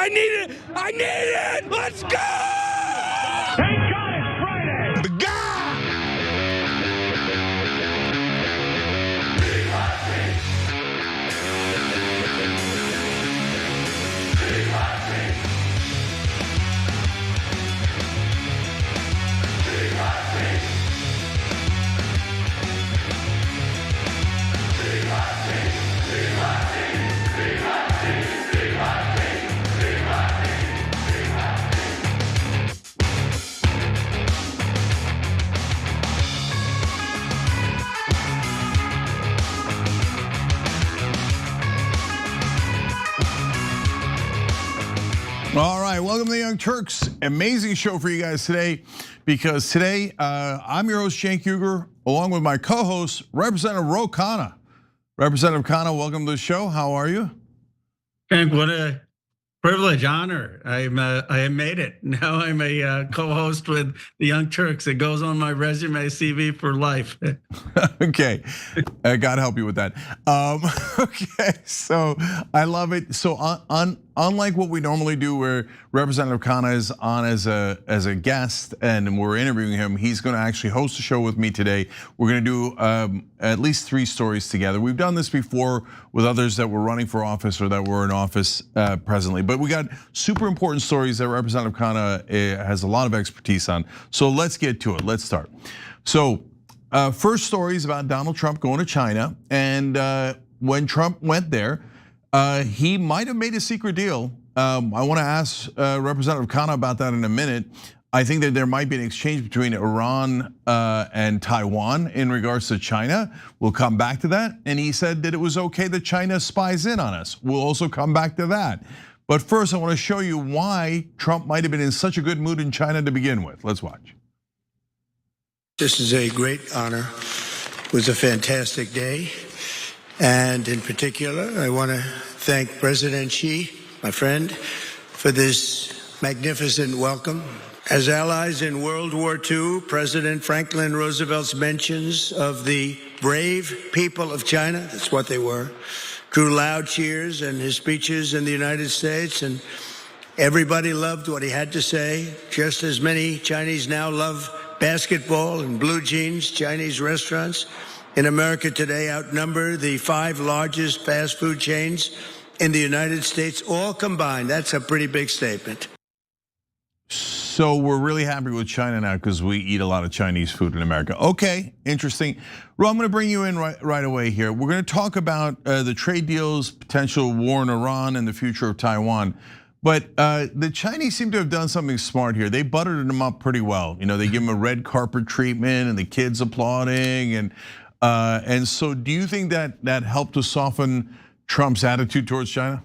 I need it. I need it. Let's go. Thank God it's Friday. The guy. All right, welcome to the Young Turks. Amazing show for you guys today, because today I'm your host, Cenk Uygur, along with my co-host, Representative Ro Khanna. Representative Khanna, welcome to the show. How are you? Cenk, what a privilege, honor. I have made it. Now I'm a co-host with the Young Turks. It goes on my resume CV for life. Okay, God help you with that. Okay, so I love it. So unlike what we normally do, where Representative Khanna is on as a guest and we're interviewing him, he's going to actually host a show with me today. We're going to do at least 3 stories together. We've done this before with others that were running for office or that were in office presently, but we got super important stories that Representative Khanna has a lot of expertise on. So let's get to it. Let's start. So first story is about Donald Trump going to China, and when Trump went there, he might have made a secret deal. I want to ask Representative Khanna about that in a minute. I think that there might be an exchange between Iran and Taiwan in regards to China. We'll come back to that. And he said that it was okay that China spies in on us. We'll also come back to that. But first, I want to show you why Trump might have been in such a good mood in China to begin with. Let's watch. This is a great honor. It was a fantastic day. And in particular, I want to thank President Xi, my friend, for this magnificent welcome. As allies in World War II, President Franklin Roosevelt's mentions of the brave people of China, that's what they were, drew loud cheers in his speeches in the United States, and everybody loved what he had to say, just as many Chinese now love basketball and blue jeans. Chinese restaurants in America today outnumber the 5 largest fast food chains in the United States, all combined. That's a pretty big statement. So we're really happy with China now because we eat a lot of Chinese food in America. Okay, interesting. Ro, I'm going to bring you in right away here. We're going to talk about the trade deals, potential war in Iran, and the future of Taiwan. But the Chinese seem to have done something smart here. They buttered them up pretty well. You know, they give them a red carpet treatment, and the kids applauding, and so do you think that helped to soften Trump's attitude towards China?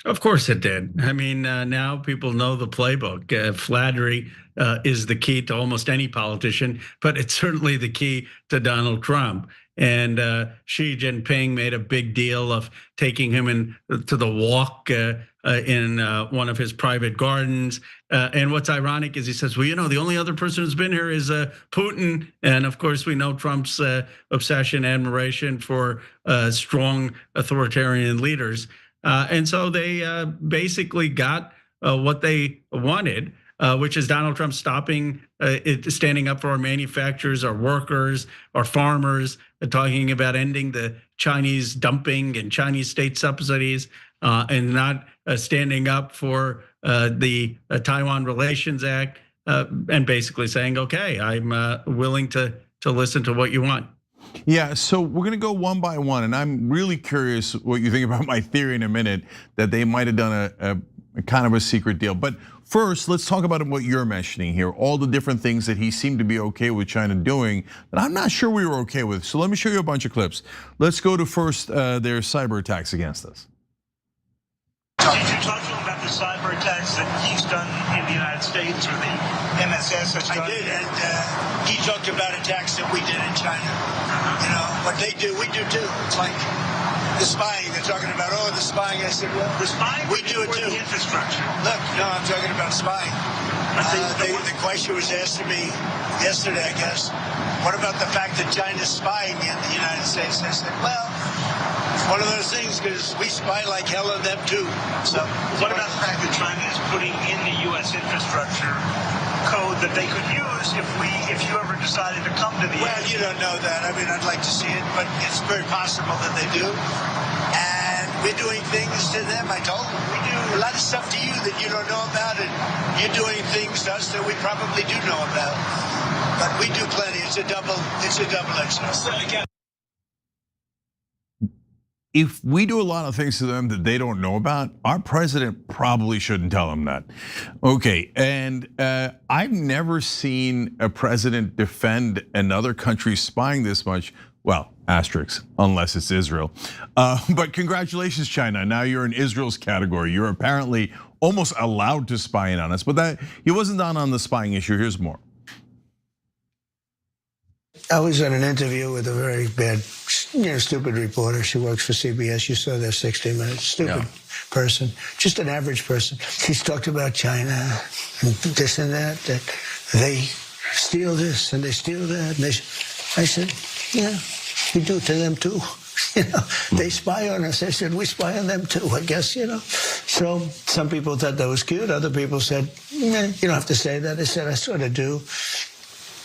Of course it did. I mean, now people know the playbook. Flattery is the key to almost any politician, but it's certainly the key to Donald Trump. And Xi Jinping made a big deal of taking him to the walk in one of his private gardens. And what's ironic is he says, well, you know, the only other person who's been here is Putin. And of course, we know Trump's obsession, admiration for strong authoritarian leaders. And so they basically got what they wanted, which is Donald Trump standing up for our manufacturers, our workers, our farmers, talking about ending the Chinese dumping and Chinese state subsidies, and not standing up for the Taiwan Relations Act, and basically saying, okay, I'm willing to listen to what you want. Yeah, so we're gonna go one by one, and I'm really curious what you think about my theory in a minute that they might have done a kind of a secret deal. But first, let's talk about what you're mentioning here, all the different things that he seemed to be okay with China doing that I'm not sure we were okay with. So let me show you a bunch of clips. Let's go to first their cyber attacks against us. Did you talk to him about the cyber attacks that he's done in the United States, or the MSS has done? I did, and he talked about attacks that we did in China. You know, what they do, we do too. It's like the spying. They're talking about, oh, the spying. I said, well, The spying, we do it too. The infrastructure. Look, no, I'm talking about spying. The question was asked to me yesterday, I guess. What about the fact that China's spying in the United States? I said, well, one of those things, because we spy like hell on them too. So What about the fact that China is putting in the U.S. infrastructure code that they could use if you ever decided to come to the well, you don't know that. I mean, I'd like to see it, but it's very possible that they do. And we're doing things to them. I told them we do a lot of stuff to you that you don't know about, and you're doing things to us that we probably do know about. But we do plenty. It's a double-edged sword. If we do a lot of things to them that they don't know about, our president probably shouldn't tell them that. Okay, and I've never seen a president defend another country spying this much. Well, asterisks, unless it's Israel. But congratulations, China. Now you're in Israel's category. You're apparently almost allowed to spy in on us. But that he wasn't on the spying issue. Here's more. I was on an interview with a very bad, stupid reporter. She works for CBS. You saw their 60 Minutes. Stupid person, just an average person. She's talked about China and this and that they steal this and they steal that. And I said, yeah, we do it to them too. They spy on us. I said, we spy on them too, I guess, So some people thought that was cute. Other people said, you don't have to say that. I said, I sort of do.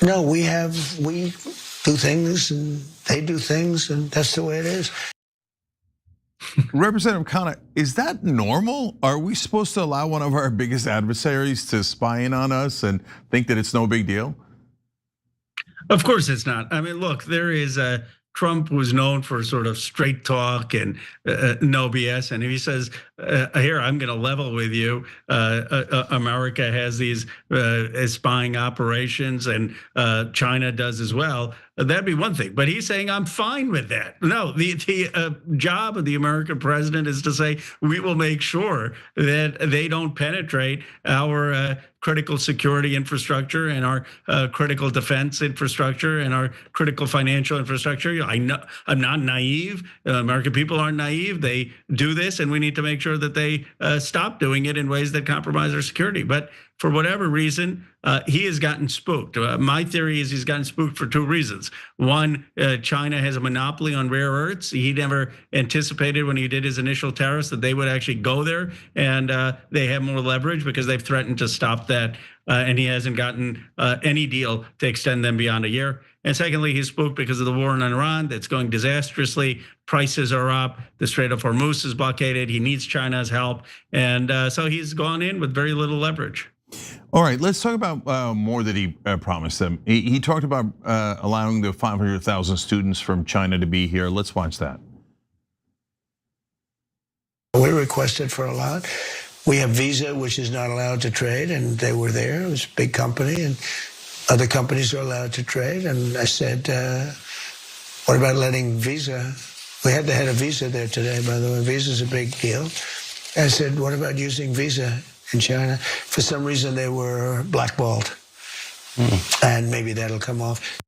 No, we do things and they do things, and that's the way it is. Representative Khanna, is that normal? Are we supposed to allow one of our biggest adversaries to spy in on us and think that it's no big deal? Of course it's not. I mean, look, there is Trump was known for sort of straight talk and no BS. And if he says, here, I'm going to level with you, America has these spying operations and China does as well, that'd be one thing. But he's saying, I'm fine with that. No, the job of the American president is to say, we will make sure that they don't penetrate our critical security infrastructure and our critical defense infrastructure and our critical financial infrastructure. I know I'm not naive. American people aren't naive. They do this, and we need to make sure that they stop doing it in ways that compromise our security. But for whatever reason, he has gotten spooked. My theory is he's gotten spooked for two reasons. One, China has a monopoly on rare earths. He never anticipated when he did his initial tariffs that they would actually go there, and they have more leverage because they've threatened to stop that, and he hasn't gotten any deal to extend them beyond a year. And secondly, he's spooked because of the war in Iran that's going disastrously. Prices are up. The Strait of Hormuz is blockaded. He needs China's help. And so he's gone in with very little leverage. All right, let's talk about more that he promised them. He talked about allowing the 500,000 students from China to be here. Let's watch that. We requested for a lot. We have Visa, which is not allowed to trade, and they were there. It was a big company, and other companies are allowed to trade. And I said, what about letting Visa? We had the head of Visa there today, by the way. Visa's a big deal. I said, what about using Visa in China? For some reason, they were blackballed. And maybe that'll come off.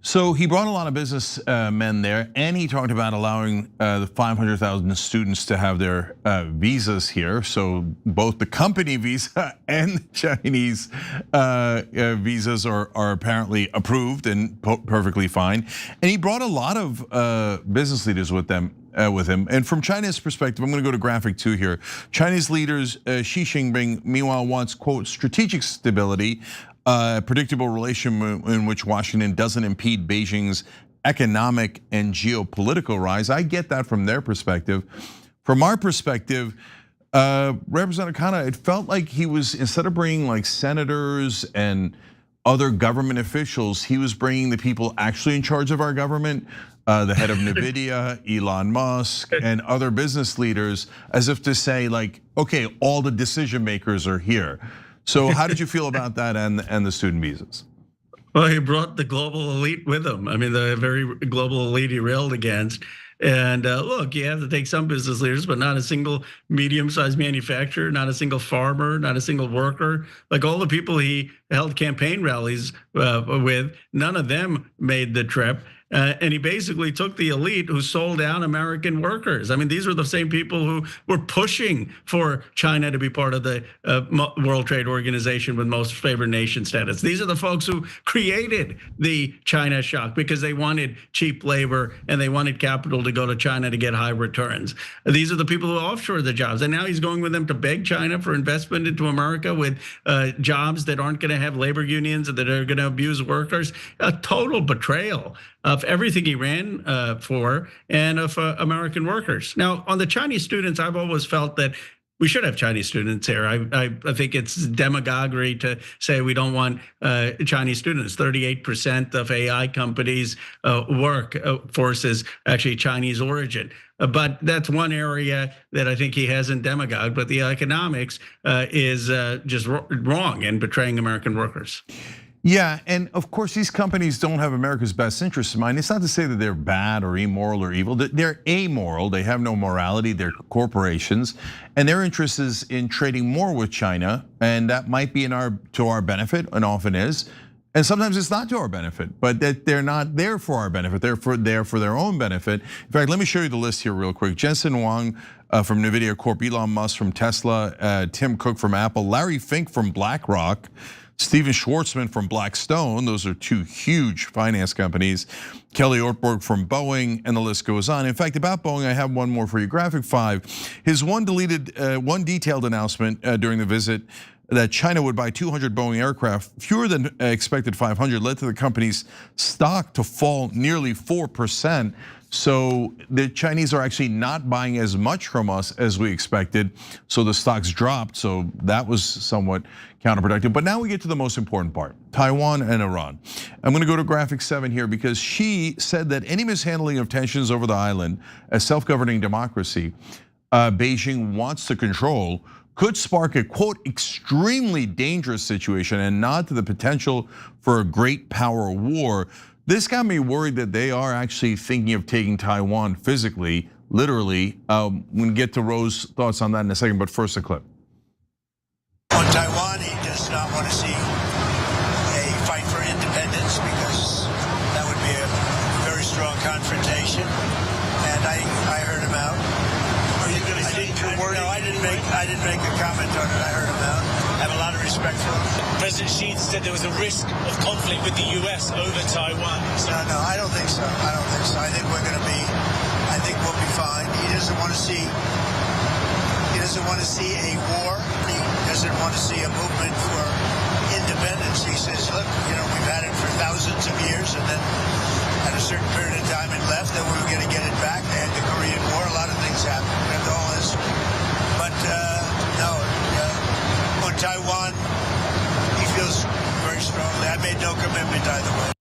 So he brought a lot of businessmen there, and he talked about allowing the 500,000 students to have their visas here. So both the company visa and the Chinese visas are apparently approved and perfectly fine. And he brought a lot of business leaders with him. And from China's perspective, I'm going to go to graphic 2 here. Chinese leaders Xi Jinping, meanwhile, wants, quote, strategic stability, a predictable relation in which Washington doesn't impede Beijing's economic and geopolitical rise. I get that from their perspective. From our perspective, Representative Khanna, it felt like he was, instead of bringing like senators and other government officials, he was bringing the people actually in charge of our government, the head of NVIDIA, Elon Musk, and other business leaders, as if to say like, okay, all the decision makers are here. So how did you feel about that and the student visas? Well, he brought the global elite with him. I mean, the very global elite he railed against. And look, you have to take some business leaders, but not a single medium-sized manufacturer, not a single farmer, not a single worker. Like all the people he held campaign rallies with, none of them made the trip. and he basically took the elite who sold out American workers. I mean, these were the same people who were pushing for China to be part of the World Trade Organization with most favored nation status. These are the folks who created the China shock because they wanted cheap labor and they wanted capital to go to China to get high returns. These are the people who offshore the jobs, and now he's going with them to beg China for investment into America with jobs that aren't going to have labor unions and that are going to abuse workers. A total betrayal of everything he ran for and of American workers. Now, on the Chinese students, I've always felt that we should have Chinese students here. I think it's demagoguery to say we don't want Chinese students. 38% of AI companies' workforce is actually Chinese origin. But that's one area that I think he hasn't demagogued. But the economics is just wrong and betraying American workers. Yeah, and of course, these companies don't have America's best interests in mind. It's not to say that they're bad or immoral or evil. They're amoral. They have no morality. They're corporations, and their interest is in trading more with China, and that might be to our benefit, and often is. And sometimes it's not to our benefit, but that they're not there for our benefit. They're there for their own benefit. In fact, let me show you the list here real quick. Jensen Huang from Nvidia Corp, Elon Musk from Tesla, Tim Cook from Apple, Larry Fink from BlackRock, Steven Schwartzman from Blackstone, those are two huge finance companies, Kelly Ortberg from Boeing, and the list goes on. In fact, about Boeing, I have one more for you, Graphic 5. His one detailed announcement during the visit that China would buy 200 Boeing aircraft, fewer than expected 500, led to the company's stock to fall nearly 4%. So the Chinese are actually not buying as much from us as we expected. So the stocks dropped. So that was somewhat counterproductive. But now we get to the most important part, Taiwan and Iran. I'm gonna go to graphic 7 here because she said that any mishandling of tensions over the island as self-governing democracy Beijing wants to control could spark a, quote, extremely dangerous situation and nod to the potential for a great power war. This got me worried that they are actually thinking of taking Taiwan physically, literally. We'll get to Ro's thoughts on that in a second, but first a clip. On Taiwan, he does not want to see a fight for independence because that would be a very strong confrontation. And I heard him out. Are you going to say your word? No, I didn't make a comment on it. I heard him out. I have a lot of respect for him. President Xi said there was a risk of conflict with the US over Taiwan. No, I don't think so. I don't think so. I think we'll be fine. He doesn't want to see a war. He doesn't want to see a movement for independence. He says, look, we've had it for thousands of years, and then at a certain period of time it left, and we were going to get it back. They had the Korean War. A lot of things happened. That's all this. But no, on Taiwan, he feels very strongly. I made no commitment either way.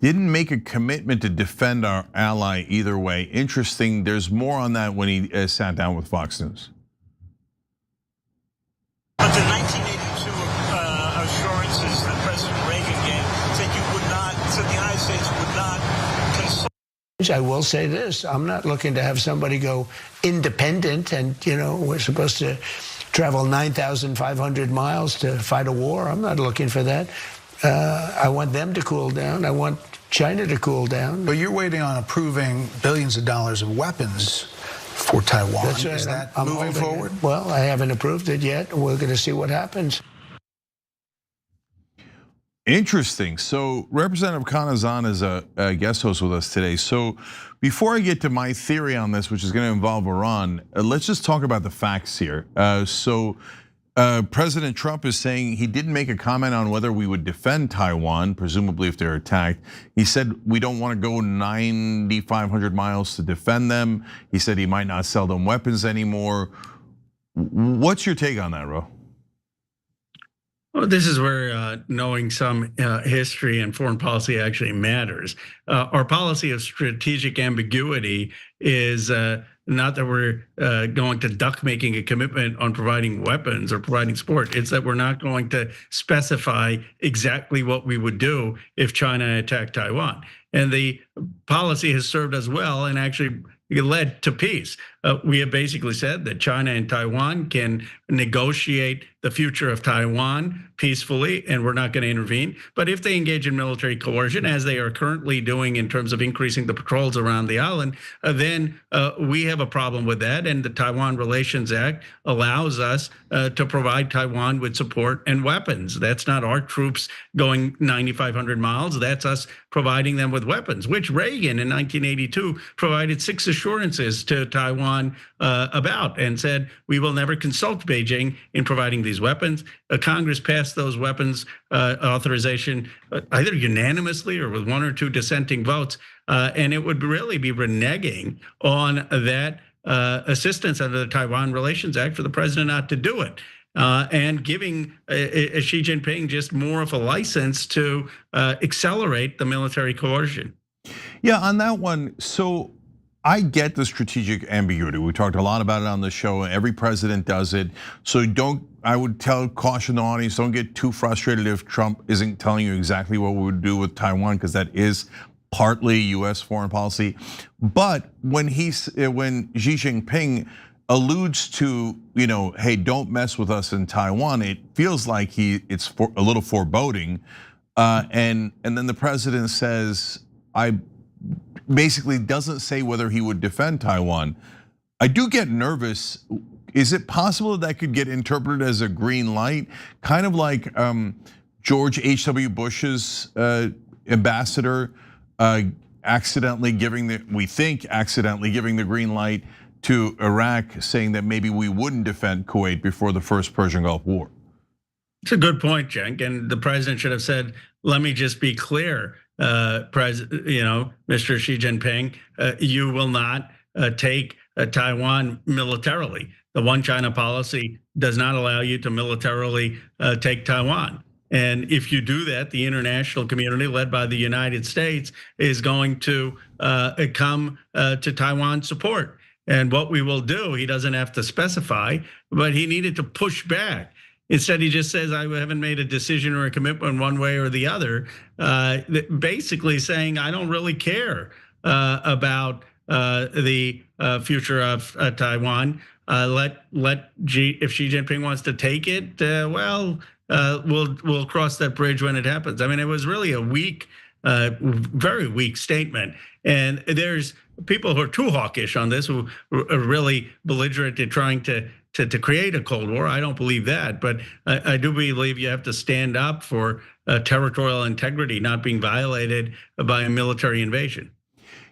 Didn't make a commitment to defend our ally either way. Interesting, there's more on that when he sat down with Fox News. But the 1982 assurances that President Reagan gave said the United States would not consult. I will say this, I'm not looking to have somebody go independent and, we're supposed to travel 9,500 miles to fight a war. I'm not looking for that. I want them to cool down. I want China to cool down. But you're waiting on approving billions of dollars of weapons for Taiwan. That's right. Is that I'm moving holding forward? it. Well, I haven't approved it yet. We're going to see what happens. Interesting. So Representative Khanna's on as a guest host with us today. So before I get to my theory on this, which is going to involve Iran, let's just talk about the facts here. President Trump is saying he didn't make a comment on whether we would defend Taiwan, presumably if they're attacked. He said we don't want to go 9,500 miles to defend them. He said he might not sell them weapons anymore. What's your take on that, Ro? Well, this is where knowing some history and foreign policy actually matters. Our policy of strategic ambiguity is not that we're going to duck making a commitment on providing weapons or providing support. It's that we're not going to specify exactly what we would do if China attacked Taiwan. And the policy has served us well and actually led to peace. We have basically said that China and Taiwan can negotiate the future of Taiwan peacefully, and we're not going to intervene. But if they engage in military coercion, as they are currently doing in terms of increasing the patrols around the island, then we have a problem with that. And the Taiwan Relations Act allows us to provide Taiwan with support and weapons. That's not our troops going 9,500 miles. That's us providing them with weapons, which Reagan in 1982 provided 6 assurances to Taiwan about, and said, we will never consult Beijing in providing these weapons. Congress passed those weapons authorization either unanimously or with 1 or 2 dissenting votes, and it would really be reneging on that assistance under the Taiwan Relations Act for the president not to do it. And giving Xi Jinping just more of a license to accelerate the military coercion. Yeah, on that one, so I get the strategic ambiguity. We talked a lot about it on the show. Every president does it. So I would caution the audience, don't get too frustrated if Trump isn't telling you exactly what we would do with Taiwan, because that is partly US foreign policy. But when Xi Jinping alludes to, hey, don't mess with us in Taiwan, it feels like it's a little foreboding. And then the president says, basically doesn't say whether he would defend Taiwan. I do get nervous. Is it possible that could get interpreted as a green light? Kind of like George H.W. Bush's ambassador accidentally giving the green light to Iraq, saying that maybe we wouldn't defend Kuwait before the first Persian Gulf War. It's a good point, Cenk, and the president should have said, let me just be clear, Mr. Xi Jinping, you will not take Taiwan militarily. The one China policy does not allow you to militarily take Taiwan. And if you do that, the international community led by the United States is going to come to Taiwan's support. And what we will do, he doesn't have to specify, but he needed to push back. Instead, he just says, I haven't made a decision or a commitment one way or the other, basically saying, I don't really care about the future of Taiwan. If Xi Jinping wants to take it, we'll cross that bridge when it happens. I mean, it was really a weak, very weak statement. And there's people who are too hawkish on this, who are really belligerent in trying to create a Cold War. I don't believe that, but I do believe you have to stand up for territorial integrity not being violated by a military invasion.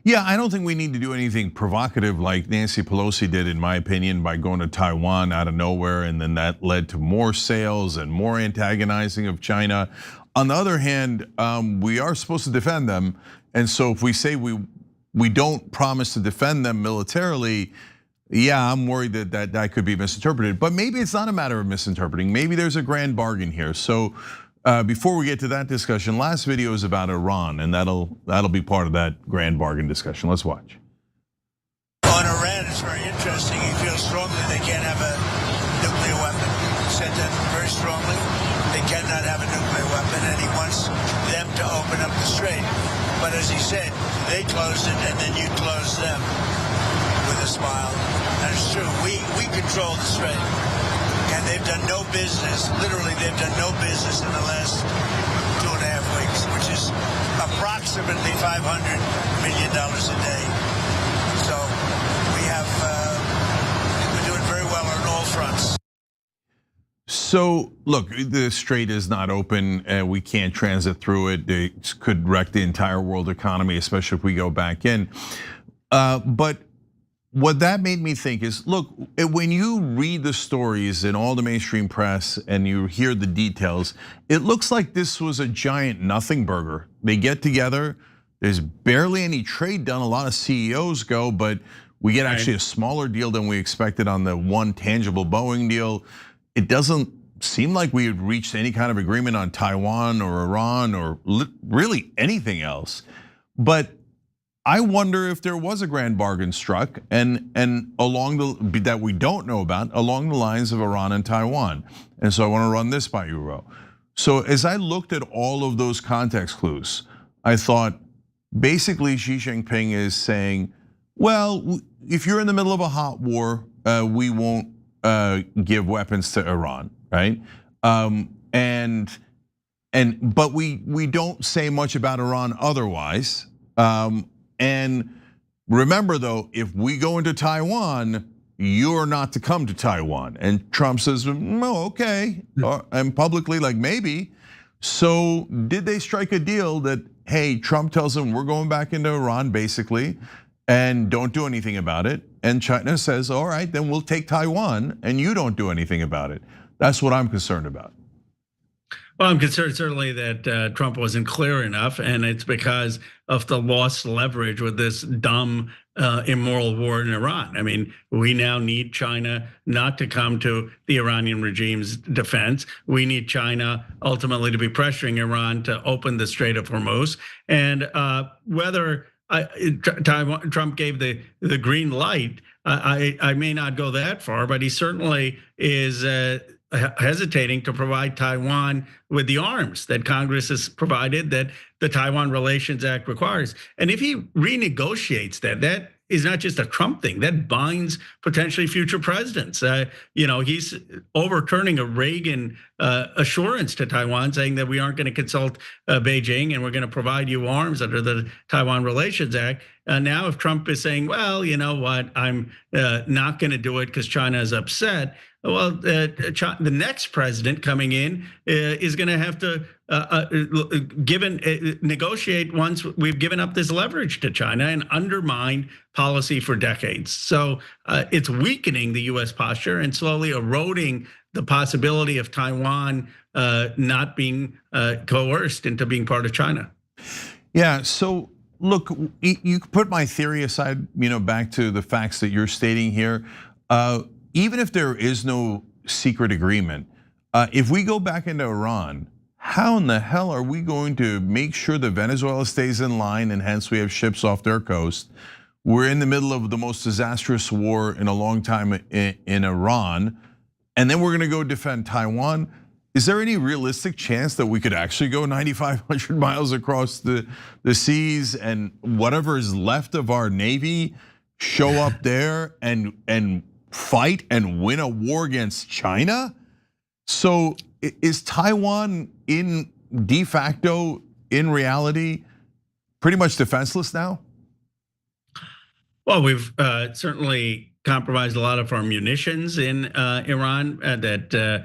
Yeah, I don't think we need to do anything provocative like Nancy Pelosi did, in my opinion, by going to Taiwan out of nowhere, and then that led to more sales and more antagonizing of China. On the other hand, we are supposed to defend them, and so if we say we don't promise to defend them militarily, yeah, I'm worried that could be misinterpreted. But maybe it's not a matter of misinterpreting. Maybe there's a grand bargain here. So before we get to that discussion, last video is about Iran, and that'll be part of that grand bargain discussion. Let's watch. On Iran, it's very interesting. He feels strongly they can't have a nuclear weapon. He said that very strongly. They cannot have a nuclear weapon, and he wants them to open up the strait. But as he said, they closed it, and then you closed them, with a smile. And it's true, we control the strait. And they've done no business, literally they've done no business in the last 2.5 weeks, which is approximately $500 million a day. So we're doing very well on all fronts. So look, the strait is not open, and we can't transit through it. It could wreck the entire world economy, especially if we go back in. But what that made me think is, look, when you read the stories in all the mainstream press and you hear the details, it looks like this was a giant nothing burger. They get together, there's barely any trade done. A lot of CEOs go, but we get actually a smaller deal than we expected on the one tangible Boeing deal. It doesn't seem like we had reached any kind of agreement on Taiwan or Iran or really anything else. But I wonder if there was a grand bargain struck, and that we don't know about, along the lines of Iran and Taiwan. And so I want to run this by you, Ro. So as I looked at all of those context clues, I thought basically Xi Jinping is saying, well, if you're in the middle of a hot war, we won't give weapons to Iran. right? But we don't say much about Iran otherwise. And remember though, if we go into Taiwan, you're not to come to Taiwan. And Trump says, no, okay, and publicly like maybe. So did they strike a deal that, hey, Trump tells them we're going back into Iran basically, and don't do anything about it. And China says, all right, then we'll take Taiwan and you don't do anything about it. That's what I'm concerned about. Well, I'm concerned certainly that Trump wasn't clear enough, and it's because of the lost leverage with this dumb, immoral war in Iran. I mean, we now need China not to come to the Iranian regime's defense. We need China ultimately to be pressuring Iran to open the Strait of Hormuz. And whether Trump gave the green light, I may not go that far, but he certainly is hesitating to provide Taiwan with the arms that Congress has provided, that the Taiwan Relations Act requires. And if he renegotiates that is not just a Trump thing, that binds potentially future presidents. He's overturning a Reagan assurance to Taiwan, saying that we aren't going to consult Beijing and we're going to provide you arms under the Taiwan Relations Act. Now, if Trump is saying, well, you know what, I'm not going to do it because China is upset. Well, the next president coming in is going to have to negotiate once we've given up this leverage to China and undermined policy for decades. So it's weakening the U.S. posture and slowly eroding the possibility of Taiwan not being coerced into being part of China. Yeah. So look, you put my theory aside, back to the facts that you're stating here. Even if there is no secret agreement, if we go back into Iran, how in the hell are we going to make sure that Venezuela stays in line and hence we have ships off their coast? We're in the middle of the most disastrous war in a long time in Iran, and then we're gonna go defend Taiwan. Is there any realistic chance that we could actually go 9,500 miles across the seas and whatever is left of our Navy show up there and fight and win a war against China? So is Taiwan in de facto, in reality, pretty much defenseless now? Well, we've certainly compromised a lot of our munitions in Iran that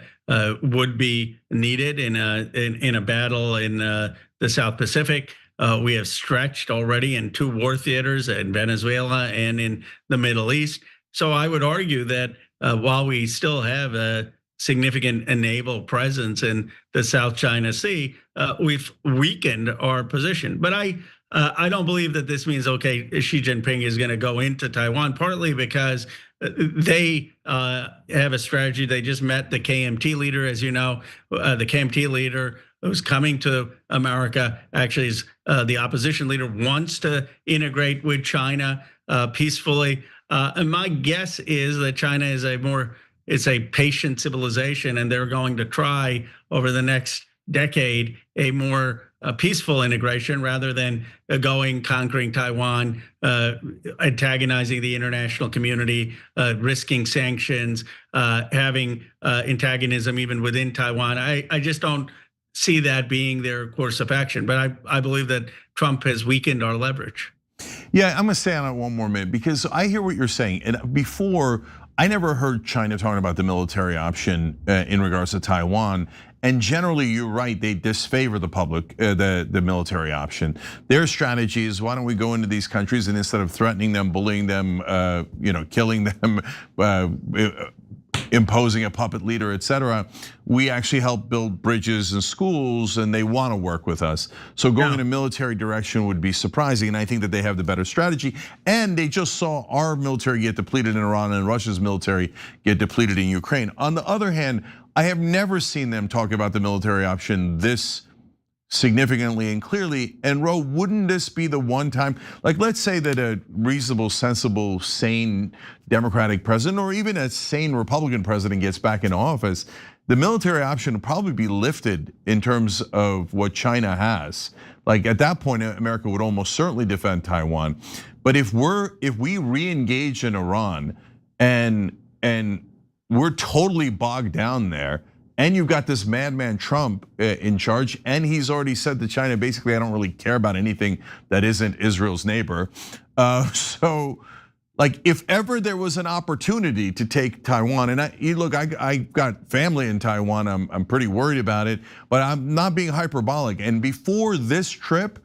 would be needed in a battle in the South Pacific. We have stretched already in 2 war theaters in Venezuela and in the Middle East. So I would argue that while we still have a significant naval presence in the South China Sea, we've weakened our position. But I don't believe that this means, okay, Xi Jinping is going to go into Taiwan, partly because they have a strategy. They just met the KMT leader, as you know. The KMT leader who's coming to America actually is the opposition leader, wants to integrate with China peacefully. And my guess is that China is it's a patient civilization, and they're going to try over the next decade a more peaceful integration rather than conquering Taiwan, antagonizing the international community, risking sanctions, having antagonism even within Taiwan. I just don't see that being their course of action. But I believe that Trump has weakened our leverage. Yeah, I'm gonna stay on it one more minute because I hear what you're saying. And before, I never heard China talking about the military option in regards to Taiwan. And generally, you're right, they disfavor the public, the military option. Their strategy is, why don't we go into these countries and instead of threatening them, bullying them, killing them, imposing a puppet leader, etc., we actually help build bridges and schools, and they want to work with us. So going in a military direction would be surprising, and I think that they have the better strategy. And they just saw our military get depleted in Iran and Russia's military get depleted in Ukraine. On the other hand, I have never seen them talk about the military option this significantly and clearly. And Ro, wouldn't this be the one time, like let's say that a reasonable, sensible, sane Democratic president or even a sane Republican president gets back in office, the military option would probably be lifted in terms of what China has. Like at that point, America would almost certainly defend Taiwan. But if we re-engage in Iran and we're totally bogged down there, and you've got this madman Trump in charge, and he's already said to China, basically, I don't really care about anything that isn't Israel's neighbor. So, like, if ever there was an opportunity to take Taiwan, and I got family in Taiwan, I'm pretty worried about it, but I'm not being hyperbolic. And before this trip,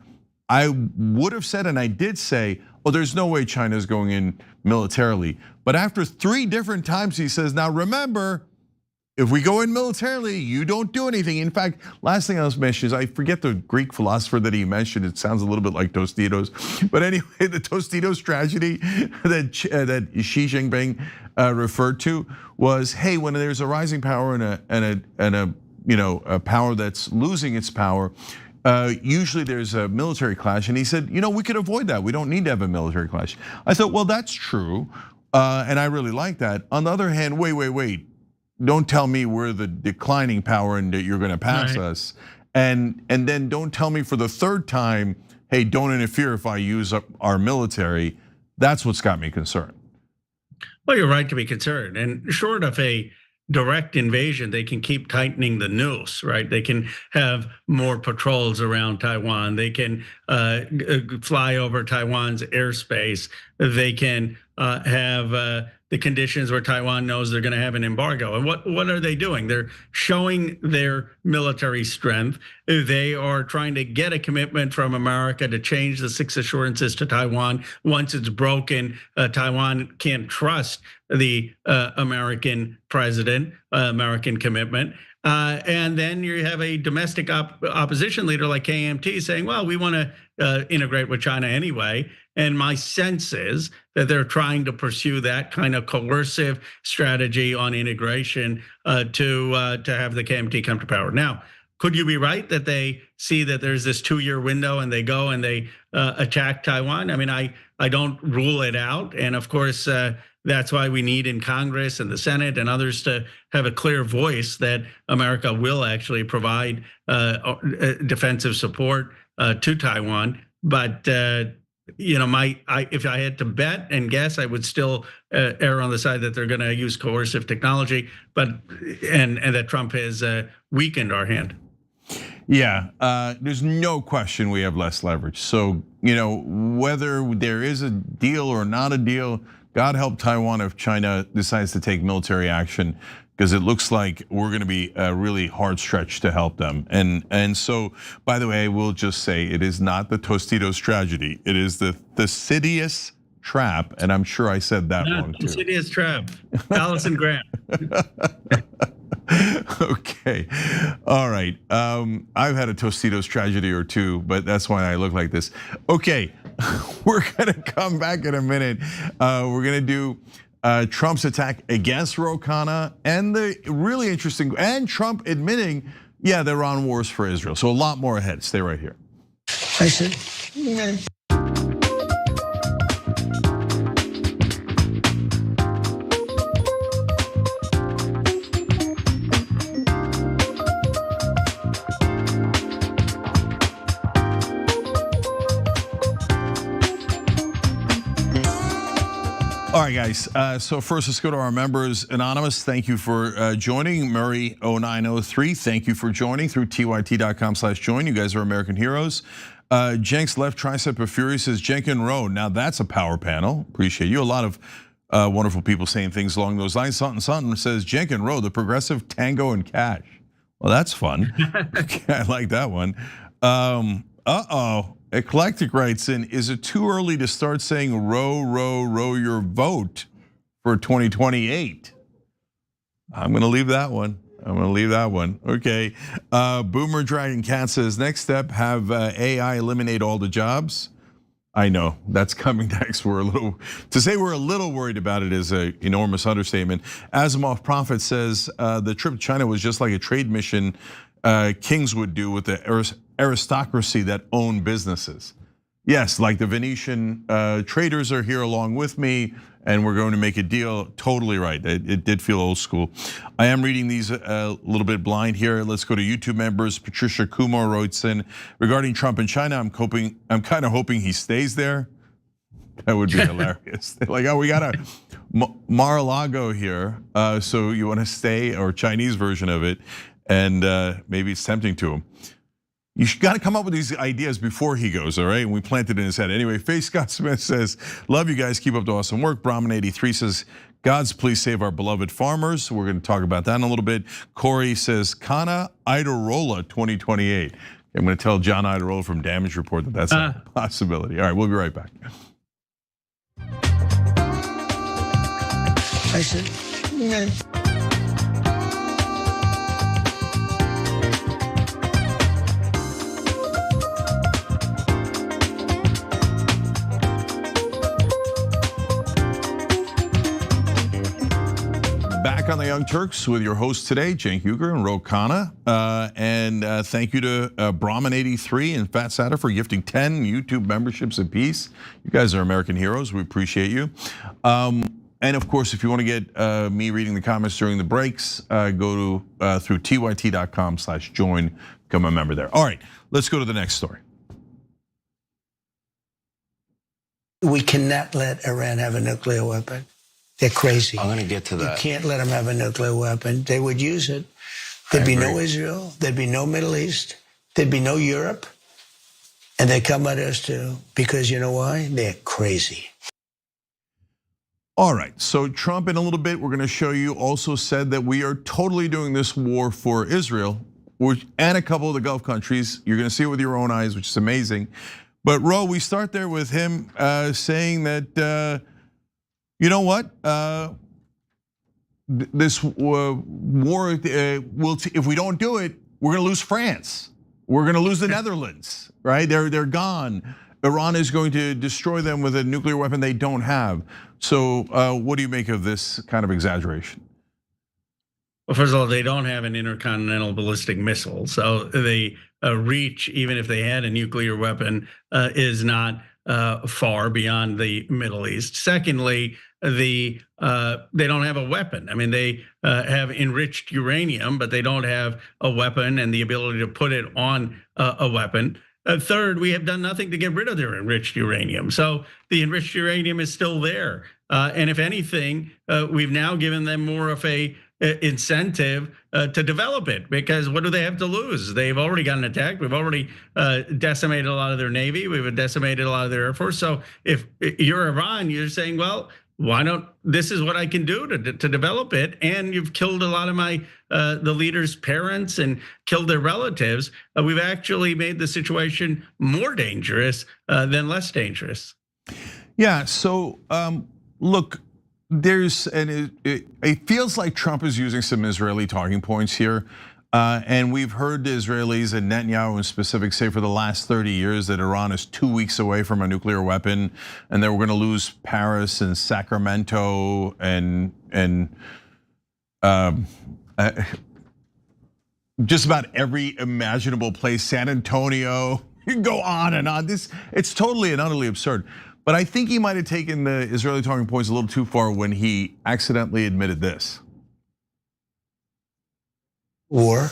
I would have said, and I did say, oh, there's no way China's going in militarily. But after 3 different times, he says, now remember, if we go in militarily, you don't do anything. In fact, last thing I was mentioning is I forget the Greek philosopher that he mentioned. It sounds a little bit like Tostitos, but anyway, the Tostitos tragedy that Xi Jinping referred to was, hey, when there's a rising power and a power that's losing its power, usually there's a military clash. And he said, we could avoid that. We don't need to have a military clash. I thought, well, that's true, and I really like that. On the other hand, wait. Don't tell me we're the declining power and that you're going to pass us. And then don't tell me for the 3rd time, hey, don't interfere if I use up our military. That's what's got me concerned. Well, you're right to be concerned. And short of a direct invasion, they can keep tightening the noose, right? They can have more patrols around Taiwan. They can fly over Taiwan's airspace. They can have the conditions where Taiwan knows they're going to have an embargo. And what are they doing? They're showing their military strength. They are trying to get a commitment from America to change the 6 assurances to Taiwan. Once it's broken, Taiwan can't trust the American president, American commitment. And then you have a domestic opposition leader like KMT saying, well, we want to integrate with China anyway. And my sense is that they're trying to pursue that kind of coercive strategy on integration to have the KMT come to power. Now, could you be right that they see that there's this 2-year window and they go and they attack Taiwan? I mean, I don't rule it out. And of course, that's why we need in Congress and the Senate and others to have a clear voice that America will actually provide defensive support to Taiwan. But if I had to bet and guess, I would still err on the side that they're going to use coercive technology, but and that Trump has weakened our hand. Yeah, there's no question we have less leverage. So whether there is a deal or not a deal, God help Taiwan if China decides to take military action, because it looks like we're going to be really hard stretched to help them. And so, by the way, we'll just say it is not the Tostitos tragedy. It is the Thucydides Trap, and I'm sure I said that wrong too. Thucydides Trap, Allison Graham. Okay, all right. I've had a Tostitos tragedy or two, but that's why I look like this. Okay, we're gonna come back in a minute. We're gonna do Trump's attack against Ro Khanna and the really interesting, and Trump admitting, yeah, they're on wars for Israel. So a lot more ahead. Stay right here. I said, All right, guys, so first let's go to our members. Anonymous, thank you for joining. Murray0903, thank you for joining through tyt.com/join. You guys are American heroes. Jenks Left Tricep of Fury says, Jenk and Ro, now that's a power panel. Appreciate you. A lot of wonderful people saying things along those lines. Something says, Jenk and Ro, the progressive Tango and Cash. Well, that's fun. Okay, I like that one. Eclectic writes in, is it too early to start saying row your vote for 2028? I'm gonna leave that one. Okay, Boomer Dragon Cat says, next step, have AI eliminate all the jobs. I know, that's coming next. To say we're a little worried about it is an enormous understatement. Asimov Prophet says, the trip to China was just like a trade mission kings would do with the aristocracy that own businesses. Yes, like the Venetian traders are here along with me, and we're going to make a deal. Totally right. It did feel old school. I am reading these a little bit blind here. Let's go to YouTube members. Patricia Kumar writes in, regarding Trump and China, I'm kind of hoping he stays there. That would be hilarious. They're like, oh, we got a Mar-a-Lago here, so you want to stay, or Chinese version of it, and maybe it's tempting to him. You got to come up with these ideas before he goes, all right? And we planted in his head. Anyway, Faye Scott Smith says, love you guys, keep up the awesome work. Brahman83 says, God's please save our beloved farmers. We're gonna talk about that in a little bit. Corey says, Khanna Idarola 2028. I'm gonna tell John Idarola from Damage Report that that's a possibility. All right, we'll be right back. I said, no. Back on the Young Turks with your hosts today, Cenk Uygur and Ro Khanna. And thank you to Brahman83 and Fat Satter for gifting 10 YouTube memberships apiece. You guys are American heroes. We appreciate you. And of course, if you want to get me reading the comments during the breaks, go to through tyt.com/join, become a member there. All right, let's go to the next story. We cannot let Iran have a nuclear weapon. They're crazy. I'm going to get to that. You can't let them have a nuclear weapon. They would use it. There'd be no Israel. There'd be no Middle East. There'd be no Europe. And they come at us too, because you know why? They're crazy. All right, so Trump in a little bit, we're gonna show you, also said that we are totally doing this war for Israel and a couple of the Gulf countries. You're gonna see it with your own eyes, which is amazing. But Ro, we start there with him saying that, you know what? This war, if we don't do it, we're gonna lose France. We're gonna lose the Netherlands, right? They're gone. Iran is going to destroy them with a nuclear weapon they don't have. So what do you make of this kind of exaggeration? Well, first of all, they don't have an intercontinental ballistic missile. So the reach, even if they had a nuclear weapon, is not far beyond the Middle East. Secondly, they don't have a weapon. I mean, they have enriched uranium, but they don't have a weapon and the ability to put it on a weapon. Third, we have done nothing to get rid of their enriched uranium. So the enriched uranium is still there. And if anything, we've now given them more of a incentive to develop it, because what do they have to lose? They've already gotten attacked. We've already decimated a lot of their Navy. We've decimated a lot of their Air Force. So if you're Iran, you're saying, well, why don't, this is what I can do to develop it. And you've killed a lot of my, the leaders' parents and killed their relatives. We've actually made the situation more dangerous than less dangerous. Yeah, so look, it feels like Trump is using some Israeli talking points here. And we've heard the Israelis and Netanyahu in specific say for the last 30 years that Iran is 2 weeks away from a nuclear weapon, and that we're gonna lose Paris and Sacramento and just about every imaginable place, San Antonio, you can go on and on. It's totally and utterly absurd. But I think he might have taken the Israeli talking points a little too far when he accidentally admitted this. War.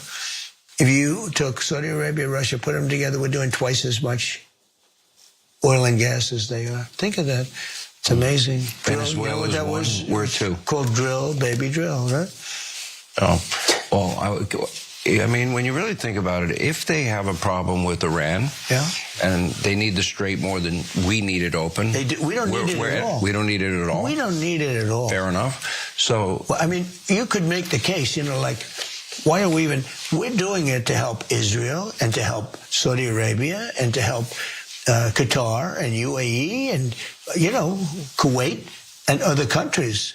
If you took Saudi Arabia, Russia, put them together, we're doing twice as much oil and gas as they are. Think of that. It's amazing. Venezuela is one. We're two. Called drill, baby drill, right? Oh, well, I mean, when you really think about it, if they have a problem with Iran, yeah, and they need the Strait more than we need it open, we don't need it at all. We don't need it at all. We don't need it at all. Fair enough. So, well, I mean, you could make the case, like, why are we even? We're doing it to help Israel and to help Saudi Arabia and to help Qatar and UAE and Kuwait and other countries.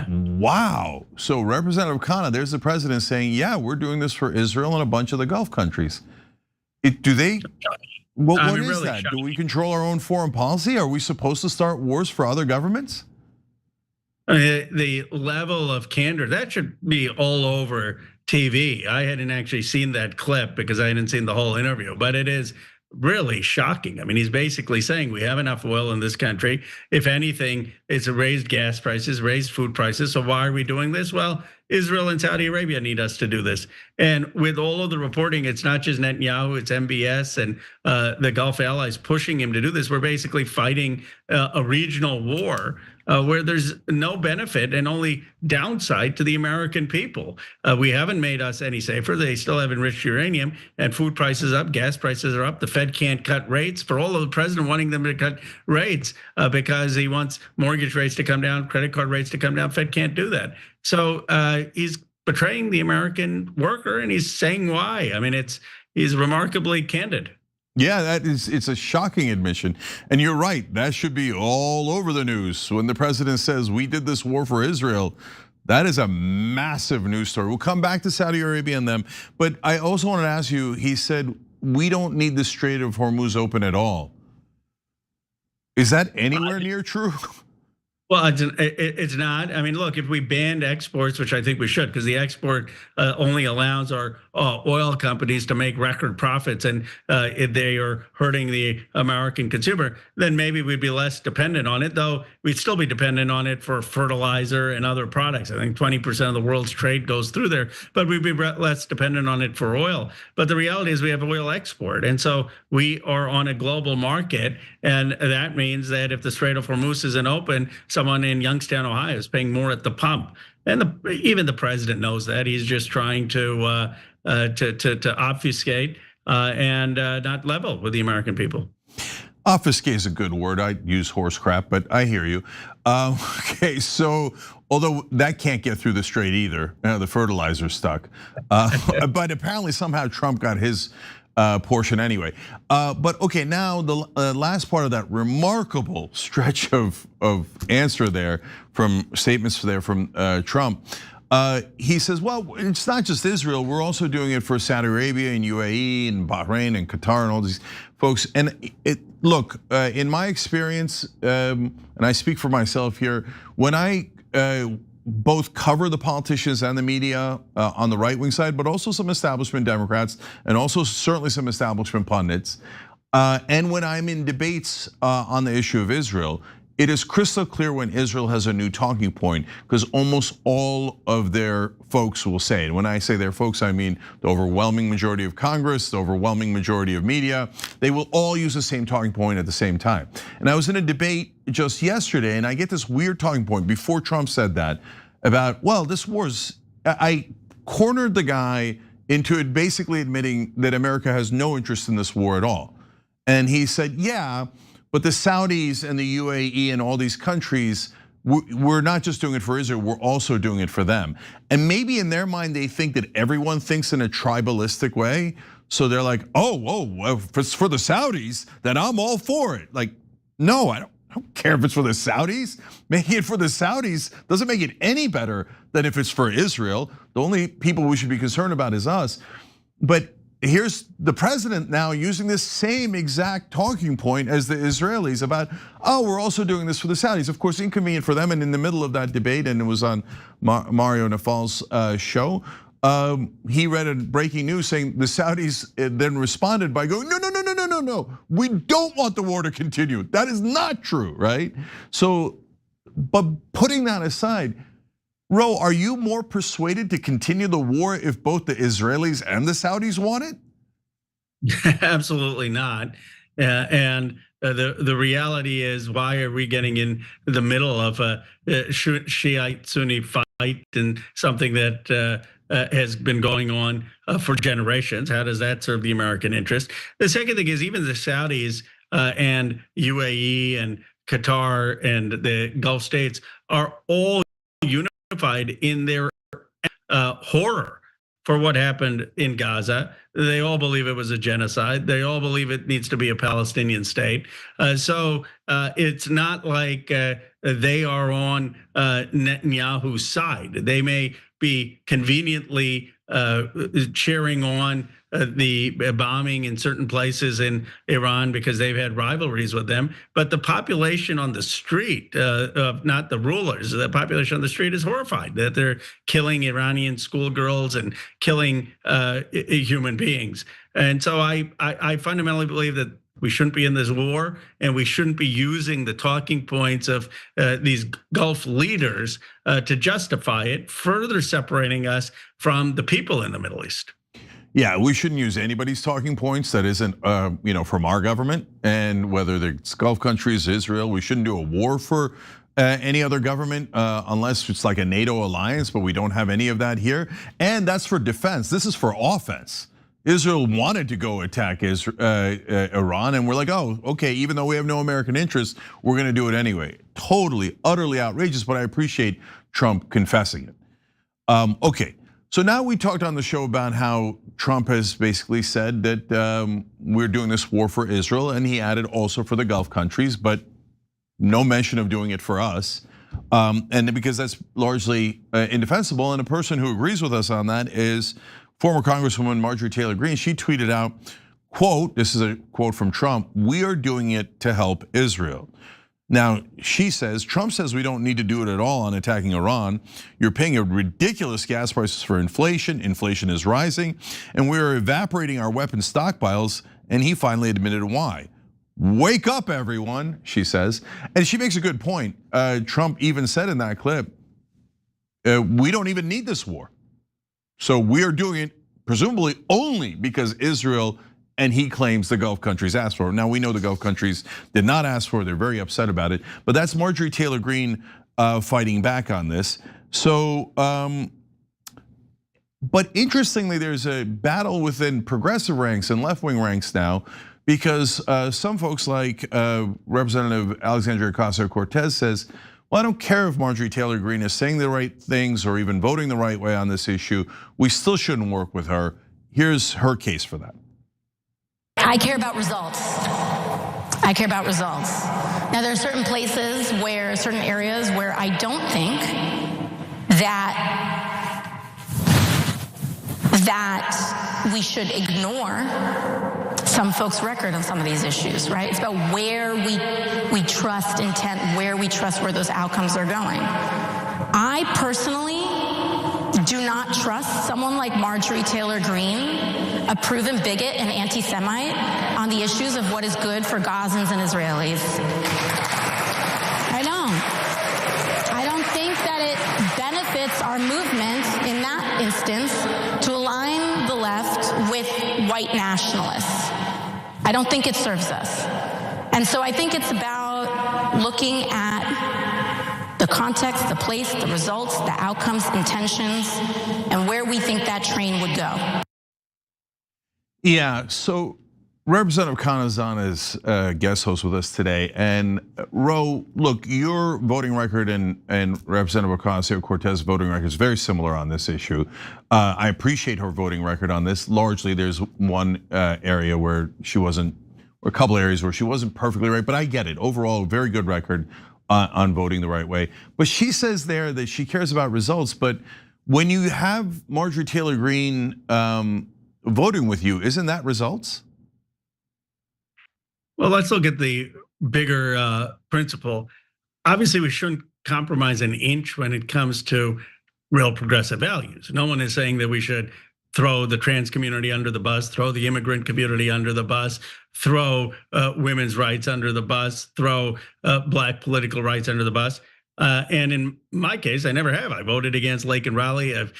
Wow. So Representative Khanna, there's the president saying, yeah, we're doing this for Israel and a bunch of the Gulf countries. Do they, what is really that? Do we control our own foreign policy? Are we supposed to start wars for other governments? The level of candor, that should be all over TV. I hadn't actually seen that clip because I hadn't seen the whole interview, but it is really shocking. I mean, he's basically saying we have enough oil in this country. If anything, it's raised gas prices, raised food prices. So why are we doing this? Well, Israel and Saudi Arabia need us to do this. And with all of the reporting, it's not just Netanyahu, it's MBS and the Gulf allies pushing him to do this. We're basically fighting a regional war where there's no benefit and only downside to the American people. We haven't made us any safer. They still have enriched uranium, and food prices up, gas prices are up. The Fed can't cut rates, for all of the president wanting them to cut rates because he wants mortgage rates to come down, credit card rates to come down. Fed can't do that. So he's betraying the American worker, and he's saying why. I mean, he's remarkably candid. Yeah, it's a shocking admission. And you're right, that should be all over the news. When the president says we did this war for Israel, that is a massive news story. We'll come back to Saudi Arabia and them. But I also wanted to ask you, he said, we don't need the Strait of Hormuz open at all. Is that anywhere near true? Well, it's not. I mean, look, if we banned exports, which I think we should, because the export only allows our oil companies to make record profits, and if they are hurting the American consumer, then maybe we'd be less dependent on it, though we'd still be dependent on it for fertilizer and other products. I think 20% of the world's trade goes through there, but we'd be less dependent on it for oil. But the reality is we have oil export, and so we are on a global market, and that means that if the Strait of Hormuz isn't open, someone in Youngstown, Ohio is paying more at the pump. And even the president knows that. He's just trying to obfuscate and not level with the American people. Obfuscate is a good word. I use horse crap, but I hear you. Okay, so although that can't get through the strait either, the fertilizer's stuck. But apparently somehow Trump got his portion anyway. But okay, now the last part of that remarkable stretch of answer there, from statements there from Trump, he says, well, it's not just Israel, we're also doing it for Saudi Arabia and UAE and Bahrain and Qatar and all these folks. And look, in my experience, and I speak for myself here, when I both cover the politicians and the media on the right-wing side, but also some establishment Democrats, and also certainly some establishment pundits. And when I'm in debates on the issue of Israel, it is crystal clear when Israel has a new talking point, because almost all of their folks will say it. When I say their folks, I mean the overwhelming majority of Congress, the overwhelming majority of media. They will all use the same talking point at the same time. And I was in a debate just yesterday, and I get this weird talking point before Trump said that about, well, this war's, I cornered the guy into it basically admitting that America has no interest in this war at all. And he said, yeah, but the Saudis and the UAE and all these countries, we're not just doing it for Israel, we're also doing it for them. And maybe in their mind, they think that everyone thinks in a tribalistic way. So they're like, oh, if it's for the Saudis, then I'm all for it. Like, no, I don't care if it's for the Saudis. Making it for the Saudis doesn't make it any better than if it's for Israel. The only people we should be concerned about is us. But here's the president now using this same exact talking point as the Israelis about, oh, we're also doing this for the Saudis. Of course, inconvenient for them. And in the middle of that debate, and it was on Mario Nafal's show, he read a breaking news saying the Saudis then responded by going, no, we don't want the war to continue. That is not true, right? So, but putting that aside, Ro, are you more persuaded to continue the war if both the Israelis and the Saudis want it? Absolutely not. And the reality is, why are we getting in the middle of a Shiite-Sunni fight and something that has been going on for generations? How does that serve the American interest? The second thing is, even the Saudis and UAE and Qatar and the Gulf states are all unified in their horror for what happened in Gaza. They all believe it was a genocide. They all believe it needs to be a Palestinian state. So it's not like they are on Netanyahu's side. They may be conveniently cheering on the bombing in certain places in Iran because they've had rivalries with them. But the population on the street, not the rulers, the population on the street is horrified that they're killing Iranian schoolgirls and killing human beings. And so I fundamentally believe that We shouldn't be in this war, and we shouldn't be using the talking points of these Gulf leaders to justify it, further separating us from the people in the Middle East. Yeah, we shouldn't use anybody's talking points that isn't, from our government, and whether it's Gulf countries, Israel, we shouldn't do a war for any other government unless it's like a NATO alliance, but we don't have any of that here. And that's for defense. This is for offense. Israel wanted to go attack Iran, and we're like, oh, okay, even though we have no American interest, we're gonna do it anyway. Totally, utterly outrageous, but I appreciate Trump confessing it. Okay, so now we talked on the show about how Trump has basically said that we're doing this war for Israel, and he added also for the Gulf countries, but no mention of doing it for us. And because that's largely indefensible, and a person who agrees with us on that is former Congresswoman Marjorie Taylor Greene. She tweeted out, quote, this is a quote from Trump, "We are doing it to help Israel." Now, she says, Trump says we don't need to do it at all on attacking Iran. You're paying a ridiculous gas prices for inflation. Inflation is rising, and we're evaporating our weapons stockpiles, and he finally admitted why. Wake up, everyone, she says. And she makes a good point. Trump even said in that clip, we don't even need this war. So we are doing it presumably only because Israel, and he claims the Gulf countries asked for it. Now we know the Gulf countries did not ask for it, they're very upset about it. But that's Marjorie Taylor Greene fighting back on this. So, but interestingly, there's a battle within progressive ranks and left-wing ranks now, because some folks like Representative Alexandria Ocasio-Cortez says, well, I don't care if Marjorie Taylor Greene is saying the right things or even voting the right way on this issue. We still shouldn't work with her. Here's her case for that. I care about results. I care about results. Now, there are certain places certain areas where I don't think that we should ignore some folks' record on some of these issues, right? It's about where we trust intent, where we trust where those outcomes are going. I personally do not trust someone like Marjorie Taylor Greene, a proven bigot and anti-Semite, on the issues of what is good for Gazans and Israelis. I don't think that it benefits our movement in that instance to align the left with white nationalists. I don't think it serves us. And so I think it's about looking at the context, the place, the results, the outcomes, intentions, and where we think that train would go. Yeah, so Representative Khanna is on as guest host with us today. And Ro, look, your voting record and Representative Ocasio-Cortez's voting record is very similar on this issue. I appreciate her voting record on this. Largely, there's one area where she wasn't, or a couple areas where she wasn't perfectly right, but I get it. Overall, very good record on voting the right way. But she says there that she cares about results, but when you have Marjorie Taylor Greene voting with you, isn't that results? Well, let's look at the bigger principle. Obviously, we shouldn't compromise an inch when it comes to real progressive values. No one is saying that we should throw the trans community under the bus, throw the immigrant community under the bus, throw women's rights under the bus, throw Black political rights under the bus. And in my case, I never have. I voted against Lake and Raleigh. I've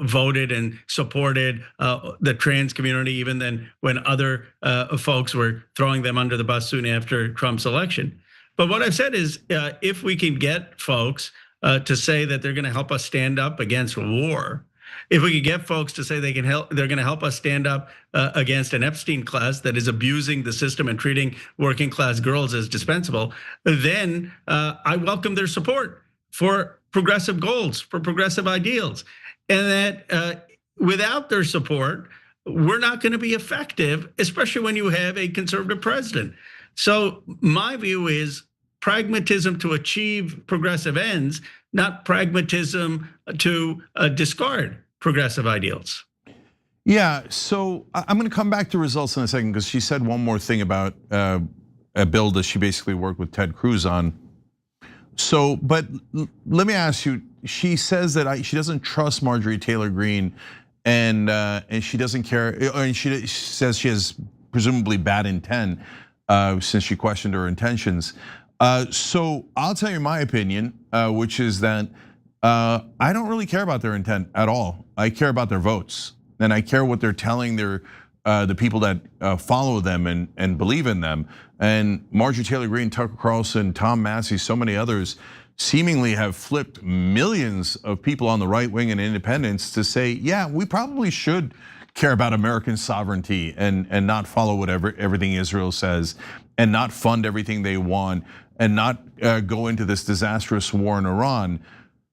voted and supported the trans community, even then when other folks were throwing them under the bus soon after Trump's election. But what I've said is, if we can get folks to say that they're going to help us stand up against war, if we could get folks to say they're going to help us stand up against an Epstein class that is abusing the system and treating working class girls as dispensable, then I welcome their support for progressive goals, for progressive ideals. And that without their support, we're not going to be effective, especially when you have a conservative president. So my view is pragmatism to achieve progressive ends, not pragmatism to discard progressive ideals. Yeah, so I'm going to come back to results in a second, because she said one more thing about a bill that she basically worked with Ted Cruz on. So, but let me ask you, she says that she doesn't trust Marjorie Taylor Greene, and she doesn't care, and she says she has presumably bad intent. since she questioned her intentions. So I'll tell you my opinion, which is that I don't really care about their intent at all. I care about their votes, and I care what they're telling the people that follow them and believe in them. And Marjorie Taylor Greene, Tucker Carlson, Tom Massey, so many others seemingly have flipped millions of people on the right wing and independents to say, yeah, we probably should care about American sovereignty and not follow whatever everything Israel says, and not fund everything they want, and not go into this disastrous war in Iran.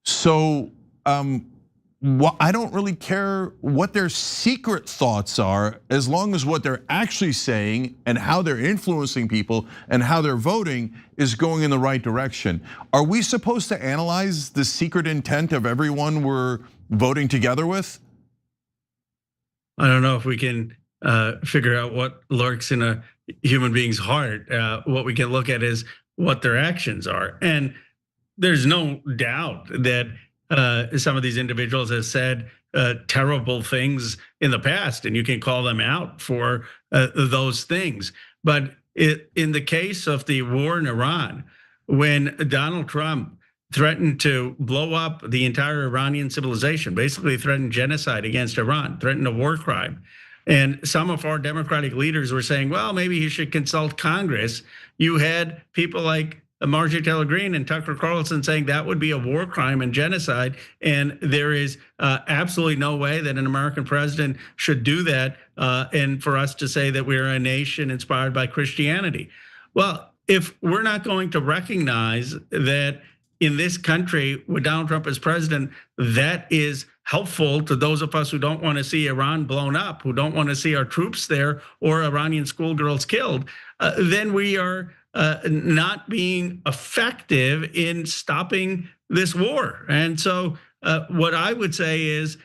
So I don't really care what their secret thoughts are, as long as what they're actually saying and how they're influencing people and how they're voting is going in the right direction. Are we supposed to analyze the secret intent of everyone we're voting together with? I don't know if we can figure out what lurks in a human being's heart. What we can look at is what their actions are. And there's no doubt that some of these individuals have said terrible things in the past, and you can call them out for those things. But in the case of the war in Iran, when Donald Trump threatened to blow up the entire Iranian civilization, basically threatened genocide against Iran, threatened a war crime, and some of our Democratic leaders were saying, well, maybe he should consult Congress. You had people like Marjorie Taylor Greene and Tucker Carlson saying that would be a war crime and genocide, and there is absolutely no way that an American president should do that, and for us to say that we're a nation inspired by Christianity. Well, if we're not going to recognize that in this country with Donald Trump as president, that is helpful to those of us who don't want to see Iran blown up, who don't want to see our troops there or Iranian schoolgirls killed, then we are not being effective in stopping this war. And so what I would say is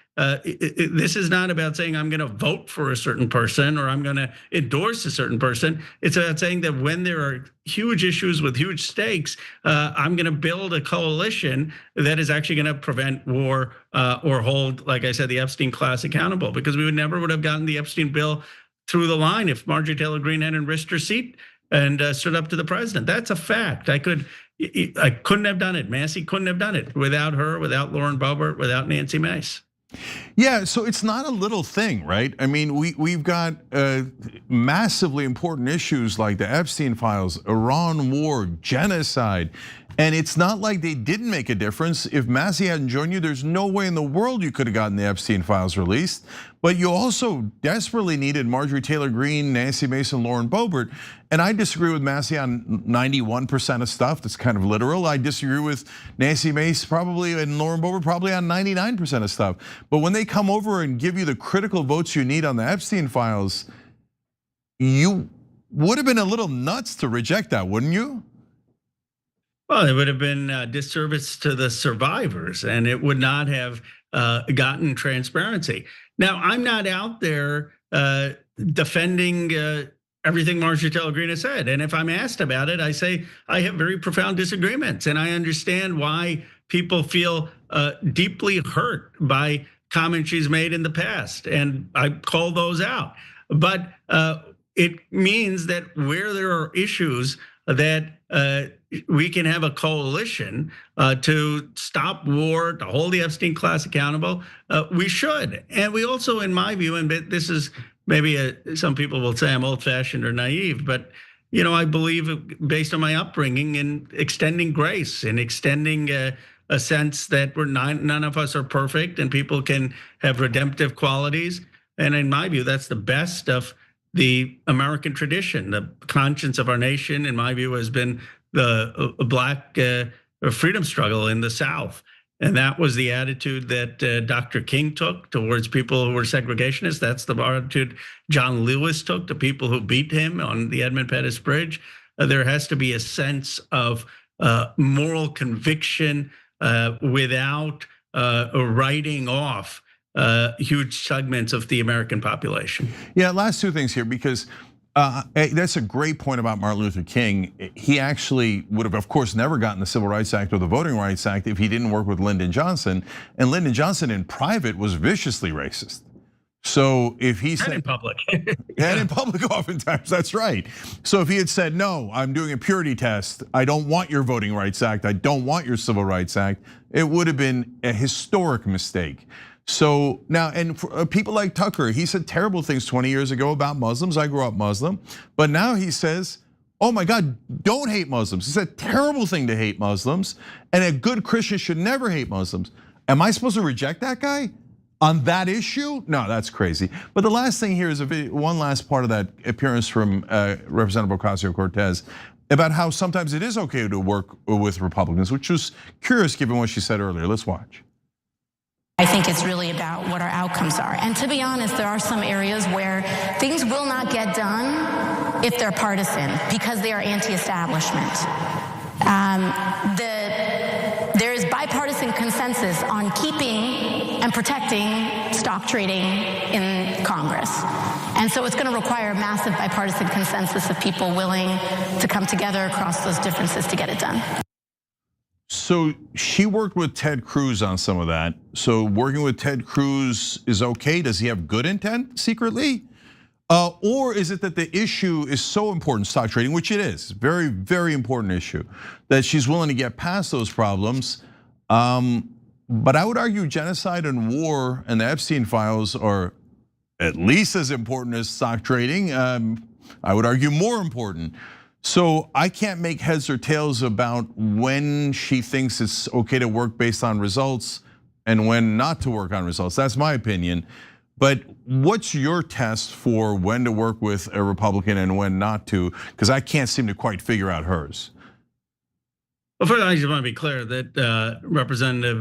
this is not about saying I'm going to vote for a certain person or I'm going to endorse a certain person. It's about saying that when there are huge issues with huge stakes, I'm going to build a coalition that is actually going to prevent war or hold, like I said, the Epstein class accountable, because we would have gotten the Epstein bill through the line if Marjorie Taylor Greene hadn't risked her seat and stood up to the president. That's a fact. I couldn't have done it. Massey couldn't have done it without her, without Lauren Boebert, without Nancy Mace. Yeah, so it's not a little thing, right? I mean, we've got massively important issues like the Epstein files, Iran war, genocide. And it's not like they didn't make a difference. If Massey hadn't joined you, there's no way in the world you could have gotten the Epstein files released. But you also desperately needed Marjorie Taylor Greene, Nancy Mace, and Lauren Boebert. And I disagree with Massey on 91% of stuff. That's kind of literal. I disagree with Nancy Mace probably and Lauren Boebert probably on 99% of stuff. But when they come over and give you the critical votes you need on the Epstein files, you would have been a little nuts to reject that, wouldn't you? Well, it would have been a disservice to the survivors, and it would not have gotten transparency. Now, I'm not out there defending everything Marjorie Taylor Greene has said. And if I'm asked about it, I say I have very profound disagreements. And I understand why people feel deeply hurt by comments she's made in the past. And I call those out. But it means that where there are issues that we can have a coalition to stop war, to hold the Epstein class accountable, we should. And we also, in my view, and this is maybe some people will say I'm old-fashioned or naive, but I believe, based on my upbringing, in extending grace and extending a sense that none of us are perfect and people can have redemptive qualities. And in my view, that's the best of the American tradition. The conscience of our nation, in my view, has been the Black freedom struggle in the South. And that was the attitude that Dr. King took towards people who were segregationists. That's the attitude John Lewis took to people who beat him on the Edmund Pettus Bridge. There has to be a sense of moral conviction without writing off huge segments of the American population. Yeah, last two things here, because that's a great point about Martin Luther King. He actually would have, of course, never gotten the Civil Rights Act or the Voting Rights Act if he didn't work with Lyndon Johnson. And Lyndon Johnson in private was viciously racist. So if he said in public, and in public oftentimes, that's right. So if he had said, no, I'm doing a purity test, I don't want your Voting Rights Act, I don't want your Civil Rights Act, it would have been a historic mistake. So now, and for people like Tucker, he said terrible things 20 years ago about Muslims. I grew up Muslim, but now he says, oh my God, don't hate Muslims. It's a terrible thing to hate Muslims, and a good Christian should never hate Muslims. Am I supposed to reject that guy on that issue? No, that's crazy. But the last thing here is one last part of that appearance from Representative Ocasio-Cortez about how sometimes it is okay to work with Republicans, which was curious given what she said earlier. Let's watch. I think it's really about what our outcomes are. And to be honest, there are some areas where things will not get done if they're partisan because they are anti-establishment. There is bipartisan consensus on keeping and protecting stock trading in Congress. And so it's going to require massive bipartisan consensus of people willing to come together across those differences to get it done. So she worked with Ted Cruz on some of that. So working with Ted Cruz is okay? Does he have good intent secretly? Or is it that the issue is so important, stock trading, which it is, very, very important issue, that she's willing to get past those problems? But I would argue genocide and war and the Epstein files are at least as important as stock trading. I would argue more important. So I can't make heads or tails about when she thinks it's okay to work based on results and when not to work on results. That's my opinion. But what's your test for when to work with a Republican and when not to? Because I can't seem to quite figure out hers. Well, first, I just want to be clear that Representative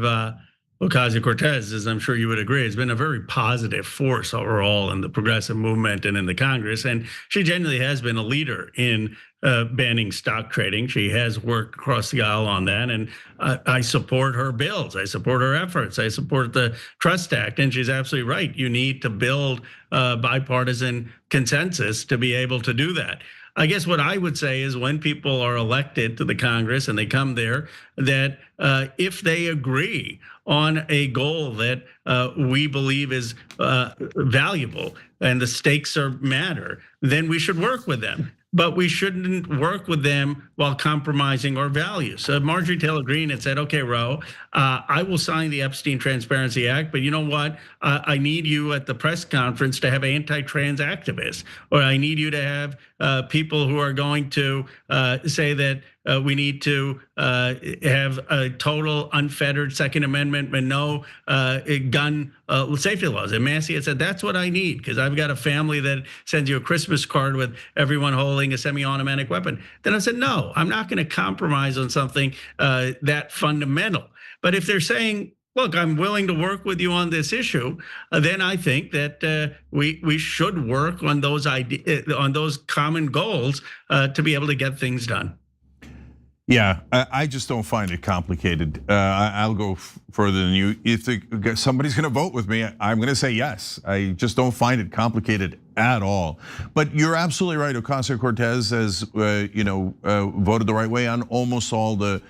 Ocasio-Cortez, as I'm sure you would agree, has been a very positive force overall in the progressive movement and in the Congress. And she genuinely has been a leader in banning stock trading. She has worked across the aisle on that. And I support her bills. I support her efforts. I support the Trust Act. And she's absolutely right. You need to build bipartisan consensus to be able to do that. I guess what I would say is when people are elected to the Congress and they come there, that if they agree on a goal that we believe is valuable and the stakes matter, then we should work with them. But we shouldn't work with them while compromising our values. So Marjorie Taylor Greene had said, okay, Ro, I will sign the Epstein Transparency Act, but you know what? I need you at the press conference to have anti-trans activists, or I need you to have people who are going to say that we need to have a total unfettered Second Amendment and no gun safety laws. And Massey had said, that's what I need, because I've got a family that sends you a Christmas card with everyone holding a semi-automatic weapon. Then I said, no, I'm not going to compromise on something that fundamental. But if they're saying, look, I'm willing to work with you on this issue, then I think that we should work on those common goals to be able to get things done. Yeah, I just don't find it complicated. I'll go further than you. If somebody's going to vote with me, I'm going to say yes. I just don't find it complicated at all. But you're absolutely right. Ocasio-Cortez has, voted the right way on almost all the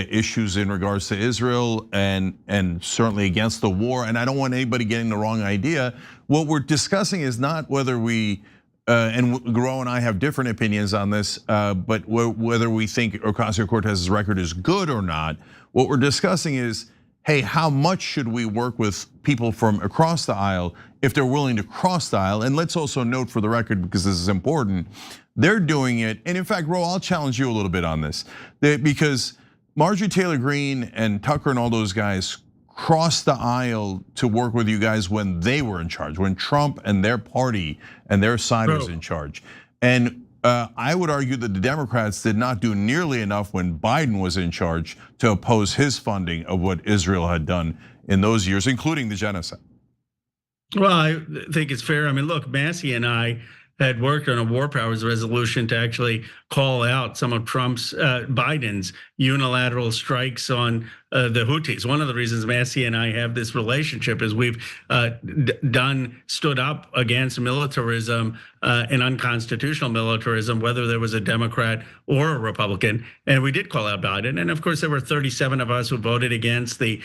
issues in regards to Israel and certainly against the war. And I don't want anybody getting the wrong idea. What we're discussing is not whether we. And Ro and I have different opinions on this, but whether we think Ocasio-Cortez's record is good or not, what we're discussing is, hey, how much should we work with people from across the aisle if they're willing to cross the aisle? And let's also note for the record, because this is important, they're doing it. And in fact, Ro, I'll challenge you a little bit on this, because Marjorie Taylor Greene and Tucker and all those guys crossed the aisle to work with you guys when they were in charge, when Trump and their party and their side was in charge. And I would argue that the Democrats did not do nearly enough when Biden was in charge to oppose his funding of what Israel had done in those years, including the genocide. Well, I think it's fair. I mean, look, Massey and I had worked on a war powers resolution to actually call out some of Biden's unilateral strikes on the Houthis. One of the reasons Massey and I have this relationship is we've stood up against militarism and unconstitutional militarism, whether there was a Democrat or a Republican. And we did call out Biden. And of course, there were 37 of us who voted against the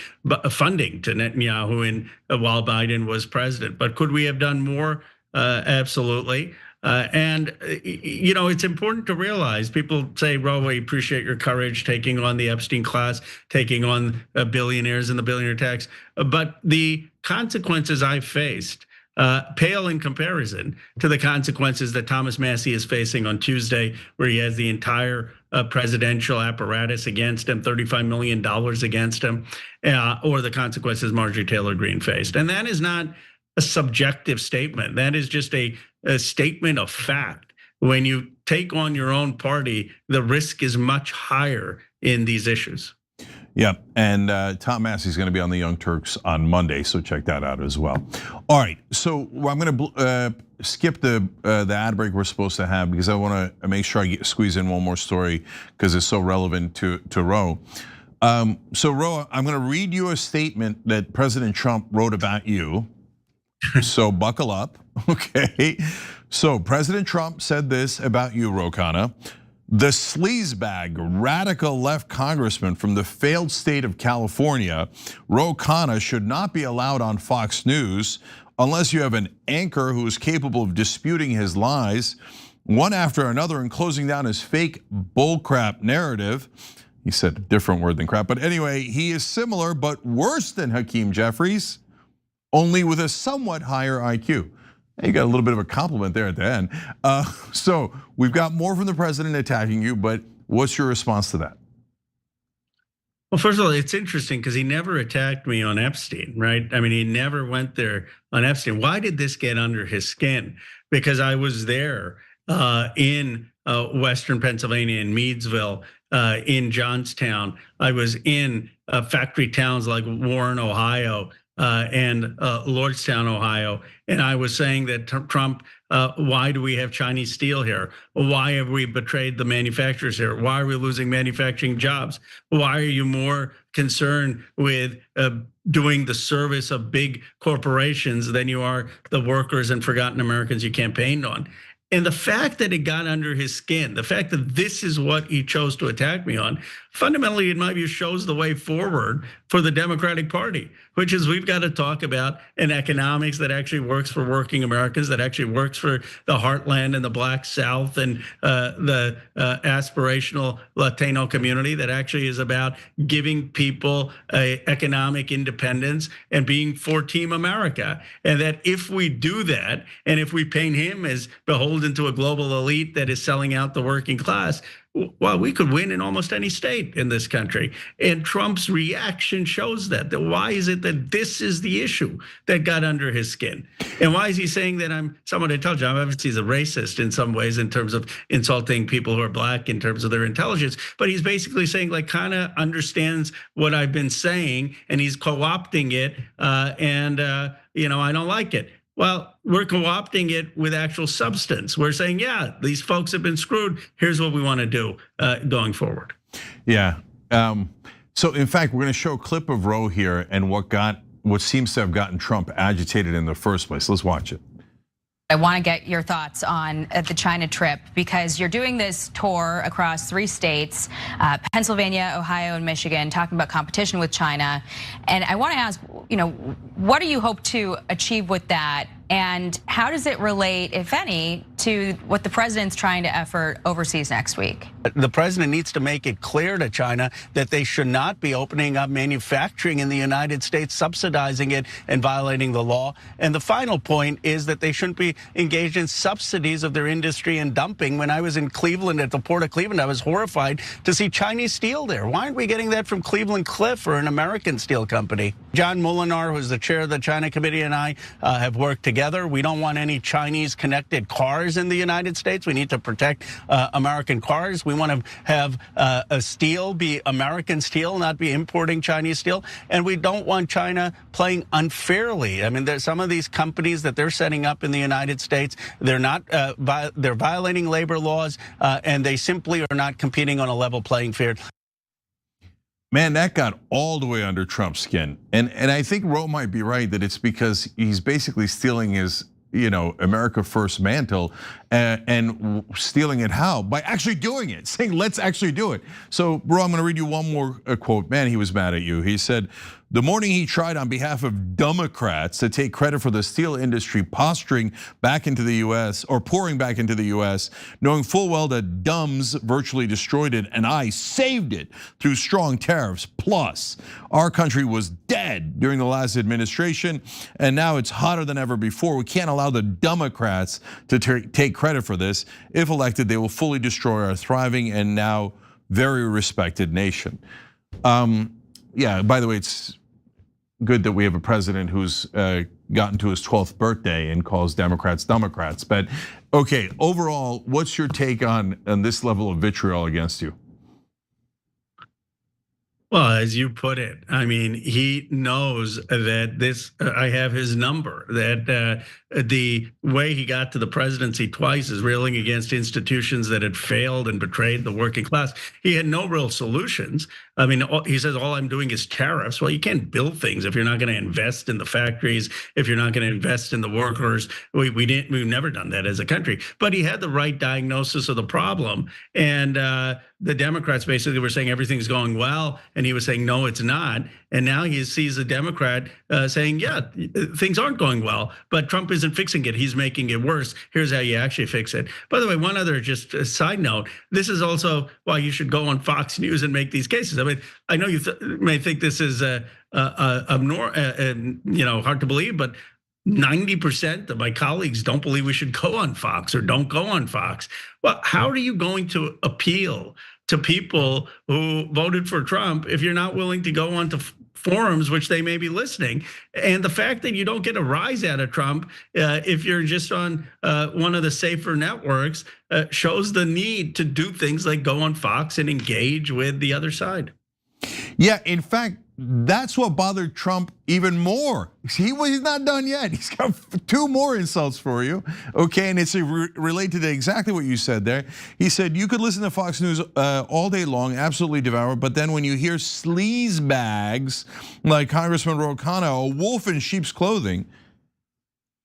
funding to Netanyahu while Biden was president. But could we have done more? Absolutely. And it's important to realize, people say, Ro, we appreciate your courage taking on the Epstein class, taking on billionaires and the billionaire tax. But the consequences I faced pale in comparison to the consequences that Thomas Massey is facing on Tuesday, where he has the entire presidential apparatus against him, $35 million against him, or the consequences Marjorie Taylor Greene faced. And that is not a subjective statement. That is just a statement of fact. When you take on your own party, the risk is much higher in these issues. Yeah, and Tom Massey's going to be on the Young Turks on Monday, so check that out as well. All right, so I'm going to skip the ad break we're supposed to have because I want to make sure I squeeze in one more story because it's so relevant to Ro. So Ro, I'm going to read you a statement that President Trump wrote about you. So buckle up, okay? So President Trump said this about you, Ro Khanna. The sleazebag radical left congressman from the failed state of California, Ro Khanna, should not be allowed on Fox News unless you have an anchor who is capable of disputing his lies, one after another, and closing down his fake bullcrap narrative. He said a different word than crap, but anyway, he is similar but worse than Hakeem Jeffries, only with a somewhat higher IQ. You got a little bit of a compliment there at the end. So we've got more from the president attacking you, but what's your response to that? Well, first of all, it's interesting because he never attacked me on Epstein, right? I mean, he never went there on Epstein. Why did this get under his skin? Because I was there in Western Pennsylvania, in Meadsville, in Johnstown. I was in factory towns like Warren, Ohio, and Lordstown, Ohio. And I was saying that Trump, why do we have Chinese steel here? Why have we betrayed the manufacturers here? Why are we losing manufacturing jobs? Why are you more concerned with doing the service of big corporations than you are the workers and forgotten Americans you campaigned on? And the fact that it got under his skin, the fact that this is what he chose to attack me on, fundamentally, in my view, shows the way forward for the Democratic Party, which is we've got to talk about an economics that actually works for working Americans, that actually works for the heartland and the Black South and the aspirational Latino community, that actually is about giving people economic independence and being for Team America. And that if we do that, and if we paint him as beholden to a global elite that is selling out the working class, well, we could win in almost any state in this country. And Trump's reaction shows that. Why is it that this is the issue that got under his skin? And why is he saying that I'm somewhat intelligent? Obviously, he's a racist in some ways in terms of insulting people who are Black in terms of their intelligence. But he's basically saying, like, kind of understands what I've been saying, and he's co-opting it. I don't like it. Well, we're co-opting it with actual substance. We're saying, yeah, these folks have been screwed. Here's what we want to do going forward. Yeah. So in fact, we're going to show a clip of Ro here and what seems to have gotten Trump agitated in the first place. Let's watch it. I want to get your thoughts on the China trip, because you're doing this tour across 3 states, Pennsylvania, Ohio, and Michigan, talking about competition with China. And I want to ask, what do you hope to achieve with that? And how does it relate, if any, to what the president's trying to effort overseas next week? The president needs to make it clear to China that they should not be opening up manufacturing in the United States, subsidizing it and violating the law. And the final point is that they shouldn't be engaged in subsidies of their industry and dumping. When I was in Cleveland at the Port of Cleveland, I was horrified to see Chinese steel there. Why aren't we getting that from Cleveland Cliff or an American steel company? John Molinar, who's the chair of the China Committee, and I have worked together. We don't want any Chinese-connected cars in the United States. We need to protect American cars. We want to have a steel be American steel, not be importing Chinese steel. And we don't want China playing unfairly. I mean, there's some of these companies that they're setting up in the United States, they're not, they're violating labor laws, and they simply are not competing on a level playing field. Man, that got all the way under Trump's skin. And I think Ro might be right that it's because he's basically stealing his, America First mantle and stealing it how? By actually doing it, saying, let's actually do it. So, Ro, I'm gonna read you one more quote. Man, he was mad at you. He said, the morning he tried on behalf of Democrats to take credit for the steel industry posturing back into the US or pouring back into the US, knowing full well that dumbs virtually destroyed it and I saved it through strong tariffs. Plus, our country was dead during the last administration and now it's hotter than ever before. We can't allow the Democrats to take credit for this. If elected, they will fully destroy our thriving and now very respected nation. Yeah, by the way, it's good that we have a president who's gotten to his 12th birthday and calls Democrats Democrats. But okay, overall, what's your take on this level of vitriol against you? Well, as you put it, I mean, he knows that this, I have his number, that the way he got to the presidency twice is railing against institutions that had failed and betrayed the working class. He had no real solutions. I mean, he says, all I'm doing is tariffs. Well, you can't build things if you're not going to invest in the factories, if you're not going to invest in the workers. We've never done that as a country. But he had the right diagnosis of the problem. And the Democrats basically were saying everything's going well. And he was saying, no, it's not. And now he sees a Democrat saying, yeah, things aren't going well, but Trump isn't fixing it. He's making it worse. Here's how you actually fix it. By the way, one other just a side note, this is also why you should go on Fox News and make these cases. I mean, I know you may think this is hard to believe, but 90% of my colleagues don't believe we should go on Fox or don't go on Fox. Well, how are you going to appeal to people who voted for Trump if you're not willing to go onto forums which they may be listening? And the fact that you don't get a rise out of Trump if you're just on one of the safer networks shows the need to do things like go on Fox and engage with the other side. Yeah, in fact, that's what bothered Trump even more. He's not done yet. He's got 2 more insults for you, okay? And it's related to exactly what you said there. He said, you could listen to Fox News all day long, absolutely devour it, but then when you hear sleaze bags like Congressman Ro Khanna, a wolf in sheep's clothing,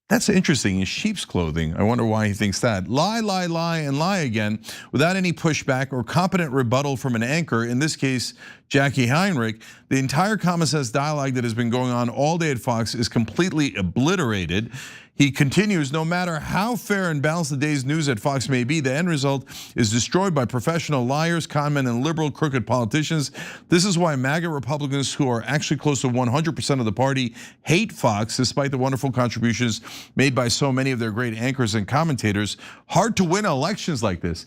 that's interesting, in sheep's clothing. I wonder why he thinks that. Lie, lie, lie, and lie again without any pushback or competent rebuttal from an anchor, in this case, Jackie Heinrich. The entire common sense dialogue that has been going on all day at Fox is completely obliterated. He continues, no matter how fair and balanced the day's news at Fox may be, the end result is destroyed by professional liars, conmen, and liberal crooked politicians. This is why MAGA Republicans, who are actually close to 100% of the party, hate Fox, despite the wonderful contributions made by so many of their great anchors and commentators. Hard to win elections like this.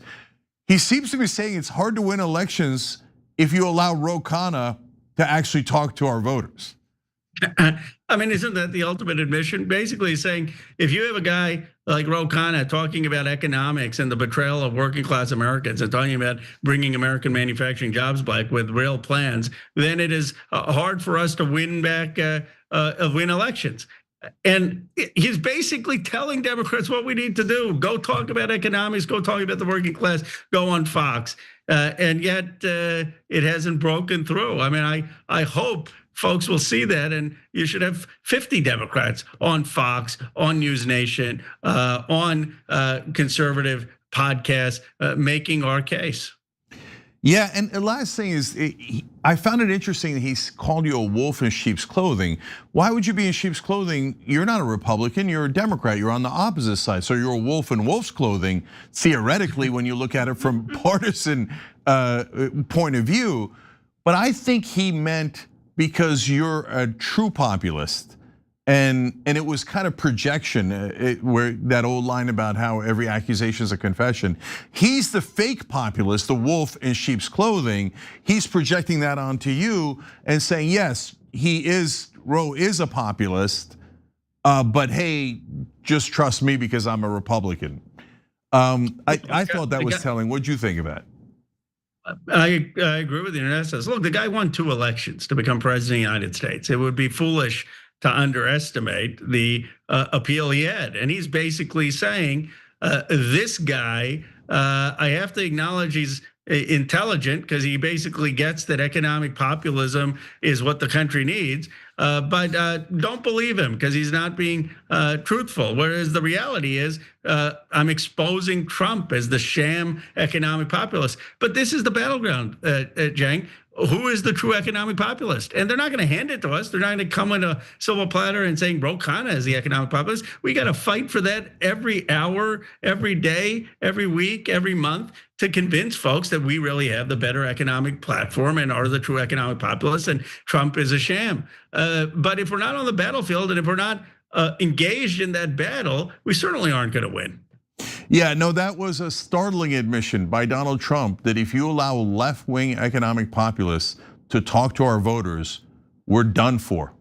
He seems to be saying it's hard to win elections if you allow Ro Khanna to actually talk to our voters. I mean, isn't that the ultimate admission? Basically saying, if you have a guy like Ro Khanna talking about economics and the betrayal of working class Americans and talking about bringing American manufacturing jobs back with real plans, then it is hard for us to win back, win elections. And he's basically telling Democrats what we need to do. Go talk about economics, go talk about the working class, go on Fox. And yet it hasn't broken through. I mean, I hope folks will see that, and you should have 50 Democrats on Fox, on News Nation, on conservative podcasts making our case. Yeah, and the last thing is, I found it interesting that he's called you a wolf in sheep's clothing. Why would you be in sheep's clothing? You're not a Republican, you're a Democrat, you're on the opposite side. So you're a wolf in wolf's clothing, theoretically, when you look at it from partisan point of view. But I think he meant because you're a true populist. And it was kind of projection, where that old line about how every accusation is a confession. He's the fake populist, the wolf in sheep's clothing. He's projecting that onto you and saying, yes, he is Ro is a populist, but hey, just trust me because I'm a Republican. I thought that was telling. What'd you think of that? I agree with you. And says, look, the guy won 2 elections to become president of the United States. It would be foolish to underestimate the appeal he had. And he's basically saying, this guy, I have to acknowledge he's intelligent because he basically gets that economic populism is what the country needs. But don't believe him because he's not being truthful. Whereas the reality is, I'm exposing Trump as the sham economic populist. But this is the battleground, Jang. Who is the true economic populist? And they're not going to hand it to us. They're not going to come in a silver platter and saying Ro Khanna is the economic populist. We got to fight for that every hour, every day, every week, every month to convince folks that we really have the better economic platform and are the true economic populist and Trump is a sham. But if we're not on the battlefield and if we're not engaged in that battle, we certainly aren't going to win. Yeah, no, that was a startling admission by Donald Trump that if you allow left-wing economic populists to talk to our voters, we're done for.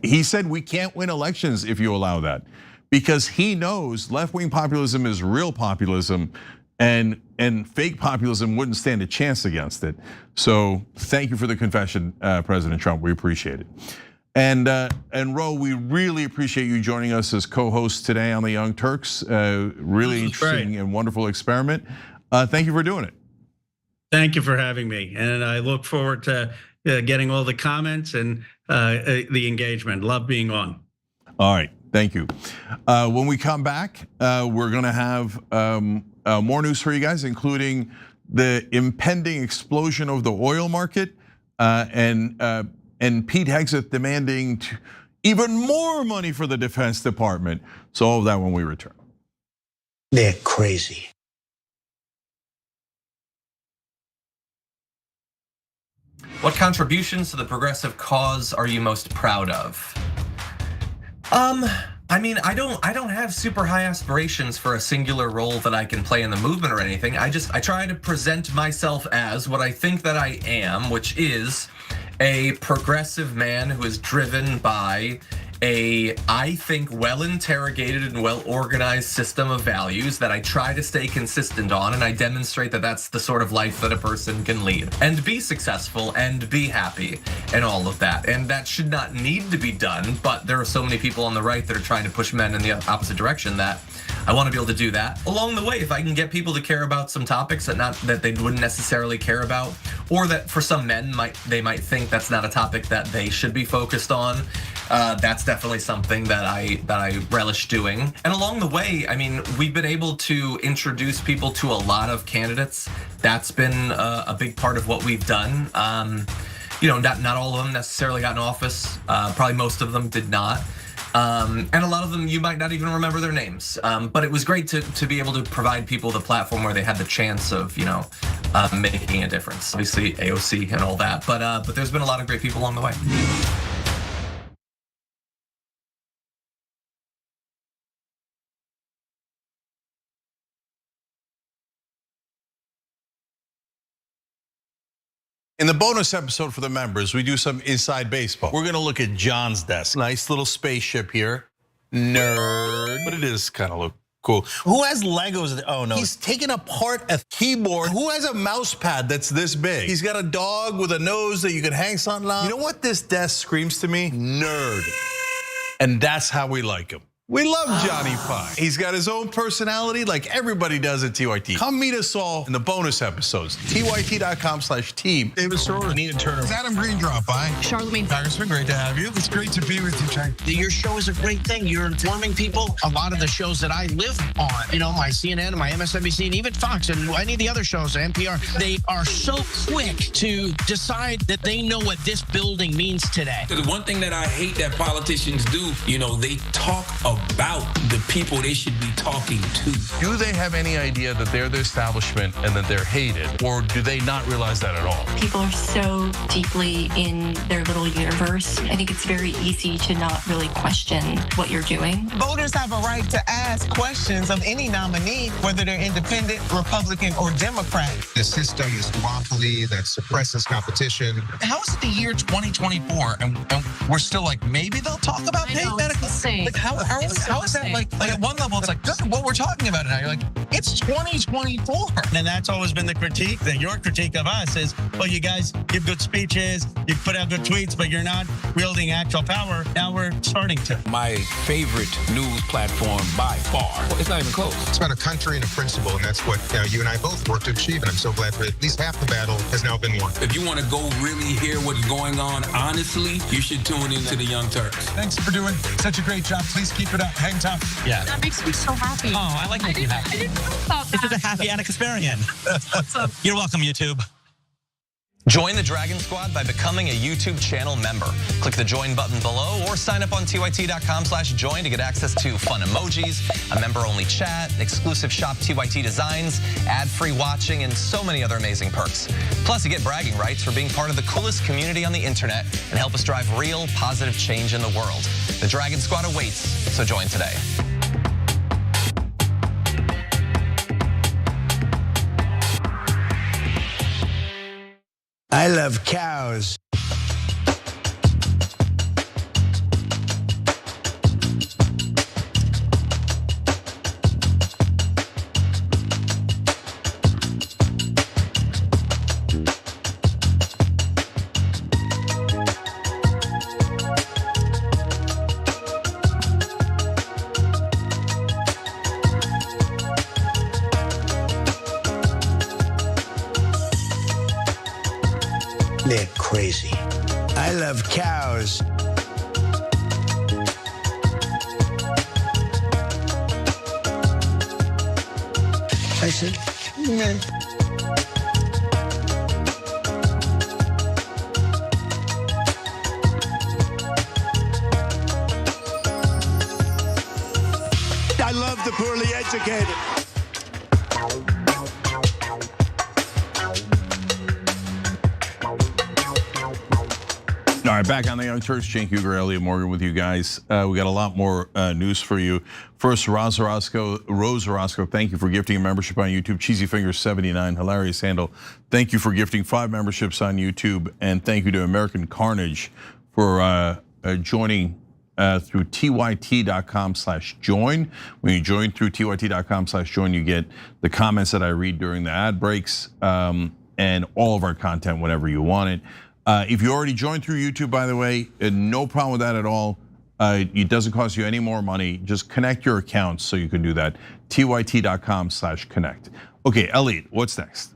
He said we can't win elections if you allow that, because he knows left-wing populism is real populism, and fake populism wouldn't stand a chance against it. So thank you for the confession, President Trump. We appreciate it. And Ro, we really appreciate you joining us as co-host today on the Young Turks. Really interesting and wonderful experiment. Thank you for doing it. Thank you for having me. And I look forward to getting all the comments and the engagement. Love being on. All right, thank you. When we come back, we're gonna have more news for you guys, including the impending explosion of the oil market and Pete Hegseth demanding even more money for the Defense Department. So all of that when we return. They're crazy. What contributions to the progressive cause are you most proud of? I mean, I don't have super high aspirations for a singular role that I can play in the movement or anything. I try to present myself as what I think that I am, which is a progressive man who is driven by a, I think, well-interrogated and well-organized system of values that I try to stay consistent on, and I demonstrate that that's the sort of life that a person can lead and be successful and be happy and all of that. And that should not need to be done, but there are so many people on the right that are trying to push men in the opposite direction that I want to be able to do that. Along the way, if I can get people to care about some topics that they wouldn't necessarily care about, or that for some men they might think that's not a topic that they should be focused on, that's definitely something that I relish doing. And along the way, I mean, we've been able to introduce people to a lot of candidates. That's been a big part of what we've done. You know, not all of them necessarily got in office. Probably most of them did not. And a lot of them you might not even remember their names. But it was great to be able to provide people the platform where they had the chance of, you know, making a difference. Obviously AOC and all that, but there's been a lot of great people along the way. In the bonus episode for the members, we do some inside baseball. We're gonna look at John's desk. Nice little spaceship here. Nerd, but it is kind of look cool. Who has Legos? Oh no. He's taken apart a keyboard. Who has a mouse pad that's this big? He's got a dog with a nose that you can hang something on. You know what this desk screams to me? Nerd. And that's how we like him. We love Johnny Pie. He's got his own personality like everybody does at TYT. Come meet us all in the bonus episodes. TYT.com/team. David Spievac, Nina Turner. Adam Green drop by. Charlemagne. Congressman, great to have you. It's great to be with you, Chang. Your show is a great thing. You're informing people. A lot of the shows that I live on, you know, my CNN, my MSNBC, and even Fox, and any of the other shows, NPR, they are so quick to decide that they know what this building means today. The one thing that I hate that politicians do, you know, they talk a about the people they should be talking to. Do they have any idea that they're the establishment and that they're hated, or do they not realize that at all? People are so deeply in their little universe. I think it's very easy to not really question what you're doing. Voters have a right to ask questions of any nominee, whether they're independent, Republican, or Democrat. The system is duopoly that suppresses competition. How is it the year 2024 and we're still like, maybe they'll talk about paid medical? Like how is that like at one level it's like, this is what we're talking about now. You're like, it's 2024. And that's always been the critique, that your critique of us is, well, you guys give good speeches, you put out good tweets, but you're not wielding actual power. Now we're starting to. My favorite news platform by far. It's not even close. It's about a country and a principle, and that's what you and I both work to achieve, and I'm so glad that at least half the battle has now been won. If you want to go really hear what's going on honestly, you should tune into the Young Turks. Thanks for doing such a great job. Please keep it up. Hang tough. Yeah. That makes me so happy. Oh, I like making you happy. I didn't know about that. This is a happy Anna Kasparian. Awesome. You're welcome, YouTube. Join the Dragon Squad by becoming a YouTube channel member. Click the join button below or sign up on tyt.com/join to get access to fun emojis, a member-only chat, exclusive shop TYT designs, ad-free watching, and so many other amazing perks. Plus, you get bragging rights for being part of the coolest community on the internet and help us drive real, positive change in the world. The Dragon Squad awaits, so join today. I love cows. They're crazy. I love cows. I said, nah. I love the poorly educated. All right, back on the Young Turks, Cenk Uygur, Elliot Morgan with you guys. We got a lot more news for you. First, Rose Orozco, thank you for gifting a membership on YouTube. Cheesy Fingers 79, hilarious handle. Thank you for gifting 5 memberships on YouTube, and thank you to American Carnage for joining through tyt.com/join. When you join through tyt.com/join, you get the comments that I read during the ad breaks and all of our content whenever you want it. If you already joined through YouTube, by the way, no problem with that at all. It doesn't cost you any more money. Just connect your accounts so you can do that. tyt.com/connect. Okay, Elliot, what's next?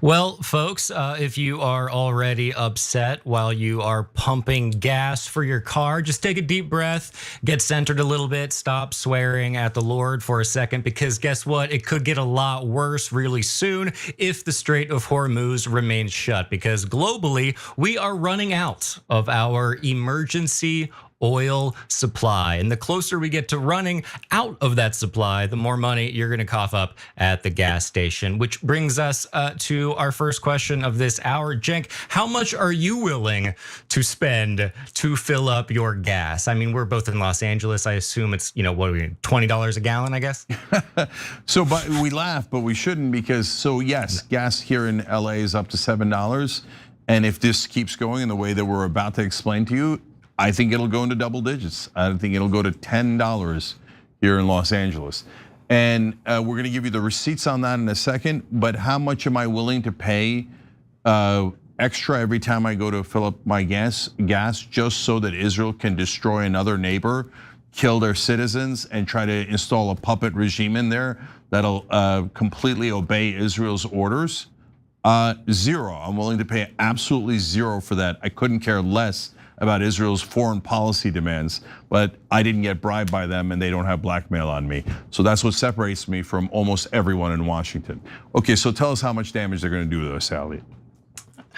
Well, folks, if you are already upset while you are pumping gas for your car, just take a deep breath, get centered a little bit, stop swearing at the Lord for a second, because guess what? It could get a lot worse really soon if the Strait of Hormuz remains shut, because globally, we are running out of our emergency oil supply. And the closer we get to running out of that supply, the more money you're going to cough up at the gas station, which brings us to our first question of this hour. Cenk, how much are you willing to spend to fill up your gas? I mean, we're both in Los Angeles. I assume it's, what are we, $20 a gallon, I guess? So, but we laugh, but we shouldn't, because, so yes, gas here in LA is up to $7. And if this keeps going in the way that we're about to explain to you, I think it'll go into double digits. I think it'll go to $10 here in Los Angeles. And we're gonna give you the receipts on that in a second, but how much am I willing to pay extra every time I go to fill up my gas just so that Israel can destroy another neighbor, kill their citizens, and try to install a puppet regime in there that'll completely obey Israel's orders? Zero. I'm willing to pay absolutely zero for that. I couldn't care less about Israel's foreign policy demands, but I didn't get bribed by them and they don't have blackmail on me. So that's what separates me from almost everyone in Washington. Okay, so tell us how much damage they're gonna do to us, Elliot.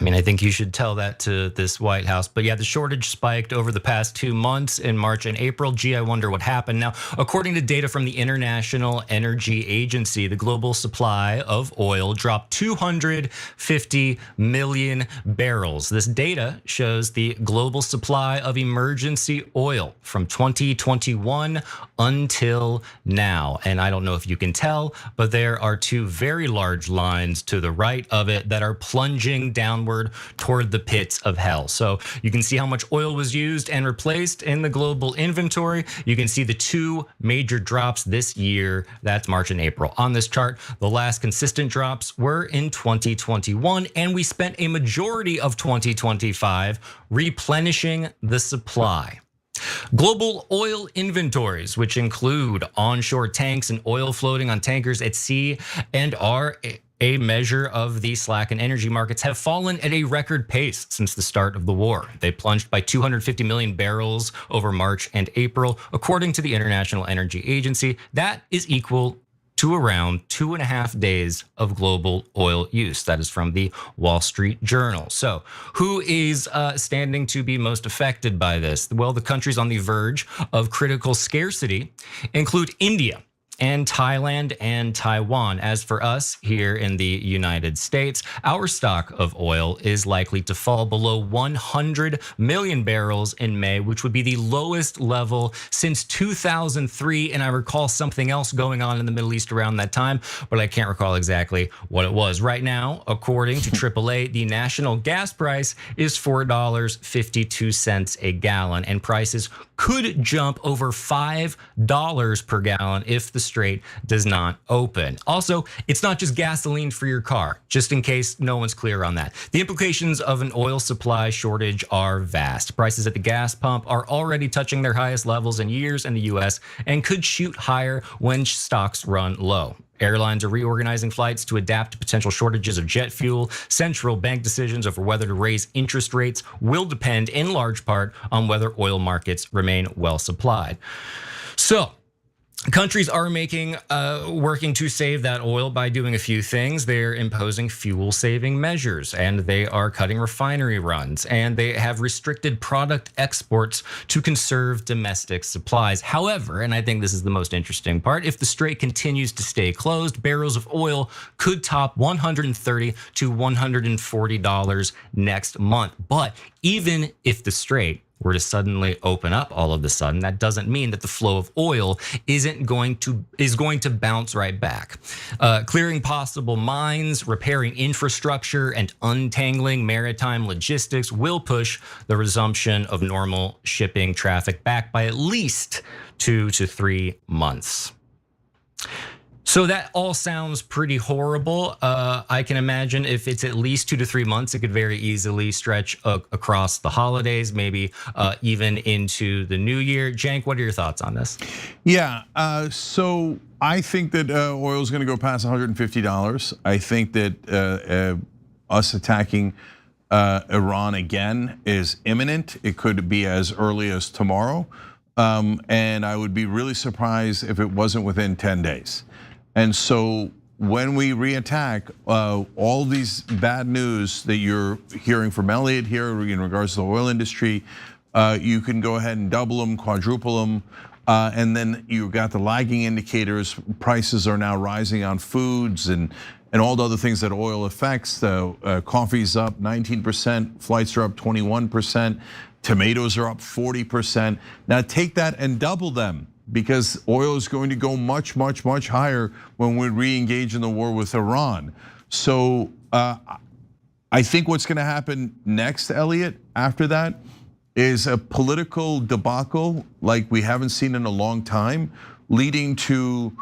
I mean, I think you should tell that to this White House. But yeah, the shortage spiked over the past 2 months in March and April. Gee, I wonder what happened. Now, according to data from the International Energy Agency, the global supply of oil dropped 250 million barrels. This data shows the global supply of emergency oil from 2021 until now. And I don't know if you can tell, but there are two very large lines to the right of it that are plunging downward toward the pits of hell. So you can see how much oil was used and replaced in the global inventory. You can see the two major drops this year. That's March and April. On this chart, the last consistent drops were in 2021, and we spent a majority of 2025 replenishing the supply. Global oil inventories, which include onshore tanks and oil floating on tankers at sea and are a measure of the slack in energy markets, have fallen at a record pace since the start of the war. They plunged by 250 million barrels over March and April, according to the International Energy Agency. That is equal to around 2.5 days of global oil use. That is from the Wall Street Journal. So who is standing to be most affected by this? Well, the countries on the verge of critical scarcity include India and Thailand and Taiwan. As for us here in the United States, our stock of oil is likely to fall below 100 million barrels in May, which would be the lowest level since 2003. And I recall something else going on in the Middle East around that time, but I can't recall exactly what it was. Right now, according to AAA, the national gas price is $4.52 a gallon, and prices could jump over $5 per gallon if the Strait does not open. Also, it's not just gasoline for your car, just in case no one's clear on that. The implications of an oil supply shortage are vast. Prices at the gas pump are already touching their highest levels in years in the US and could shoot higher when stocks run low. Airlines are reorganizing flights to adapt to potential shortages of jet fuel. Central bank decisions over whether to raise interest rates will depend in large part on whether oil markets remain well supplied. So, countries are working to save that oil by doing a few things. They're imposing fuel-saving measures, and they are cutting refinery runs, and they have restricted product exports to conserve domestic supplies. However, and I think this is the most interesting part, if the Strait continues to stay closed, barrels of oil could top $130 to $140 next month. But even if the Strait were to suddenly open up all of a sudden, that doesn't mean that the flow of oil is going to bounce right back. Clearing possible mines, repairing infrastructure, and untangling maritime logistics will push the resumption of normal shipping traffic back by at least 2 to 3 months. So that all sounds pretty horrible. I can imagine if it's at least 2 to 3 months, it could very easily stretch across the holidays, maybe even into the new year. Cenk, what are your thoughts on this? Yeah, so I think that oil is going to go past $150. I think that us attacking Iran again is imminent. It could be as early as tomorrow. And I would be really surprised if it wasn't within 10 days. And so when we reattack, all these bad news that you're hearing from Elliot here in regards to the oil industry, you can go ahead and double them, quadruple them. And then you got the lagging indicators. Prices are now rising on foods and all the other things that oil affects. Coffee's up 19%, flights are up 21%, tomatoes are up 40%. Now take that and double them, because oil is going to go much, much, much higher when we re-engage in the war with Iran. So I think what's gonna happen next, Elliot, after that, is a political debacle like we haven't seen in a long time, leading to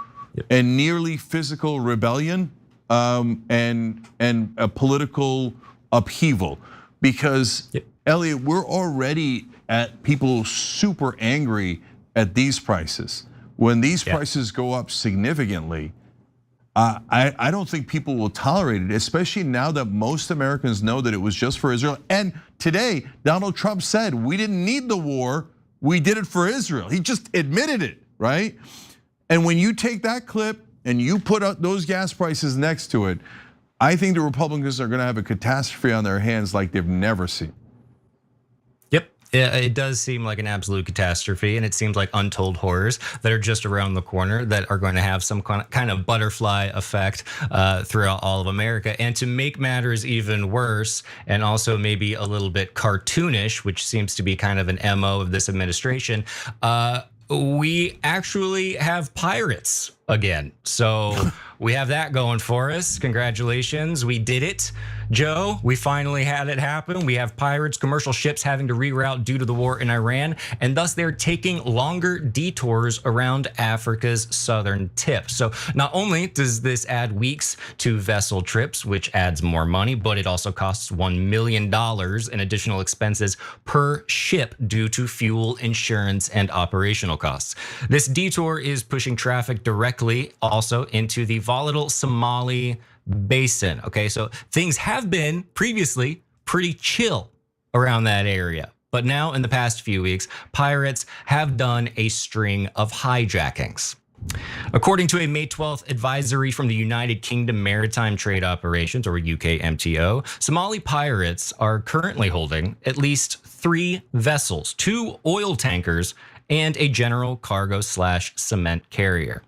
a nearly physical rebellion and a political upheaval. Because, Elliot, we're already at people super angry at these prices. When these prices go up significantly, I don't think people will tolerate it, especially now that most Americans know that it was just for Israel. And today, Donald Trump said, we didn't need the war, we did it for Israel. He just admitted it, right? And when you take that clip and you put out those gas prices next to it, I think the Republicans are going to have a catastrophe on their hands like they've never seen. Yep, it does seem like an absolute catastrophe, and it seems like untold horrors that are just around the corner that are going to have some kind of butterfly effect throughout all of America. And to make matters even worse, and also maybe a little bit cartoonish, which seems to be kind of an MO of this administration, we actually have pirates again. So we have that going for us. Congratulations, we did it. Joe, we finally had it happen. We have pirates, commercial ships having to reroute due to the war in Iran, and thus they're taking longer detours around Africa's southern tip. So not only does this add weeks to vessel trips, which adds more money, but it also costs $1 million in additional expenses per ship due to fuel, insurance, and operational costs. This detour is pushing traffic directly also into the volatile Somali basin. Okay, so things have been previously pretty chill around that area, but now in the past few weeks, pirates have done a string of hijackings. According to a May 12th advisory from the United Kingdom Maritime Trade Operations, or UKMTO, Somali pirates are currently holding at least 3 vessels, 2 oil tankers, and a general cargo/cement carrier.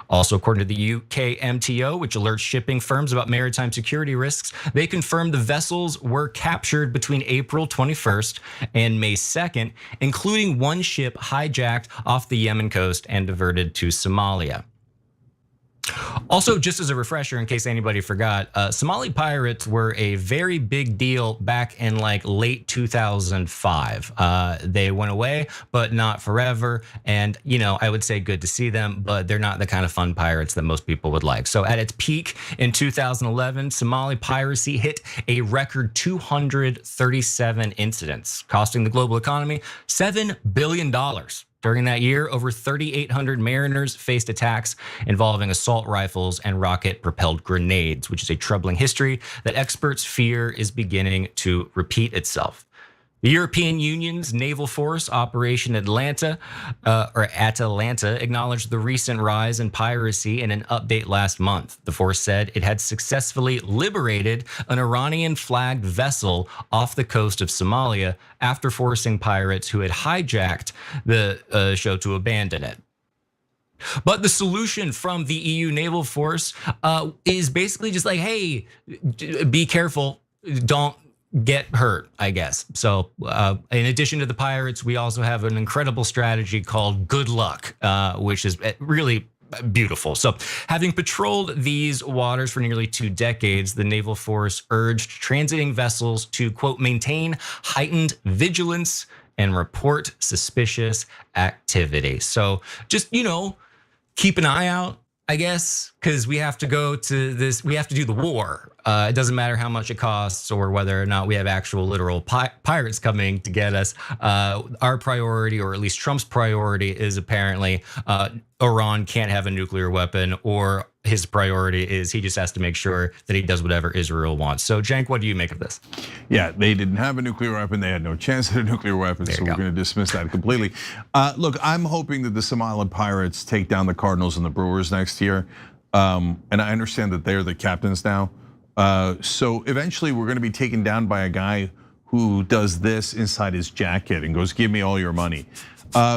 Also, according to the UKMTO, which alerts shipping firms about maritime security risks, they confirmed the vessels were captured between April 21st and May 2nd, including one ship hijacked off the Yemen coast and diverted to Somalia. Also, just as a refresher, in case anybody forgot, Somali pirates were a very big deal back in like late 2005. They went away, but not forever. And, you know, I would say good to see them, but they're not the kind of fun pirates that most people would like. So at its peak in 2011, Somali piracy hit a record 237 incidents, costing the global economy $7 billion. During that year, over 3,800 mariners faced attacks involving assault rifles and rocket-propelled grenades, which is a troubling history that experts fear is beginning to repeat itself. The European Union's naval force, Operation Atalanta, acknowledged the recent rise in piracy in an update last month. The force said it had successfully liberated an Iranian-flagged vessel off the coast of Somalia after forcing pirates who had hijacked the show to abandon it. But the solution from the EU naval force is basically just like, hey, be careful, don't get hurt, I guess. So in addition to the pirates, we also have an incredible strategy called Good Luck, which is really beautiful. So having patrolled these waters for nearly 2 decades, the naval force urged transiting vessels to, quote, maintain heightened vigilance and report suspicious activity. So just, you know, keep an eye out, I guess, because we have to go to this, we have to do the war. It doesn't matter how much it costs or whether or not we have actual literal pirates coming to get us. Our priority, or at least Trump's priority, is apparently Iran can't have a nuclear weapon, or his priority is he just has to make sure that he does whatever Israel wants. So, Cenk, what do you make of this? Yeah, they didn't have a nuclear weapon. They had no chance at a nuclear weapon, so we're going to dismiss that completely. Look, I'm hoping that the Somali pirates take down the Cardinals and the Brewers next year. And I understand that they're the captains now. So eventually we're going to be taken down by a guy who does this inside his jacket and goes, give me all your money.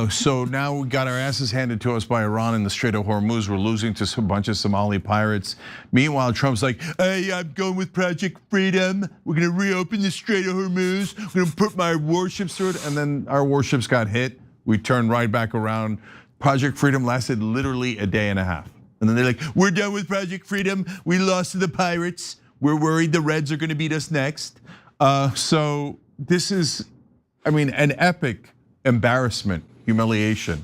So now we got our asses handed to us by Iran in the Strait of Hormuz. We're losing to a bunch of Somali pirates. Meanwhile, Trump's like, hey, I'm going with Project Freedom. We're gonna reopen the Strait of Hormuz. We're gonna put my warships through it. And then our warships got hit. We turned right back around. Project Freedom lasted literally a day and a half. And then they're like, we're done with Project Freedom. We lost to the pirates. We're worried the Reds are gonna beat us next. So this is, I mean, an epic embarrassment, humiliation.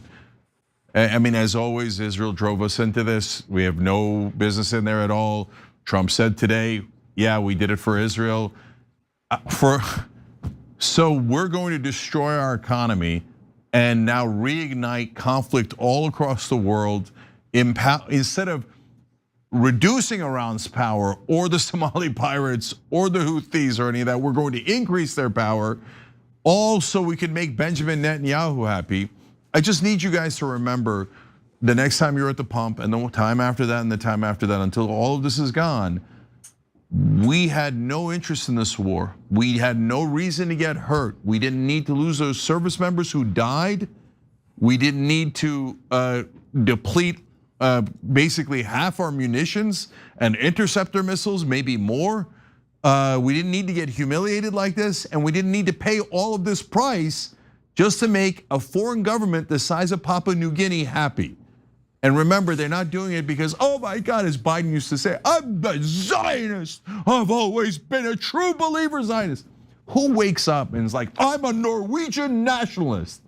I mean, as always, Israel drove us into this. We have no business in there at all. Trump said today, yeah, we did it for Israel. So we're going to destroy our economy and now reignite conflict all across the world. Instead of reducing Iran's power or the Somali pirates or the Houthis or any of that, we're going to increase their power, all so we can make Benjamin Netanyahu happy. I just need you guys to remember the next time you're at the pump and the time after that and the time after that, until all of this is gone, We had no interest in this war. We had no reason to get hurt. We didn't need to lose those service members who died. We didn't need to deplete basically half our munitions and interceptor missiles, maybe more. We didn't need to get humiliated like this, and we didn't need to pay all of this price just to make a foreign government the size of Papua New Guinea happy. And remember, they're not doing it because, oh my God, as Biden used to say, I'm a Zionist. I've always been a true believer Zionist. Who wakes up and is like, I'm a Norwegian nationalist?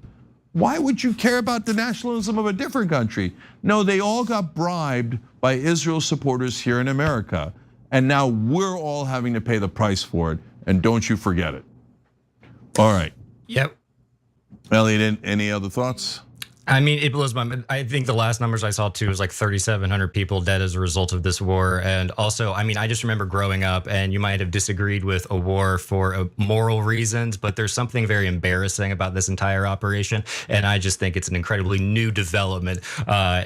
Why would you care about the nationalism of a different country? No, they all got bribed by Israel supporters here in America. And now we're all having to pay the price for it. And don't you forget it. All right. Yep. Elliot, any other thoughts? I mean, it blows my mind. I think the last numbers I saw too was like 3,700 people dead as a result of this war. And also, I mean, I just remember growing up, and you might have disagreed with a war for moral reasons, but there's something very embarrassing about this entire operation. And I just think it's an incredibly new development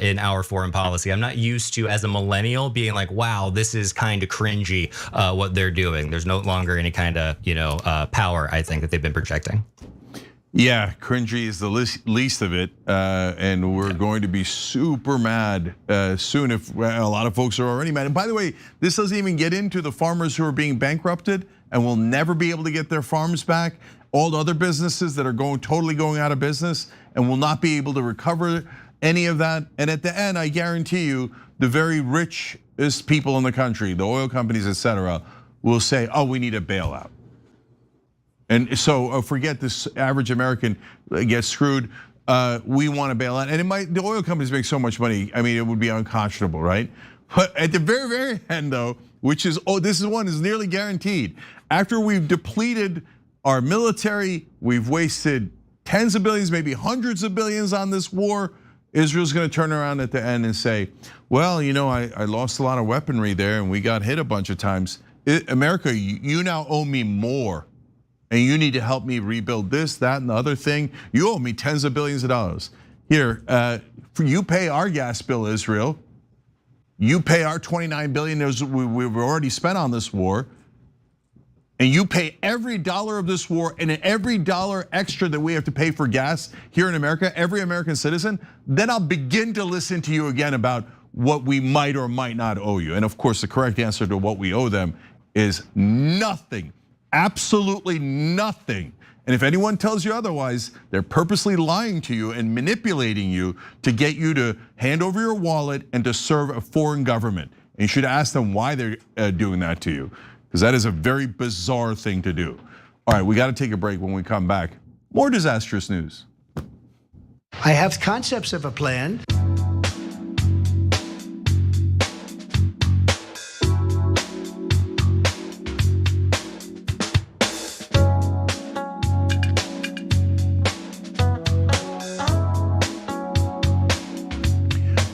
in our foreign policy. I'm not used to, as a millennial, being like, wow, this is kind of cringy what they're doing. There's no longer any kind of, power, I think, that they've been projecting. Yeah, cringy is the least of it, and we're going to be super mad soon if a lot of folks are already mad. And by the way, this doesn't even get into the farmers who are being bankrupted and will never be able to get their farms back. All the other businesses that are totally going out of business and will not be able to recover any of that. And at the end, I guarantee you, the very richest people in the country, the oil companies, etc., will say, "Oh, we need a bailout." And so forget this average American gets screwed. We want to bail out, and the oil companies make so much money. I mean, it would be unconscionable, right? But at the very, very end, though, which is this is one is nearly guaranteed. After we've depleted our military, we've wasted tens of billions, maybe hundreds of billions on this war. Israel's going to turn around at the end and say, "Well, I lost a lot of weaponry there, and we got hit a bunch of times. America, you now owe me more. And you need to help me rebuild this, that, and the other thing. You owe me tens of billions of dollars. Here, you pay our gas bill, Israel. You pay our 29 billion we've already spent on this war. And you pay every dollar of this war and every dollar extra that we have to pay for gas here in America, every American citizen. Then I'll begin to listen to you again about what we might or might not owe you." And of course, the correct answer to what we owe them is nothing. Absolutely nothing. And if anyone tells you otherwise, they're purposely lying to you and manipulating you to get you to hand over your wallet and to serve a foreign government. And you should ask them why they're doing that to you, because that is a very bizarre thing to do. All right, we got to take a break. When we come back, more disastrous news. I have concepts of a plan.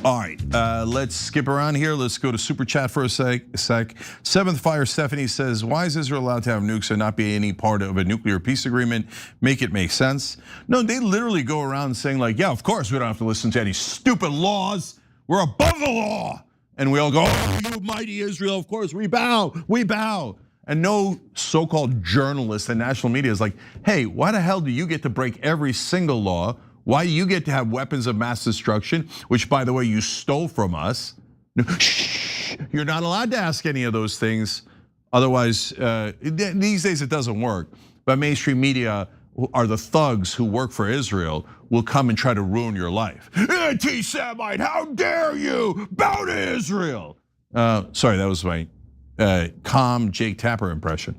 All right, let's skip around here. Let's go to Super Chat for a sec. Seventh Fire Stephanie says, "Why is Israel allowed to have nukes and not be any part of a nuclear peace agreement? Make it make sense." No, they literally go around saying like, "Yeah, of course we don't have to listen to any stupid laws. We're above the law." And we all go, "Oh, you mighty Israel, of course we bow, we bow." And no so-called journalist and national media is like, "Hey, why the hell do you get to break every single law? Why do you get to have weapons of mass destruction, which, by the way, you stole from us?" Shh, you're not allowed to ask any of those things. Otherwise, these days it doesn't work. But mainstream media are the thugs who work for Israel, will come and try to ruin your life. Anti-Semite, how dare you? Bow to Israel. Sorry, that was my calm Jake Tapper impression.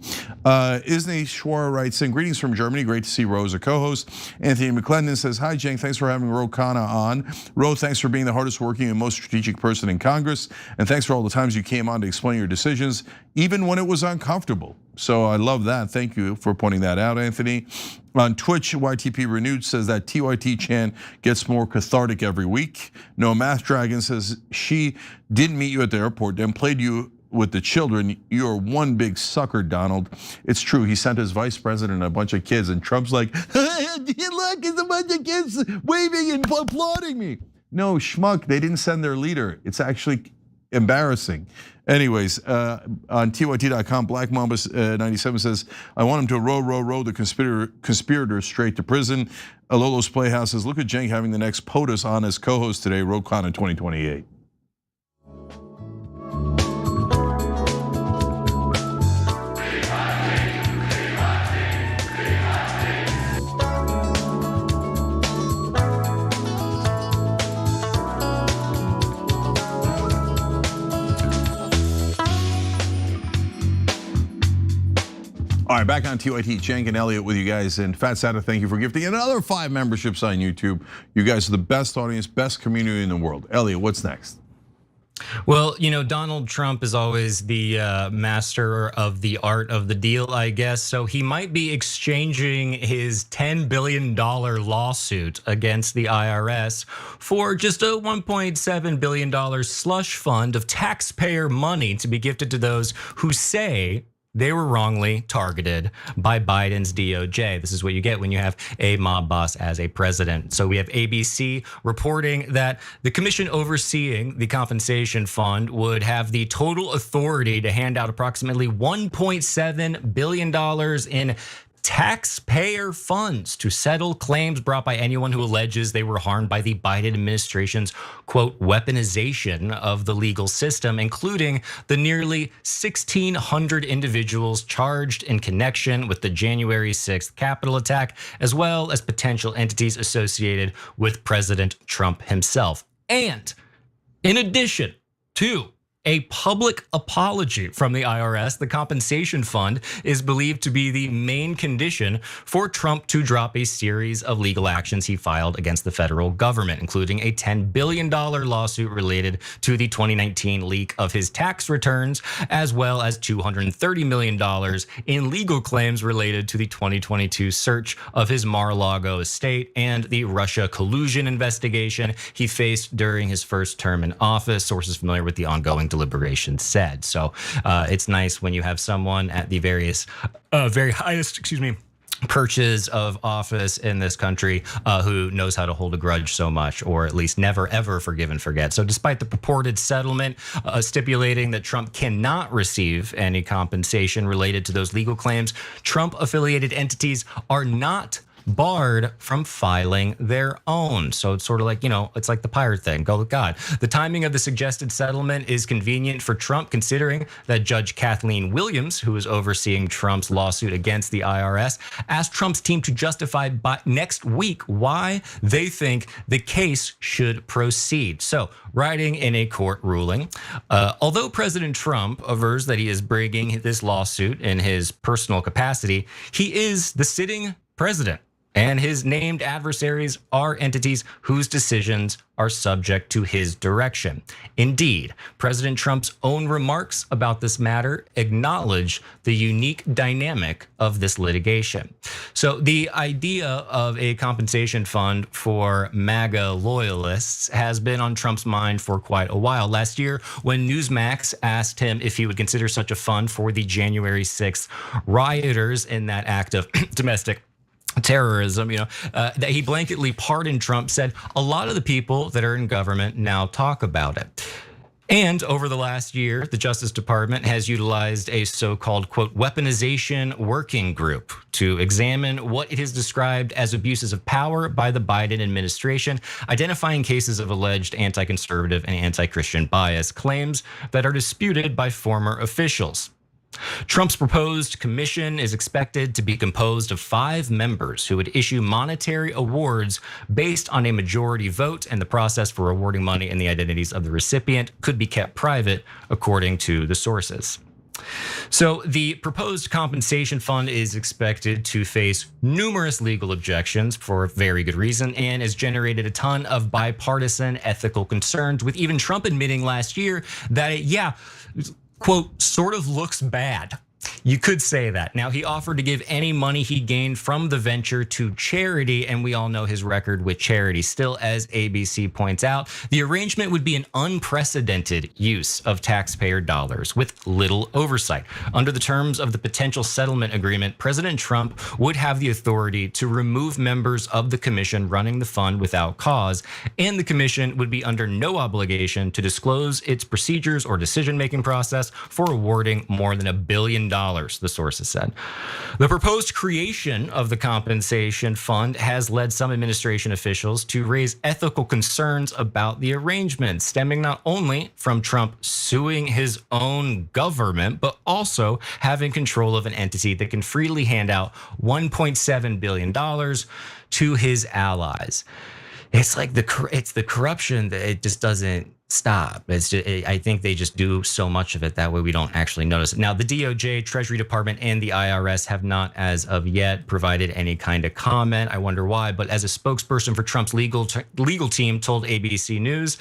Isney Schwar writes in, "Greetings from Germany. Great to see Ro as a co-host." Anthony McClendon says, "Hi, Jake. Thanks for having Ro Khanna on. Ro, thanks for being the hardest working and most strategic person in Congress. And thanks for all the times you came on to explain your decisions, even when it was uncomfortable." So I love that. Thank you for pointing that out, Anthony. On Twitch, YTP Renewed says that TYT Chan gets more cathartic every week. No Math Dragon says she didn't meet you at the airport, then played you with the children. You're one big sucker, Donald. It's true, he sent his vice president a bunch of kids, and Trump's like, "Look, it's a bunch of kids waving and applauding me." No, schmuck, they didn't send their leader. It's actually embarrassing. Anyways, on TYT.com, Black Mamba 97 says, I want him to row the conspirators straight to prison. Alolo's Playhouse says, look at Cenk having the next POTUS on as co-host today, Ro Khanna 2028. All right, back on TYT, Cenk and Elliot with you guys. And Fat Sata, thank you for gifting another 5 memberships on YouTube. You guys are the best audience, best community in the world. Elliot, what's next? Well, Donald Trump is always the master of the art of the deal, I guess. So he might be exchanging his $10 billion lawsuit against the IRS for just a $1.7 billion slush fund of taxpayer money to be gifted to those who say they were wrongly targeted by Biden's DOJ. This is what you get when you have a mob boss as a president. So we have ABC reporting that the commission overseeing the compensation fund would have the total authority to hand out approximately $1.7 billion in taxpayer funds to settle claims brought by anyone who alleges they were harmed by the Biden administration's, quote, weaponization of the legal system, including the nearly 1,600 individuals charged in connection with the January 6th Capitol attack, as well as potential entities associated with President Trump himself. And in addition to a public apology from the IRS, the compensation fund is believed to be the main condition for Trump to drop a series of legal actions he filed against the federal government, including a $10 billion lawsuit related to the 2019 leak of his tax returns, as well as $230 million in legal claims related to the 2022 search of his Mar-a-Lago estate and the Russia collusion investigation he faced during his first term in office, sources familiar with the ongoing deliberation said. So it's nice when you have someone at the very highest, perches of office in this country who knows how to hold a grudge so much, or at least never ever forgive and forget. So despite the purported settlement stipulating that Trump cannot receive any compensation related to those legal claims, Trump affiliated entities are not barred from filing their own. So it's sort of like, it's like the pirate thing, go with God. The timing of the suggested settlement is convenient for Trump, considering that Judge Kathleen Williams, who is overseeing Trump's lawsuit against the IRS, asked Trump's team to justify by next week why they think the case should proceed. So, writing in a court ruling, although President Trump avers that he is bringing this lawsuit in his personal capacity, he is the sitting president, and his named adversaries are entities whose decisions are subject to his direction. Indeed, President Trump's own remarks about this matter acknowledge the unique dynamic of this litigation. So the idea of a compensation fund for MAGA loyalists has been on Trump's mind for quite a while. Last year, when Newsmax asked him if he would consider such a fund for the January 6th rioters in that act of domestic terrorism, that he blanketly pardoned Trump, said a lot of the people that are in government now talk about it. And over the last year, the Justice Department has utilized a so-called, quote, weaponization working group to examine what it has described as abuses of power by the Biden administration, identifying cases of alleged anti-conservative and anti-Christian bias, claims that are disputed by former officials. Trump's proposed commission is expected to be composed of 5 members who would issue monetary awards based on a majority vote, and the process for awarding money and the identities of the recipient could be kept private, according to the sources. So the proposed compensation fund is expected to face numerous legal objections for very good reason, and has generated a ton of bipartisan ethical concerns, with even Trump admitting last year that it, quote, sort of looks bad. You could say that. Now, he offered to give any money he gained from the venture to charity, and we all know his record with charity. Still, as ABC points out, the arrangement would be an unprecedented use of taxpayer dollars with little oversight. Under the terms of the potential settlement agreement, President Trump would have the authority to remove members of the commission running the fund without cause, and the commission would be under no obligation to disclose its procedures or decision-making process for awarding more than $1 billion, the sources said. The proposed creation of the compensation fund has led some administration officials to raise ethical concerns about the arrangement, stemming not only from Trump suing his own government, but also having control of an entity that can freely hand out $1.7 billion to his allies. It's like it's the corruption that it just doesn't stop. It's just, I think they just do so much of it that way we don't actually notice it. Now, the DOJ, Treasury Department, and the IRS have not, as of yet, provided any kind of comment. I wonder why. But as a spokesperson for Trump's legal team told ABC News,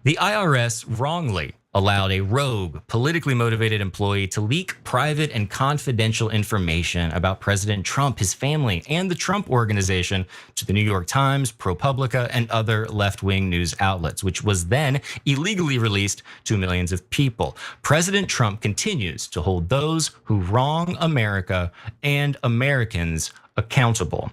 the IRS wrongly allowed a rogue, politically motivated employee to leak private and confidential information about President Trump, his family, and the Trump Organization to the New York Times, ProPublica, and other left-wing news outlets, which was then illegally released to millions of people. President Trump continues to hold those who wrong America and Americans accountable.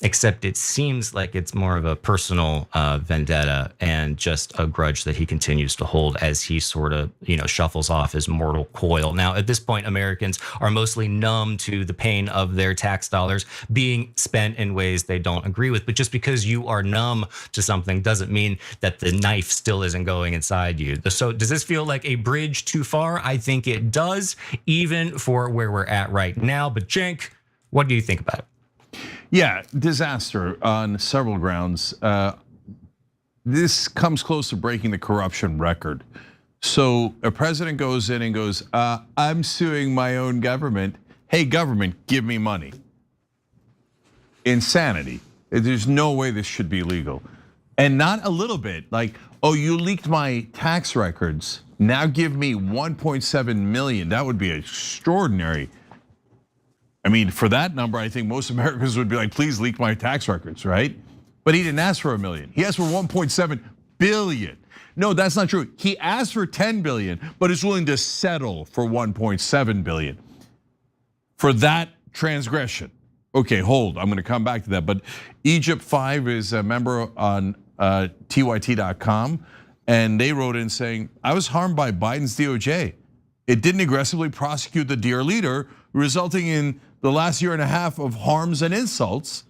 Except it seems like it's more of a personal vendetta and just a grudge that he continues to hold as he sort of, shuffles off his mortal coil. Now, at this point, Americans are mostly numb to the pain of their tax dollars being spent in ways they don't agree with. But just because you are numb to something doesn't mean that the knife still isn't going inside you. So does this feel like a bridge too far? I think it does, even for where we're at right now. But Cenk, what do you think about it? Yeah, disaster on several grounds. This comes close to breaking the corruption record. So a president goes in and goes, I'm suing my own government. Hey, government, give me money. Insanity. There's no way this should be legal. And not a little bit like, oh, you leaked my tax records. Now give me 1.7 million. That would be extraordinary. I mean, for that number, I think most Americans would be like, please leak my tax records, right? But he didn't ask for 1 million. He asked for 1.7 billion. No, that's not true. He asked for 10 billion, but is willing to settle for 1.7 billion for that transgression. Okay, hold, I'm gonna come back to that. But Egypt 5 is a member on TYT.com, and they wrote in saying, I was harmed by Biden's DOJ. It didn't aggressively prosecute the dear leader, resulting in the last year and a half of harms and insults.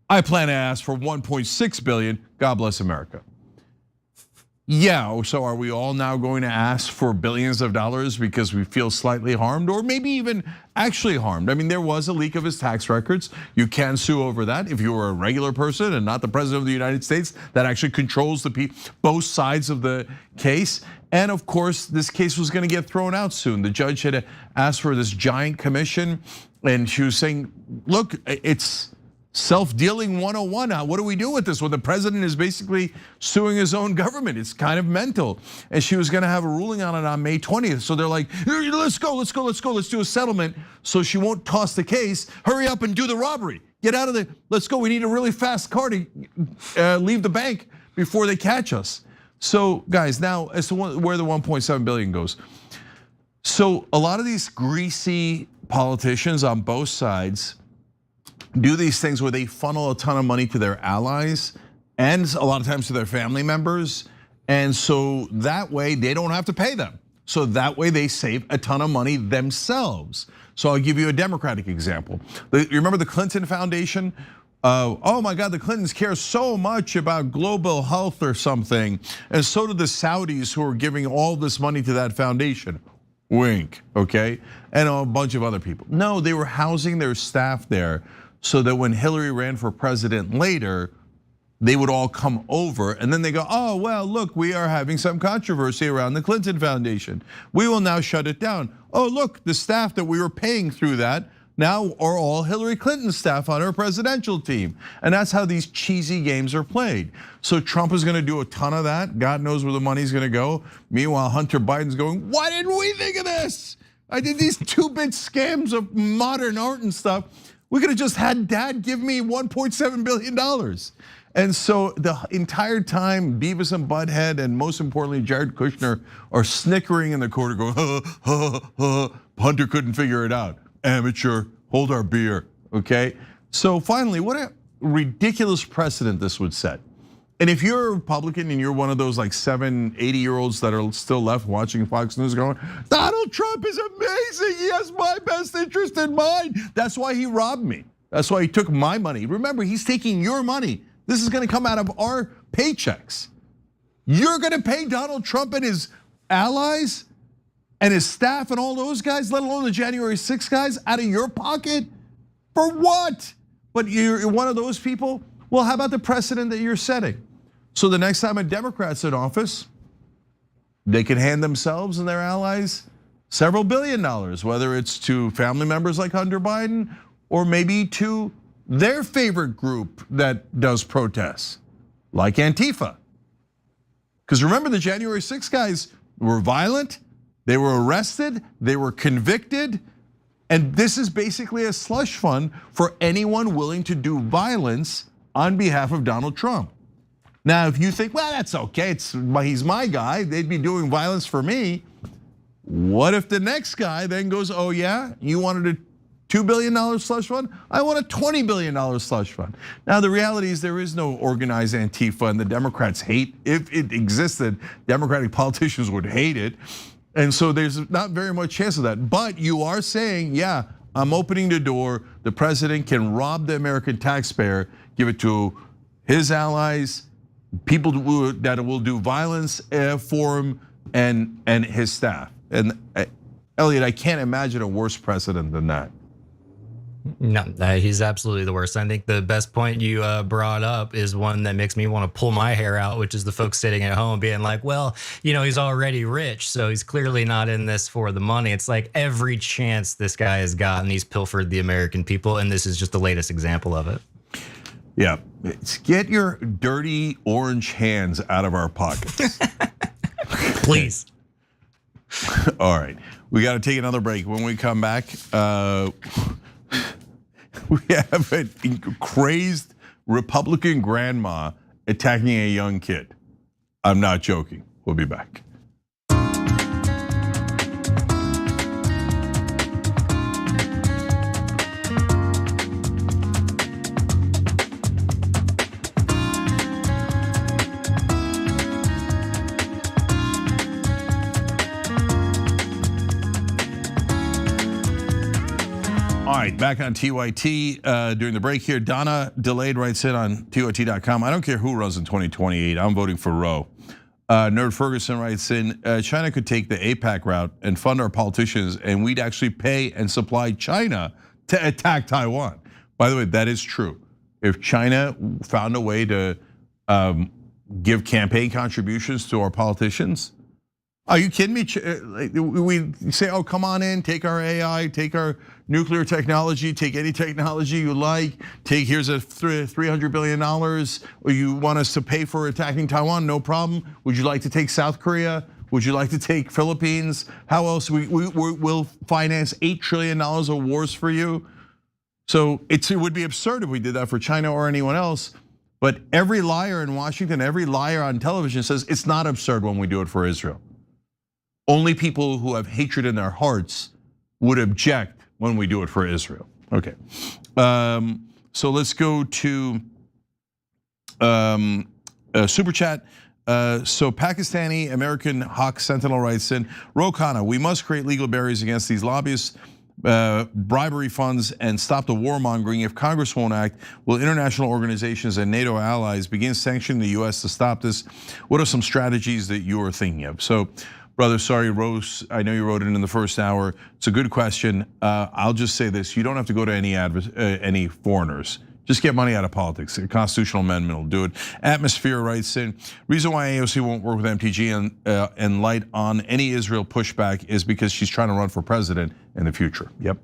I plan to ask for 1.6 billion. God bless America. Yeah, so are we all now going to ask for billions of dollars because we feel slightly harmed or maybe even actually harmed? I mean, there was a leak of his tax records. You can sue over that if you were a regular person and not the president of the United States that actually controls both sides of the case. And of course, this case was gonna get thrown out soon. The judge had asked for this giant commission and she was saying, look, it's self-dealing 101. What do we do with this when the president is basically suing his own government? It's kind of mental. And she was gonna have a ruling on it on May 20th. So they're like, let's go, let's do a settlement. So she won't toss the case. Hurry up and do the robbery. Get out of the, let's go. We need a really fast car to leave the bank before they catch us. So guys, now as to where the 1.7 billion goes. So a lot of these greasy politicians on both sides do these things where they funnel a ton of money to their allies and a lot of times to their family members. And so that way they don't have to pay them. So that way they save a ton of money themselves. So I'll give you a Democratic example. You remember the Clinton Foundation? Oh my God, the Clintons care so much about global health or something. And so did the Saudis who are giving all this money to that foundation. Wink, okay? And a bunch of other people. No, they were housing their staff there so that when Hillary ran for president later, they would all come over and then they go, oh, well, look, we are having some controversy around the Clinton Foundation. We will now shut it down. Oh, look, the staff that we were paying through that now are all Hillary Clinton staff on her presidential team. And that's how these cheesy games are played. So Trump is gonna do a ton of that. God knows where the money's gonna go. Meanwhile, Hunter Biden's going, why didn't we think of this? I did these 2-bit scams of modern art and stuff. We could have just had Dad give me $1.7 billion. And so the entire time, Beavis and Butthead, and most importantly, Jared Kushner, are snickering in the corner, going, Hunter couldn't figure it out. Amateur, hold our beer, okay? So finally, what a ridiculous precedent this would set. And if you're a Republican and you're one of those like 80-year-olds that are still left watching Fox News going, Donald Trump is amazing, he has my best interest in mind. That's why he robbed me. That's why he took my money. Remember, he's taking your money. This is gonna come out of our paychecks. You're gonna pay Donald Trump and his allies and his staff and all those guys, let alone the January 6th guys, out of your pocket? For what? But you're one of those people? Well, how about the precedent that you're setting? So the next time a Democrat's in office, they can hand themselves and their allies several $1 billion, whether it's to family members like Hunter Biden or maybe to their favorite group that does protests, like Antifa. Because remember, the January 6th guys were violent, they were arrested, they were convicted, and this is basically a slush fund for anyone willing to do violence on behalf of Donald Trump. Now, if you think, well, that's okay, he's my guy, they'd be doing violence for me. What if the next guy then goes, oh yeah, you wanted a $2 billion slush fund? I want a $20 billion slush fund. Now, the reality is there is no organized Antifa, and the Democrats hate, if it existed, Democratic politicians would hate it. And so there's not very much chance of that. But you are saying, yeah, I'm opening the door. The president can rob the American taxpayer, give it to his allies, people that will do violence for him, and his staff. And Elliot, I can't imagine a worse precedent than that. No, he's absolutely the worst. I think the best point you brought up is one that makes me want to pull my hair out, which is the folks sitting at home being like, well, he's already rich, so he's clearly not in this for the money. It's like every chance this guy has gotten, he's pilfered the American people, and this is just the latest example of it. Yeah, get your dirty orange hands out of our pockets. Please. All right, we got to take another break. When we come back, we have a crazed Republican grandma attacking a young kid. I'm not joking. We'll be back. All right, back on TYT during the break here. Donna Delayed writes in on TYT.com. I don't care who runs in 2028. I'm voting for Ro. Nerd Ferguson writes in, China could take the APAC route and fund our politicians, and we'd actually pay and supply China to attack Taiwan. By the way, that is true. If China found a way to give campaign contributions to our politicians, are you kidding me? We say, oh, come on in, take our AI, take our nuclear technology, take any technology you like, here's a $300 billion, or you want us to pay for attacking Taiwan, no problem. Would you like to take South Korea? Would you like to take Philippines? How else? We'll finance $8 trillion of wars for you. So it would be absurd if we did that for China or anyone else. But every liar in Washington, every liar on television says it's not absurd when we do it for Israel. Only people who have hatred in their hearts would object when we do it for Israel. Okay, so let's go to super chat. So Pakistani American Hawk Sentinel writes in, Ro Khanna, we must create legal barriers against these lobbyists, bribery funds, and stop the warmongering. If Congress won't act, will international organizations and NATO allies begin sanctioning the US to stop this? What are some strategies that you are thinking of? So, brother, sorry, Rose, I know you wrote it in the first hour. It's a good question. I'll just say this, you don't have to go to any foreigners. Just get money out of politics. A constitutional amendment will do it. Atmosphere writes in, reason why AOC won't work with MTG and light on any Israel pushback is because she's trying to run for president in the future. Yep.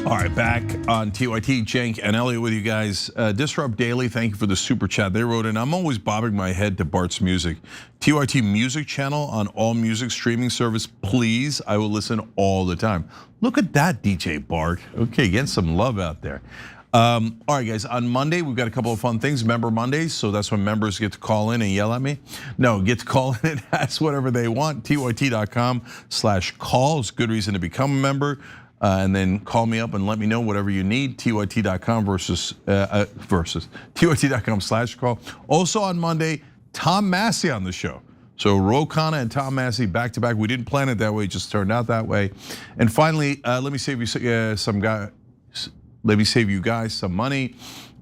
All right, back on TYT, Cenk and Elliot with you guys. Disrupt Daily, thank you for the super chat. They wrote in, I'm always bobbing my head to Bart's music. TYT music channel on all music streaming service, please. I will listen all the time. Look at that, DJ Bart. Okay, getting some love out there. All right, guys, on Monday, we've got a couple of fun things. Member Mondays, so that's when members get to call in and yell at me. No, get to call in and ask whatever they want. TYT.com/call is a good reason to become a member. And then call me up and let me know whatever you need. TYT.com versus TYT.com/call. Also on Monday, Tom Massey on the show. So Ro Khanna and Tom Massey back to back. We didn't plan it that way; it just turned out that way. And finally, let me save you guys some money.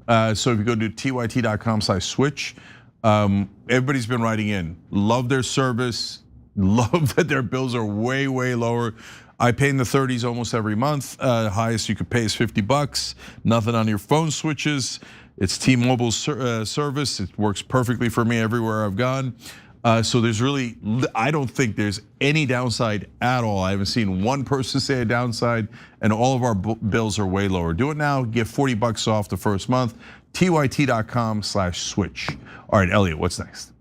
So if you go to TYT.com/switch, everybody's been writing in. Love their service. Love that their bills are way lower. I pay in the 30s almost every month. Highest you could pay is $50. Nothing on your phone switches. It's T-Mobile's service. It works perfectly for me everywhere I've gone. So there's really, I don't think there's any downside at all. I haven't seen one person say a downside, and all of our bills are way lower. Do it now, get $40 off the first month. TYT.com/switch. All right, Elliot, what's next?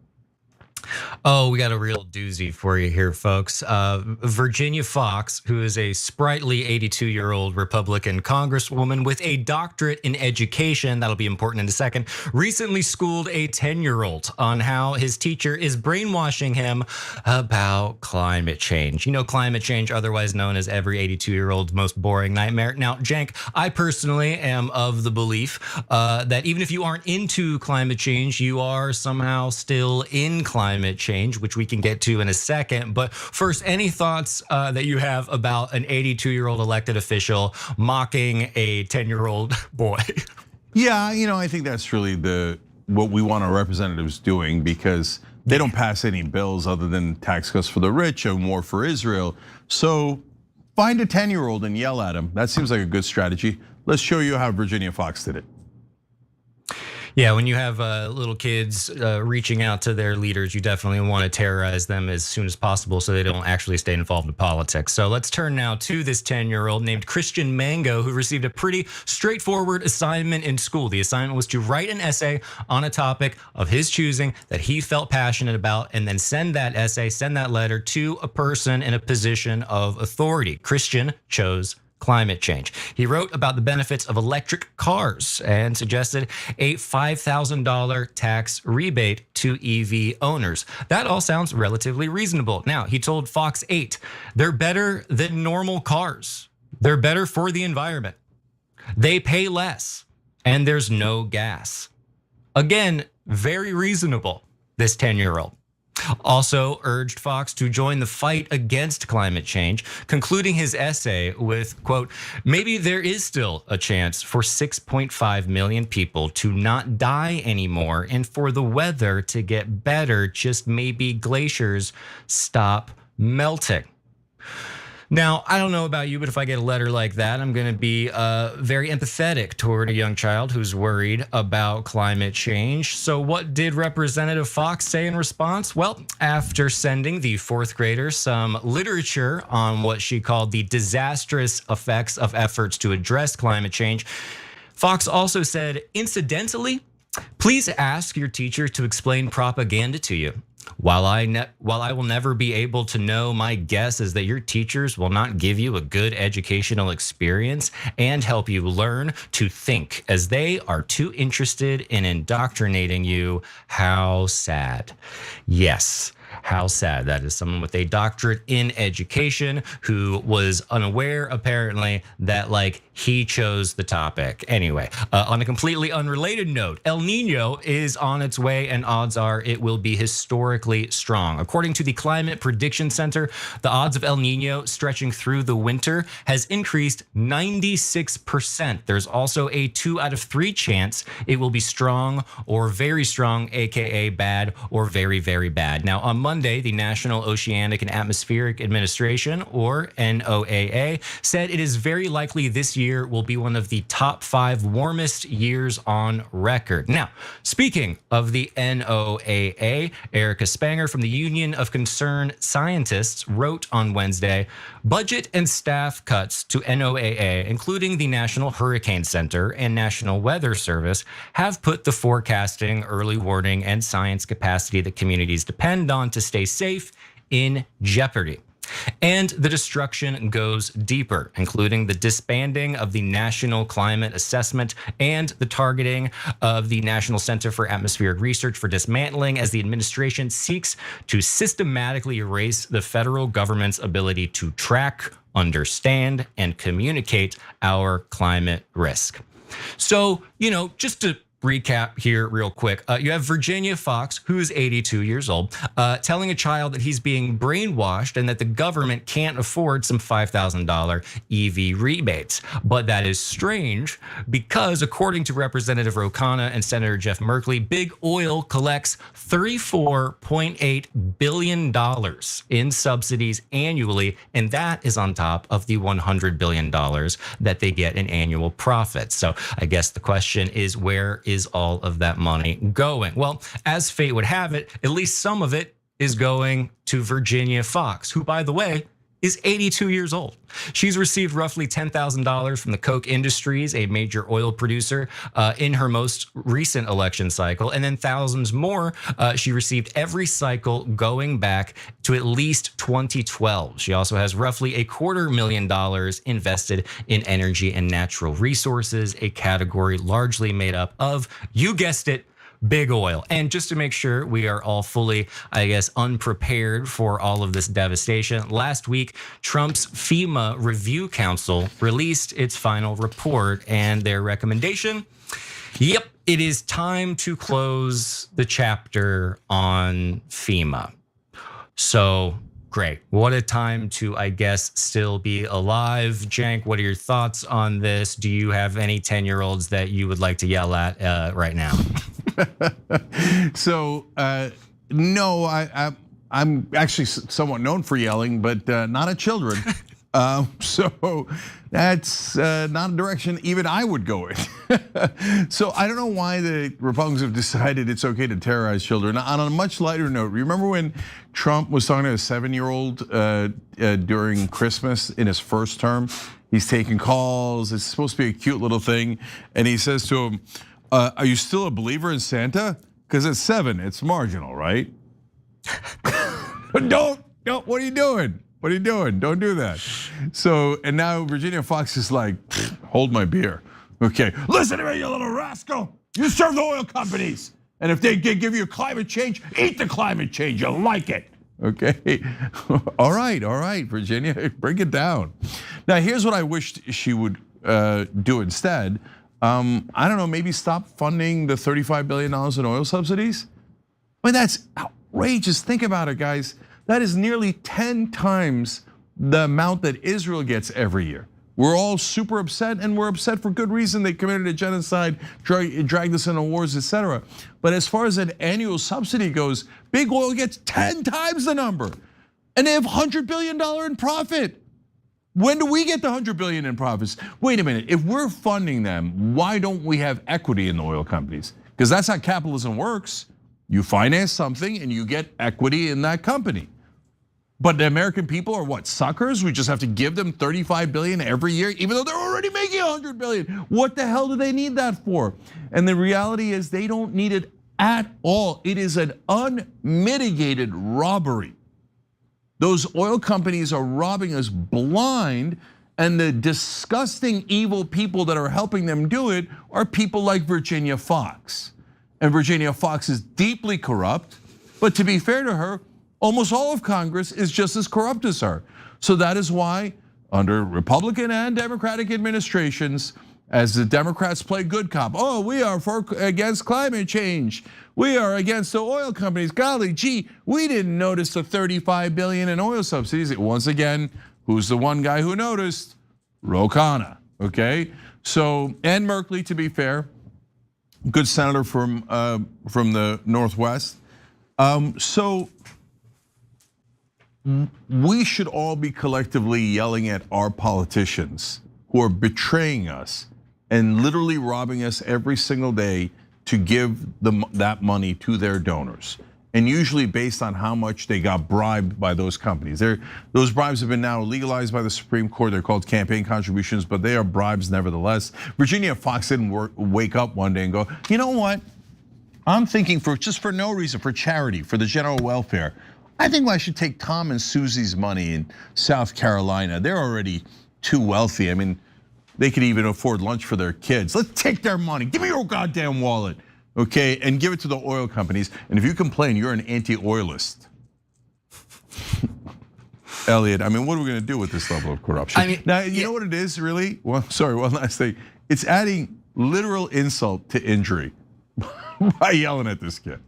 Oh, we got a real doozy for you here, folks. Virginia Fox, who is a sprightly 82-year-old Republican congresswoman with a doctorate in education, that'll be important in a second, recently schooled a 10-year-old on how his teacher is brainwashing him about climate change. You know, climate change, otherwise known as every 82-year-old's most boring nightmare. Now, Cenk, I personally am of the belief that even if you aren't into climate change, you are somehow still in climate change, which we can get to in a second. But first, any thoughts that you have about an 82-year-old elected official mocking a 10-year-old boy? Yeah, I think that's really what we want our representatives doing, because they don't pass any bills other than tax cuts for the rich and war for Israel. So find a 10-year-old and yell at him. That seems like a good strategy. Let's show you how Virginia Fox did it. Yeah, when you have little kids reaching out to their leaders, you definitely want to terrorize them as soon as possible so they don't actually stay involved in politics. So let's turn now to this 10-year-old named Christian Mango, who received a pretty straightforward assignment in school. The assignment was to write an essay on a topic of his choosing that he felt passionate about, and then send that essay, send that letter to a person in a position of authority. Christian chose climate change. He wrote about the benefits of electric cars and suggested a $5,000 tax rebate to EV owners. That all sounds relatively reasonable. Now, he told Fox 8, they're better than normal cars. They're better for the environment. They pay less, and there's no gas. Again, very reasonable, this 10-year-old. Also urged Fox to join the fight against climate change, concluding his essay with, quote, maybe there is still a chance for 6.5 million people to not die anymore and for the weather to get better, just maybe glaciers stop melting. Now, I don't know about you, but if I get a letter like that, I'm going to be very empathetic toward a young child who's worried about climate change. So what did Representative Fox say in response? Well, after sending the fourth grader some literature on what she called the disastrous effects of efforts to address climate change, Fox also said, incidentally, please ask your teacher to explain propaganda to you. While I will never be able to know, my guess is that your teachers will not give you a good educational experience and help you learn to think, as they are too interested in indoctrinating you. How sad. Yes. How sad. That is someone with a doctorate in education who was unaware, apparently, that he chose the topic. Anyway, on a completely unrelated note, El Nino is on its way, and odds are it will be historically strong. According to the Climate Prediction Center, the odds of El Nino stretching through the winter has increased 96%. There's also a 2 out of 3 chance it will be strong or very strong, aka bad or very, very bad. Now, on Monday, the National Oceanic and Atmospheric Administration, or NOAA, said it is very likely this year will be one of the top 5 warmest years on record. Now, speaking of the NOAA, Erica Spanger from the Union of Concerned Scientists wrote on Wednesday, budget and staff cuts to NOAA, including the National Hurricane Center and National Weather Service, have put the forecasting, early warning, and science capacity that communities depend on to stay safe in jeopardy. And the destruction goes deeper, including the disbanding of the National Climate Assessment and the targeting of the National Center for Atmospheric Research for dismantling as the administration seeks to systematically erase the federal government's ability to track, understand, and communicate our climate risk. So, just to recap here real quick. You have Virginia Fox, who's 82 years old, telling a child that he's being brainwashed and that the government can't afford some $5,000 EV rebates. But that is strange because according to Representative Ro Khanna and Senator Jeff Merkley, big oil collects $34.8 billion in subsidies annually, and that is on top of the $100 billion that they get in annual profits. So I guess the question is, where is all of that money going? Well, as fate would have it, at least some of it is going to Virginia Fox, who, by the way, is 82 years old. She's received roughly $10,000 from the Koch Industries, a major oil producer, in her most recent election cycle, and then thousands more she received every cycle going back to at least 2012. She also has roughly $250,000 invested in energy and natural resources, a category largely made up of, you guessed it, big oil. And just to make sure we are all fully, unprepared for all of this devastation, last week, Trump's FEMA Review Council released its final report, and their recommendation, yep, it is time to close the chapter on FEMA. So great. What a time to, still be alive. Cenk, what are your thoughts on this? Do you have any 10-year-olds that you would like to yell at right now? So, no, I'm actually somewhat known for yelling, but not at children. So that's not a direction even I would go in. So I don't know why the Republicans have decided it's okay to terrorize children. On a much lighter note, remember when Trump was talking to a 7-year-old during Christmas in his first term? He's taking calls. It's supposed to be a cute little thing. And he says to him, are you still a believer in Santa? Because at 7, it's marginal, right? Don't, what are you doing? What are you doing? Don't do that. So, and now Virginia Fox is like, hold my beer. Okay, listen to me, you little rascal. You serve the oil companies. And if they give you climate change, eat the climate change, you'll like it. Okay, all right, Virginia, bring it down. Now, here's what I wished she would do instead. I don't know, maybe stop funding the $35 billion in oil subsidies. I mean, that's outrageous. Think about it, guys. That is nearly 10 times the amount that Israel gets every year. We're all super upset, and we're upset for good reason. They committed a genocide, dragged us into wars, etc. But as far as an annual subsidy goes, big oil gets 10 times the number, and they have $100 billion in profit. When do we get the $100 billion in profits? Wait a minute, if we're funding them, why don't we have equity in the oil companies? Because that's how capitalism works. You finance something and you get equity in that company. But the American people are what, suckers? We just have to give them $35 billion every year, even though they're already making $100 billion. What the hell do they need that for? And the reality is they don't need it at all. It is an unmitigated robbery. Those oil companies are robbing us blind, and the disgusting, evil people that are helping them do it are people like Virginia Fox. And Virginia Fox is deeply corrupt, but to be fair to her, almost all of Congress is just as corrupt as her. So that is why under Republican and Democratic administrations, as the Democrats play good cop, oh, we are against climate change. We are against the oil companies. Golly gee, we didn't notice the $35 billion in oil subsidies. Once again, who's the one guy who noticed? Ro Khanna, okay? So, and Merkley, to be fair, good senator from the Northwest. So we should all be collectively yelling at our politicians who are betraying us and literally robbing us every single day to give that money to their donors. And usually based on how much they got bribed by those companies. Those bribes have been now legalized by the Supreme Court. They're called campaign contributions, but they are bribes nevertheless. Virginia Fox didn't wake up one day and go, you know what? I'm thinking for no reason, for charity, for the general welfare. I think I should take Tom and Susie's money in South Carolina. They're already too wealthy. I mean, they could even afford lunch for their kids. Let's take their money. Give me your goddamn wallet. Okay, and give it to the oil companies. And if you complain, you're an anti-oilist. Elliot, I mean, what are we gonna do with this level of corruption? I mean, now, you know what it is, really? Well, sorry, one last thing. It's adding literal insult to injury by yelling at this kid.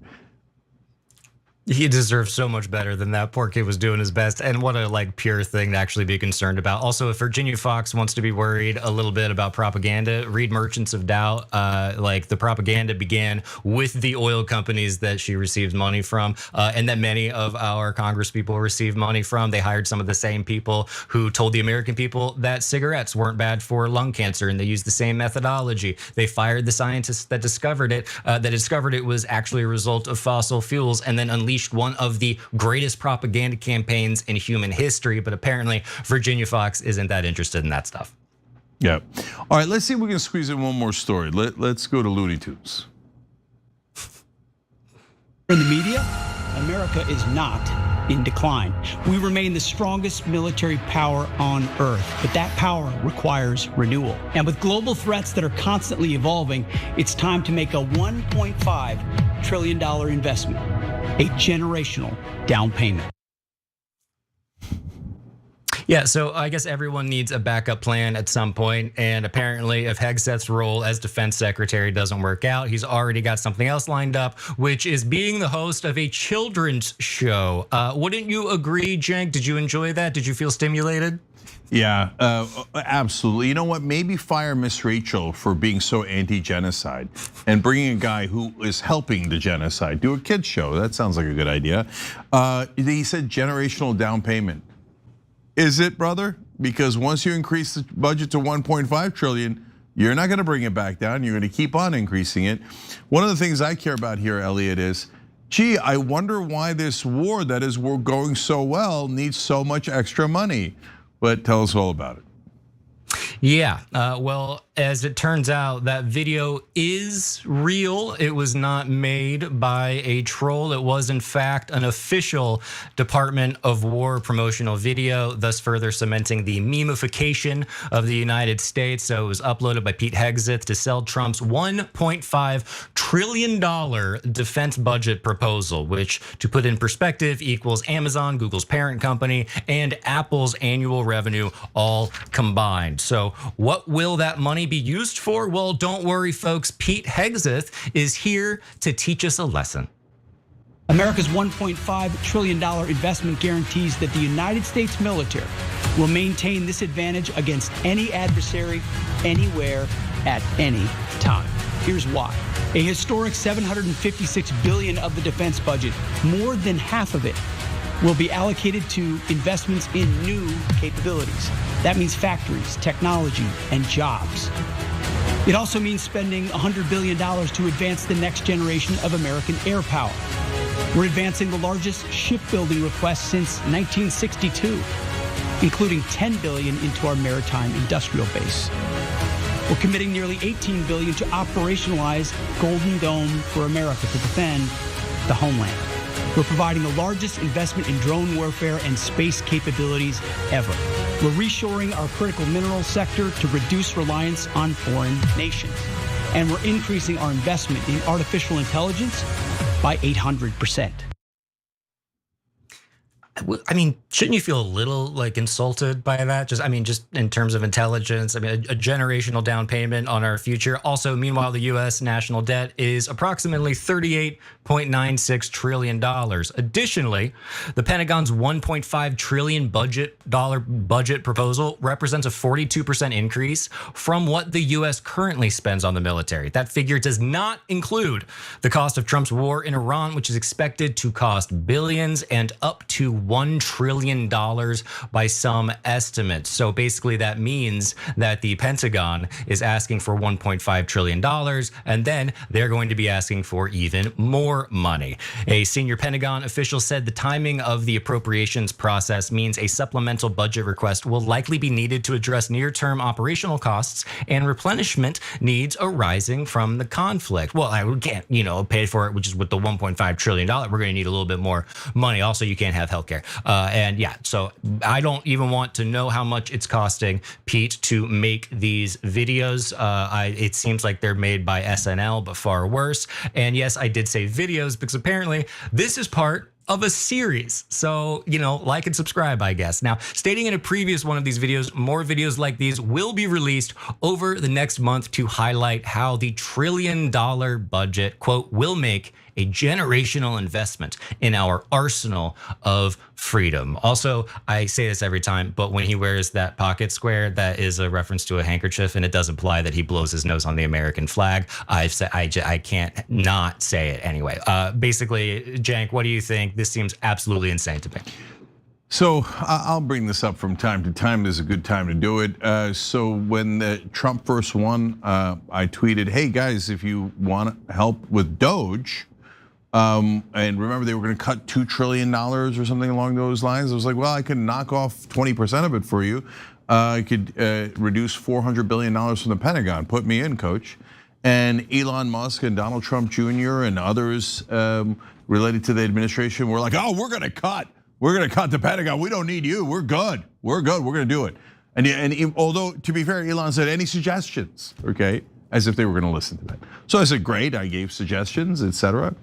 He deserves so much better than that. Poor kid was doing his best, and what a pure thing to actually be concerned about. Also, if Virginia Fox wants to be worried a little bit about propaganda, read Merchants of Doubt. The propaganda began with the oil companies that she received money from, and that many of our Congress people received money from. They hired some of the same people who told the American people that cigarettes weren't bad for lung cancer, and they used the same methodology. They fired the scientists that discovered it. That discovered it was actually a result of fossil fuels, and then unleashed one of the greatest propaganda campaigns in human history. But apparently Virginia Fox isn't that interested in that stuff. Yeah. All right, let's see if we can squeeze in one more story. Let's go to Looney Tunes. In the media, America is not in decline. We remain the strongest military power on earth, but that power requires renewal. And with global threats that are constantly evolving, it's time to make a $1.5 trillion investment, a generational down payment. Yeah, so I guess everyone needs a backup plan at some point, and apparently if Hegseth's role as defense secretary doesn't work out, he's already got something else lined up, which is being the host of a children's show. Wouldn't you agree, Cenk? Did you enjoy that? Did you feel stimulated? Yeah, absolutely. You know what? Maybe fire Miss Rachel for being so anti-genocide and bringing a guy who is helping the genocide. Do a kids show. That sounds like a good idea. He said generational down payment. Is it, brother? Because once you increase the budget to 1.5 trillion, you're not gonna bring it back down. You're gonna keep on increasing it. One of the things I care about here, Elliot, is, gee, I wonder why this war that is going so well needs so much extra money. But tell us all about it. Yeah, well, as it turns out, that video is real. It was not made by a troll. It was, in fact, an official Department of War promotional video, thus further cementing the memification of the United States. So it was uploaded by Pete Hegseth to sell Trump's $1.5 trillion defense budget proposal, which, to put in perspective, equals Amazon, Google's parent company, and Apple's annual revenue all combined. So what will that money be used for? Well, don't worry, folks. Pete Hegseth is here to teach us a lesson. America's $1.5 trillion investment guarantees that the United States military will maintain this advantage against any adversary, anywhere, at any time. Here's why. A historic $756 billion of the defense budget, more than half of it, will be allocated to investments in new capabilities. That means factories, technology, and jobs. It also means spending $100 billion to advance the next generation of American air power. We're advancing the largest shipbuilding request since 1962, including $10 billion into our maritime industrial base. We're committing nearly $18 billion to operationalize Golden Dome for America to defend the homeland. We're providing the largest investment in drone warfare and space capabilities ever. We're reshoring our critical mineral sector to reduce reliance on foreign nations. And we're increasing our investment in artificial intelligence by 800%. I mean, shouldn't you feel a little insulted by that? Just in terms of intelligence, a generational down payment on our future. Also, meanwhile, the US national debt is approximately $38.96 trillion. Additionally, the Pentagon's $1.5 trillion budget proposal represents a 42% increase from what the US currently spends on the military. That figure does not include the cost of Trump's war in Iran, which is expected to cost billions and up to $1 trillion by some estimates. So basically that means that the Pentagon is asking for $1.5 trillion, and then they're going to be asking for even more money. A senior Pentagon official said the timing of the appropriations process means a supplemental budget request will likely be needed to address near-term operational costs and replenishment needs arising from the conflict. Well, I can't, pay for it, which is with the $1.5 trillion. We're going to need a little bit more money. Also, you can't have healthcare. And yeah, so I don't even want to know how much it's costing Pete to make these videos. It seems like they're made by SNL, but far worse. And yes, I did say videos because apparently this is part of a series. So, like and subscribe, I guess. Now, stating in a previous one of these videos, more videos like these will be released over the next month to highlight how the $1 trillion budget, quote, will make a generational investment in our arsenal of freedom. Also, I say this every time, but when he wears that pocket square, that is a reference to a handkerchief, and it does imply that he blows his nose on the American flag. I can't not say it anyway. Basically, Jank, what do you think? This seems absolutely insane to me. So I'll bring this up from time to time. There's a good time to do it. So when Trump first won, I tweeted, hey guys, if you want help with Doge, and remember they were gonna cut $2 trillion or something along those lines. I was like, well, I could knock off 20% of it for you. I could reduce $400 billion from the Pentagon. Put me in, coach. And Elon Musk and Donald Trump Jr. and others related to the administration were like, oh, we're gonna cut the Pentagon. We don't need you. We're good. We're gonna do it. And although, to be fair, Elon said, any suggestions, okay? As if they were gonna listen to that. So I said, great, I gave suggestions, etc.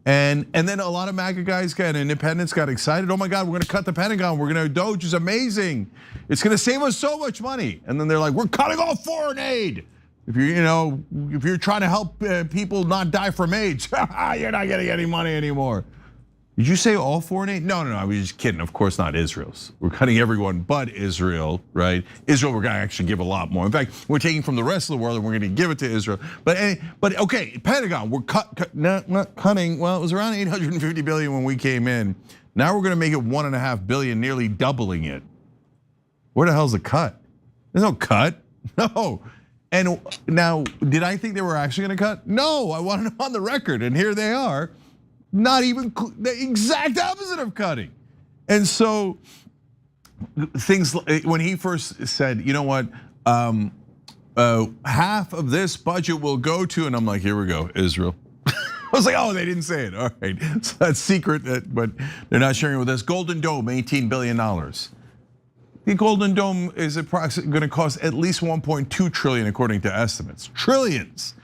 And then a lot of MAGA guys and independents got excited. Oh my God, we're gonna cut the Pentagon. Doge is amazing. It's gonna save us so much money. And then they're like, we're cutting off foreign aid. If you're trying to help people not die from AIDS, you're not getting any money anymore. Did you say all foreign aid? No, I was just kidding. Of course not Israel's. We're cutting everyone but Israel, right? Israel, we're gonna actually give a lot more. In fact, we're taking from the rest of the world and we're gonna give it to Israel. But okay, Pentagon, we're not cutting. Well, it was around 850 billion when we came in. Now we're gonna make it 1.5 billion, nearly doubling it. Where the hell's the cut? There's no cut, no. And now, did I think they were actually gonna cut? No, I wanted them on the record, and here they are. Not even the exact opposite of cutting. And so things, when he first said, you know what, half of this budget will go to, and I'm like, here we go, Israel. I was like, oh, they didn't say it, all right. So that's secret, but they're not sharing it with us. Golden Dome, $18 billion. The Golden Dome is approximately gonna cost at least 1.2 trillion according to estimates. Trillions,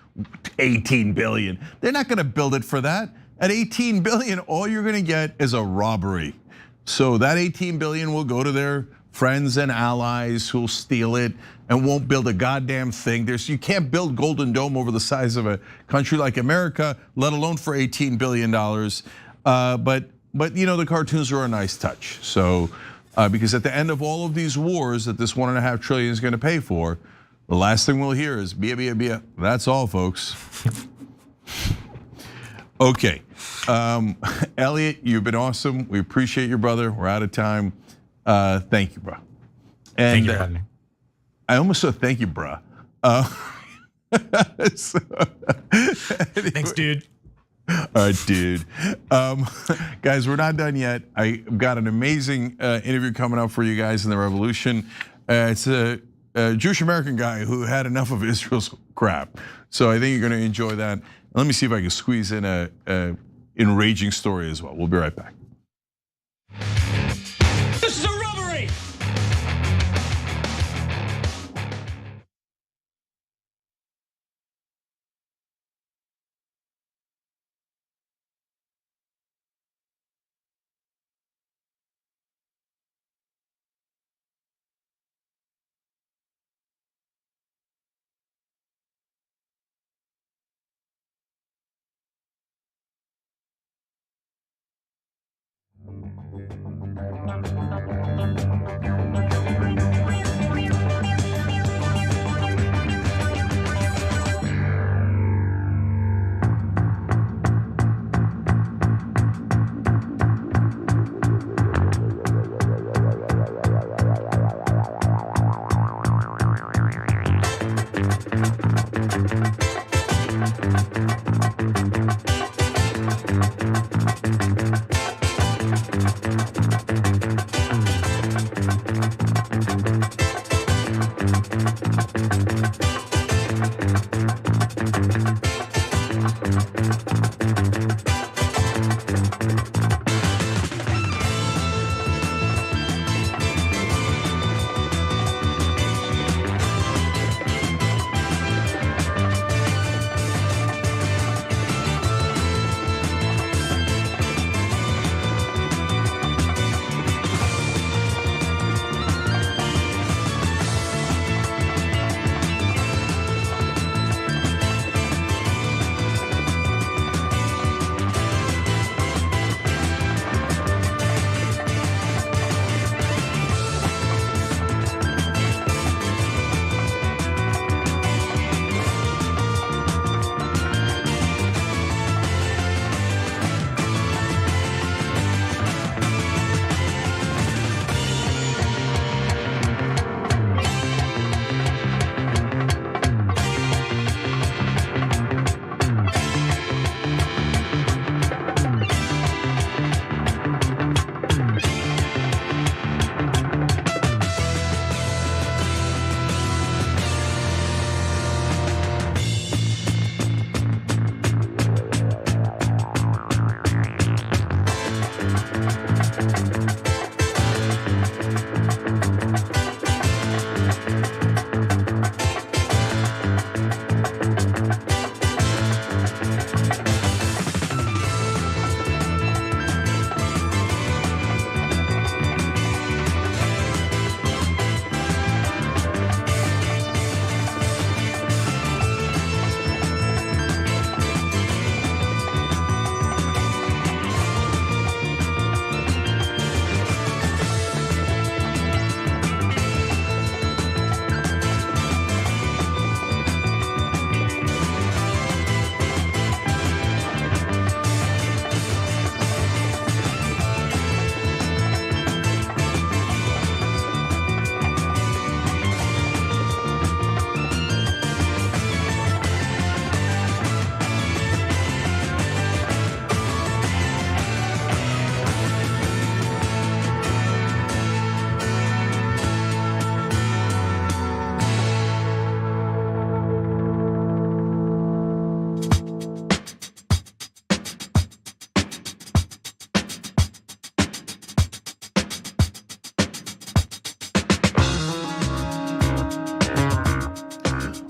18 billion. They're not gonna build it for that. At 18 billion, all you're gonna get is a robbery. So that 18 billion will go to their friends and allies who'll steal it and won't build a goddamn thing. You can't build Golden Dome over the size of a country like America, let alone for $18 billion. But the cartoons are a nice touch. So because at the end of all of these wars that this 1.5 trillion is gonna pay for, the last thing we'll hear is bia, bia, bia. That's all, folks. Okay, Elliot, you've been awesome. We appreciate you, brother. We're out of time. Thank you, bro. And thank you for having me. I almost said thank you, bro. Thanks, dude. All right, dude. Guys, we're not done yet. I've got an amazing interview coming up for you guys in the revolution. It's a Jewish American guy who had enough of Israel's crap. So I think you're gonna enjoy that. Let me see if I can squeeze in a enraging story as well. We'll be right back. This is a robbery!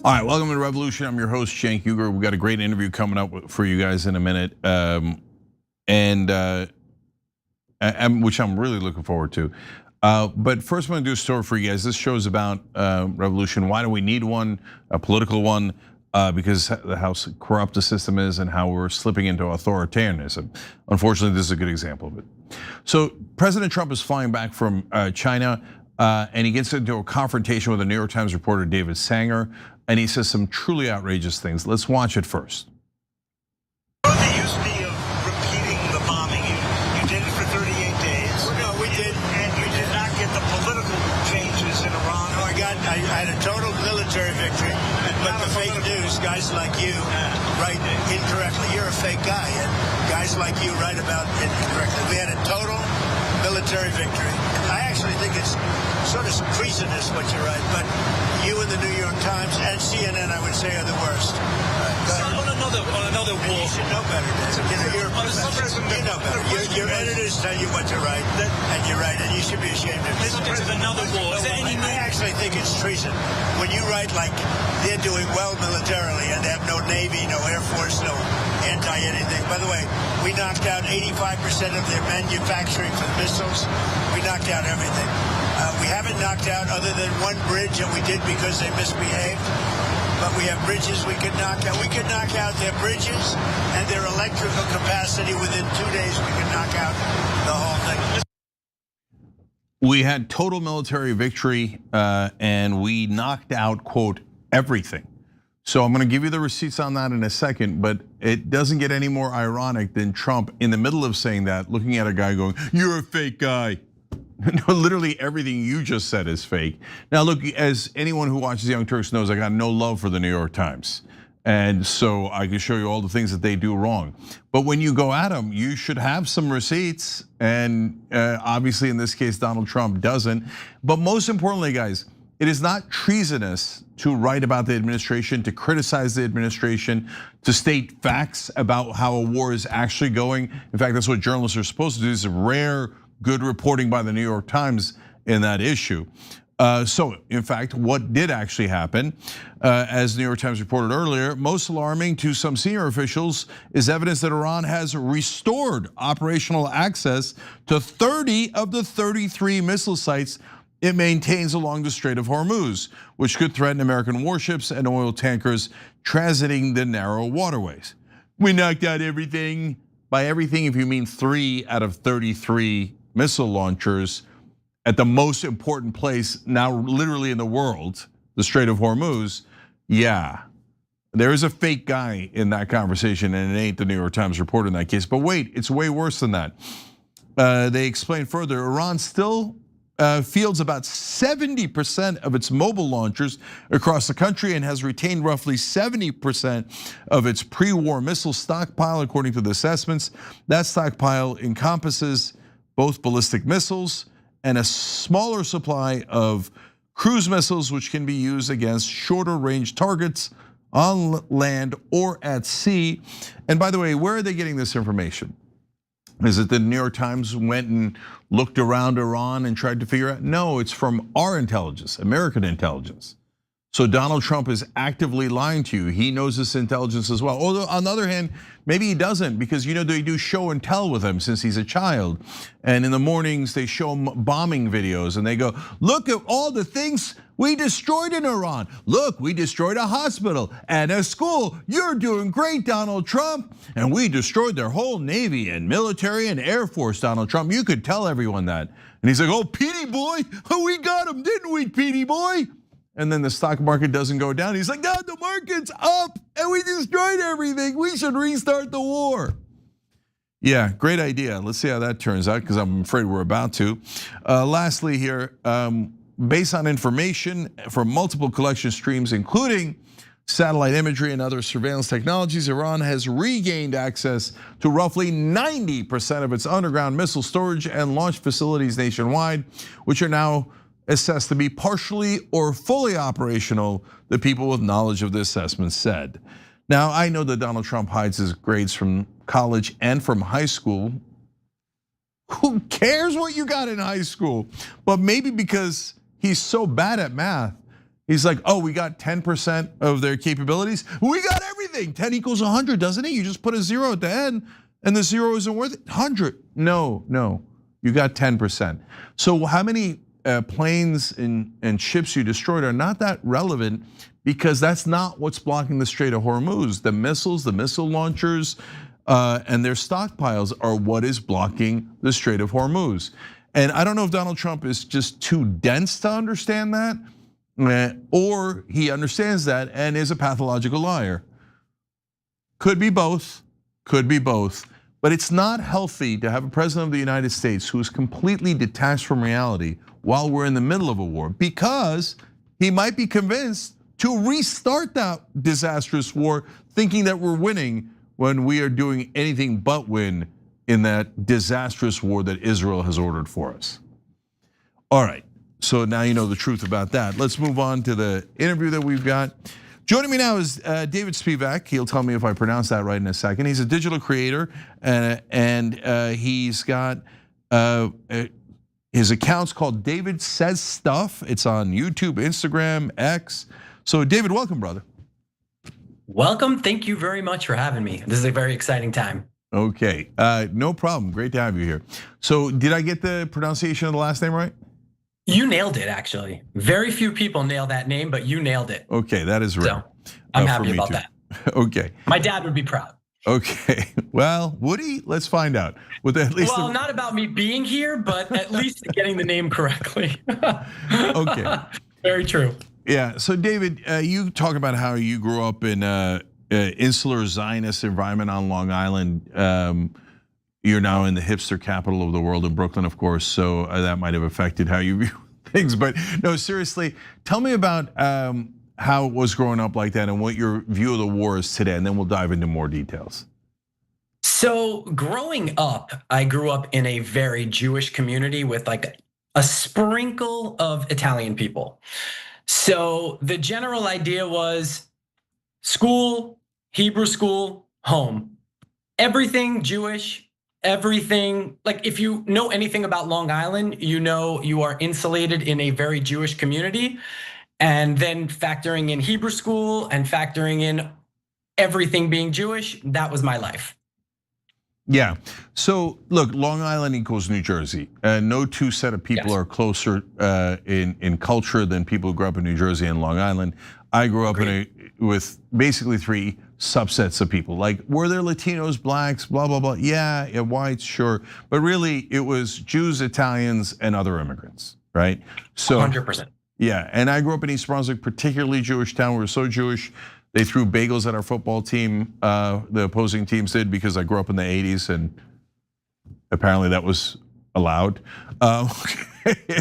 All right, welcome to Revolution. I'm your host, Cenk Uygur. We got a great interview coming up for you guys in a minute, which I'm really looking forward to. But first, I'm going to do a story for you guys. This show is about revolution. Why do we need one? A political one, because how corrupt the system is and how we're slipping into authoritarianism. Unfortunately, this is a good example of it. So President Trump is flying back from China, and he gets into a confrontation with a New York Times reporter, David Sanger, and he says some truly outrageous things. Let's watch it first. Accused me of repeating the bombing. You did it for 38 days. No, we did, and you did not get the political changes in Iran. No, I had a total military victory. But the fake news, guys like you write incorrectly. You're a fake guy, and guys like you write about it incorrectly. We had a total military victory. I actually think it's sort of treasonous what you write, but you and the New York Times and CNN, I would say, are the worst. On another war. You should know better, David. You're a professional. You know better. Your editors tell you what to write, and you write, and you should be ashamed of it. This is another war. I actually think it's treason. When you write like they're doing well militarily and they have no Navy, no Air Force, no anti-anything. By the way, we knocked out 85% of their manufacturing for the missiles. We knocked out everything. We haven't knocked out other than one bridge, and we did because they misbehaved. But we have bridges we could knock out. We could knock out their bridges and their electrical capacity within 2 days. We could knock out the whole thing. We had total military victory, and we knocked out, quote, everything. So I'm going to give you the receipts on that in a second, but it doesn't get any more ironic than Trump in the middle of saying that, looking at a guy going, "You're a fake guy." No, literally everything you just said is fake. Now look, as anyone who watches Young Turks knows, I got no love for the New York Times. And so I can show you all the things that they do wrong. But when you go at them, you should have some receipts. And obviously in this case, Donald Trump doesn't. But most importantly, guys, it is not treasonous to write about the administration, to criticize the administration, to state facts about how a war is actually going. In fact, that's what journalists are supposed to do. This is rare, good reporting by the New York Times in that issue. So, in fact, what did actually happen, as the New York Times reported earlier, most alarming to some senior officials is evidence that Iran has restored operational access to 30 of the 33 missile sites it maintains along the Strait of Hormuz, which could threaten American warships and oil tankers transiting the narrow waterways. We knocked out everything. By everything, if you mean 3 out of 33 missile launchers at the most important place now literally in the world, the Strait of Hormuz, yeah. There is a fake guy in that conversation, and it ain't the New York Times report in that case. But wait, it's way worse than that. They explain further, Iran still fields about 70% of its mobile launchers across the country and has retained roughly 70% of its pre-war missile stockpile, according to the assessments. That stockpile encompasses both ballistic missiles and a smaller supply of cruise missiles, which can be used against shorter range targets on land or at sea. And by the way, where are they getting this information? Is it the New York Times went and looked around Iran and tried to figure out? No, it's from our intelligence, American intelligence. So Donald Trump is actively lying to you. He knows this intelligence as well. Although on the other hand, maybe he doesn't, because they do show and tell with him since he's a child. And in the mornings they show him bombing videos and they go, look at all the things we destroyed in Iran. Look, we destroyed a hospital and a school. You're doing great, Donald Trump. And we destroyed their whole Navy and military and Air Force, Donald Trump. You could tell everyone that. And he's like, oh, Petey boy, we got him, didn't we, Petey boy? And then the stock market doesn't go down. He's like, no, the market's up and we destroyed everything. We should restart the war. Yeah, great idea. Let's see how that turns out, because I'm afraid we're about to. Lastly here, based on information from multiple collection streams, including satellite imagery and other surveillance technologies, Iran has regained access to roughly 90% of its underground missile storage and launch facilities nationwide, which are now assessed to be partially or fully operational, the people with knowledge of the assessment said. Now, I know that Donald Trump hides his grades from college and from high school. Who cares what you got in high school? But maybe because he's so bad at math, he's like, oh, we got 10% of their capabilities. We got everything. 10 equals 100, doesn't it? You just put a 0 at the end and the 0 isn't worth it. 100, no, you got 10%. So how many planes and ships you destroyed are not that relevant, because that's not what's blocking the Strait of Hormuz. The missiles, the missile launchers, and their stockpiles are what is blocking the Strait of Hormuz. And I don't know if Donald Trump is just too dense to understand that, or he understands that and is a pathological liar. Could be both, But it's not healthy to have a president of the United States who is completely detached from reality while we're in the middle of a war, because he might be convinced to restart that disastrous war, thinking that we're winning when we are doing anything but win in that disastrous war that Israel has ordered for us. All right, so now you know the truth about that. Let's move on to the interview that we've got. Joining me now is David Spievac. He'll tell me if I pronounce that right in a second. He's a digital creator, and he's got his account's called David Says Stuff. It's on YouTube, Instagram, X. So David, welcome, brother. Welcome, thank you very much for having me. This is a very exciting time. Okay, no problem, great to have you here. So did I get the pronunciation of the last name right? You nailed it, actually. Very few people nail that name, but you nailed it. Okay, that is rare. So I'm happy about that. Okay. My dad would be proud. Okay, well, would he? Let's find out. With at least well, not about me being here, but at least getting the name correctly. Okay. Very true. Yeah, so David, you talk about how you grew up in insular Zionist environment on Long Island. You're now in the hipster capital of the world in Brooklyn, of course, so that might have affected how you view things. But no, seriously, tell me about how it was growing up like that and what your view of the war is today, and then we'll dive into more details. So growing up, I grew up in a very Jewish community with like a sprinkle of Italian people. So the general idea was school, Hebrew school, home. Everything Jewish, everything, like if you know anything about Long Island, you know you are insulated in a very Jewish community. And then factoring in Hebrew school and factoring in everything being Jewish, that was my life. Yeah. So look, Long Island equals New Jersey. No two set of people are closer in culture than people who grew up in New Jersey and Long Island. I grew up with basically three subsets of people. Like, were there Latinos, blacks, blah, blah, blah? Yeah, whites, sure. But really, it was Jews, Italians, and other immigrants, right? So 100%. Yeah, and I grew up in East Brunswick, particularly Jewish town. We were so Jewish. They threw bagels at our football team, the opposing teams did, because I grew up in the 80s and apparently that was allowed.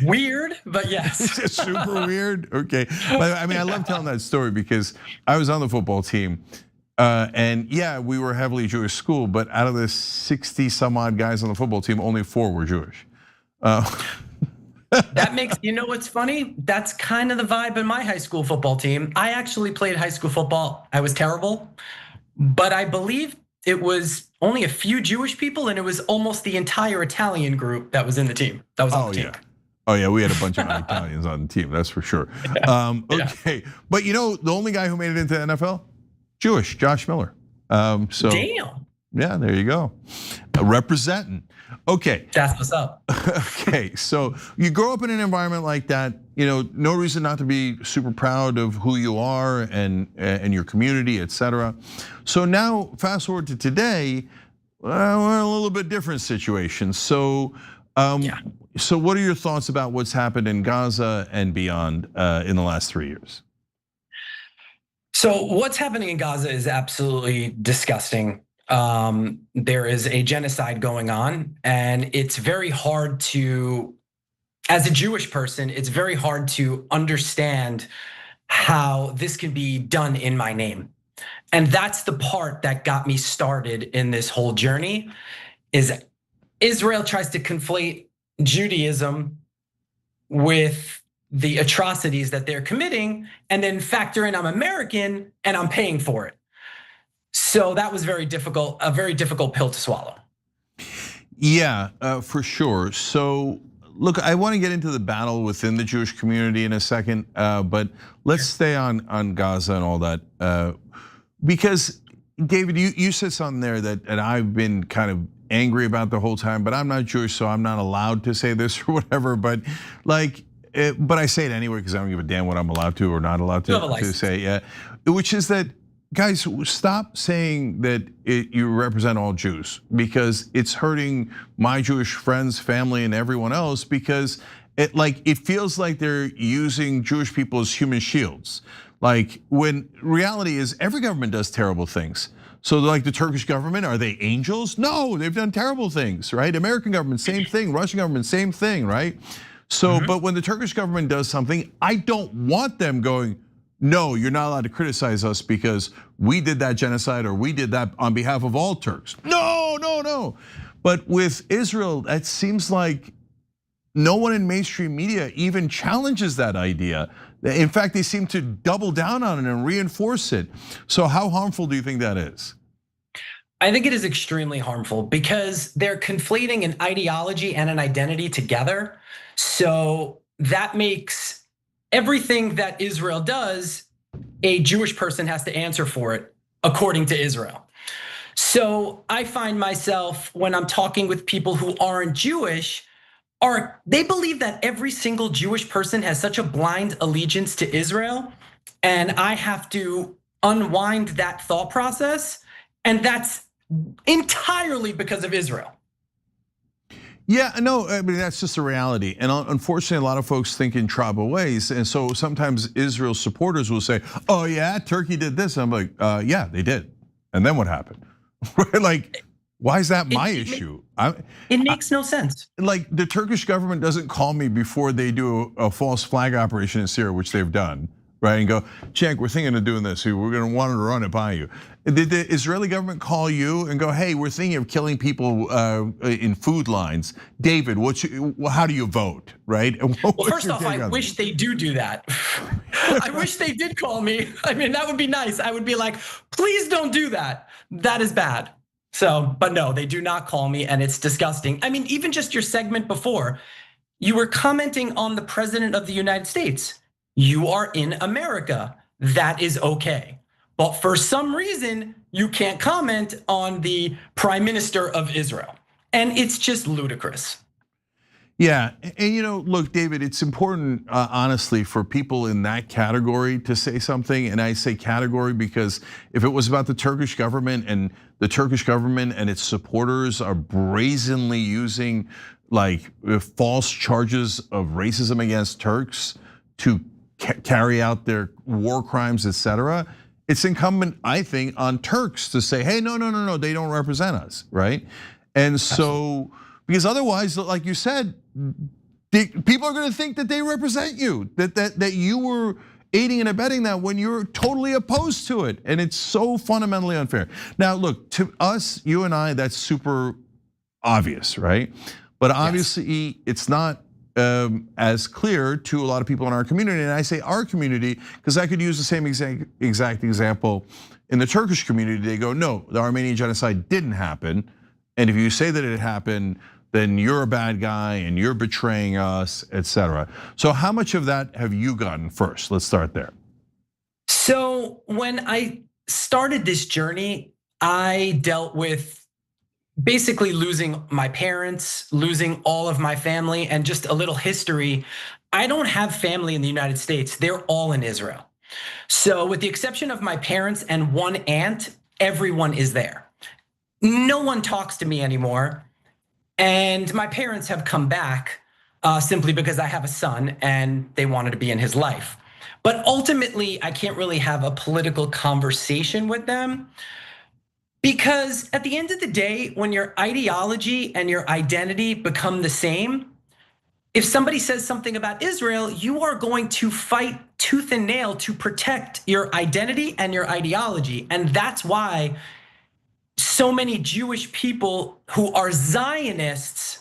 Weird, but yes. It's super weird, okay. But I mean, I love telling that story because I was on the football team and yeah, we were a heavily Jewish school, but out of the 60 some odd guys on the football team, only 4 were Jewish. That makes, you know what's funny? That's kind of the vibe in my high school football team. I actually played high school football. I was terrible, but I believe it was only a few Jewish people and it was almost the entire Italian group that was in the team. That was on the team. Oh yeah, we had a bunch of Italians on the team, that's for sure. Okay, but you know, the only guy who made it into the NFL, Jewish, Josh Miller. So damn. Yeah, there you go, representing. Okay. That's what's up. Okay, so you grow up in an environment like that, you know, no reason not to be super proud of who you are and your community, etc. So now fast forward to today, we're in a little bit different situation. So, so what are your thoughts about what's happened in Gaza and beyond in the last 3 years? So what's happening in Gaza is absolutely disgusting. There is a genocide going on, and it's very hard to, as a Jewish person, it's very hard to understand how this can be done in my name. And that's the part that got me started in this whole journey, is Israel tries to conflate Judaism with the atrocities that they're committing, and then factor in I'm American and I'm paying for it. So that was very difficult, a very difficult pill to swallow. Yeah, for sure. So look, I want to get into the battle within the Jewish community in a second, but let's stay on Gaza and all that. Because David, you said something there that I've been kind of angry about the whole time, but I'm not Jewish, so I'm not allowed to say this or whatever, but like, but I say it anyway because I don't give a damn what I'm allowed to or not allowed to say, yeah. Which is that, guys, stop saying that you represent all Jews, because it's hurting my Jewish friends, family, and everyone else, because it feels like they're using Jewish people as human shields. Like, when reality is every government does terrible things. So like the Turkish government, are they angels? No, they've done terrible things, right? American government, same thing. Russian government, same thing, right? So, but when the Turkish government does something, I don't want them going, no, you're not allowed to criticize us because we did that genocide or we did that on behalf of all Turks. No, no, no. But with Israel, it seems like no one in mainstream media even challenges that idea. In fact, they seem to double down on it and reinforce it. So how harmful do you think that is? I think it is extremely harmful because they're conflating an ideology and an identity together. So that makes everything that Israel does, a Jewish person has to answer for it, according to Israel. So I find myself, when I'm talking with people who aren't Jewish, they believe that every single Jewish person has such a blind allegiance to Israel, and I have to unwind that thought process, and that's entirely because of Israel. Yeah, no, I mean, that's just a reality. And unfortunately, a lot of folks think in tribal ways. And so sometimes Israel supporters will say, oh yeah, Turkey did this. And I'm like, yeah, they did. And then what happened? Like, why is that my issue? It makes no sense. Like, the Turkish government doesn't call me before they do a false flag operation in Syria, which they've done. right? And go, Cenk, we're thinking of doing this. We're going to want to run it by you. Did the Israeli government call you and go, hey, we're thinking of killing people in food lines? David, how do you vote, right? Well, first off, I wish they do that. I wish they did call me. I mean, that would be nice. I would be like, please don't do that. That is bad. So, but no, they do not call me, and it's disgusting. I mean, even just your segment before, you were commenting on the president of the United States. You are in America. That is okay. But for some reason, you can't comment on the prime minister of Israel. And it's just ludicrous. Yeah, and look, David, it's important, honestly, for people in that category to say something. And I say category because if it was about the Turkish government and its supporters are brazenly using like false charges of racism against Turks to carry out their war crimes, etc., it's incumbent, I think, on Turks to say, hey, no, they don't represent us, right? And so, because otherwise, like you said, people are going to think that they represent you, that you were aiding and abetting that when you're totally opposed to it, and it's so fundamentally unfair. Now, look, to us, you and I, that's super obvious, right? But obviously, it's not as clear to a lot of people in our community, and I say our community because I could use the same exact example in the Turkish community. They go, no, the Armenian genocide didn't happen, and if you say that it happened, then you're a bad guy and you're betraying us, etc. So how much of that have you gotten first? Let's start there. So when I started this journey, I dealt with basically losing my parents, losing all of my family, and just a little history. I don't have family in the United States. They're all in Israel. So with the exception of my parents and one aunt, everyone is there. No one talks to me anymore. And my parents have come back simply because I have a son and they wanted to be in his life. But ultimately, I can't really have a political conversation with them. Because at the end of the day, when your ideology and your identity become the same, if somebody says something about Israel, you are going to fight tooth and nail to protect your identity and your ideology. And that's why so many Jewish people who are Zionists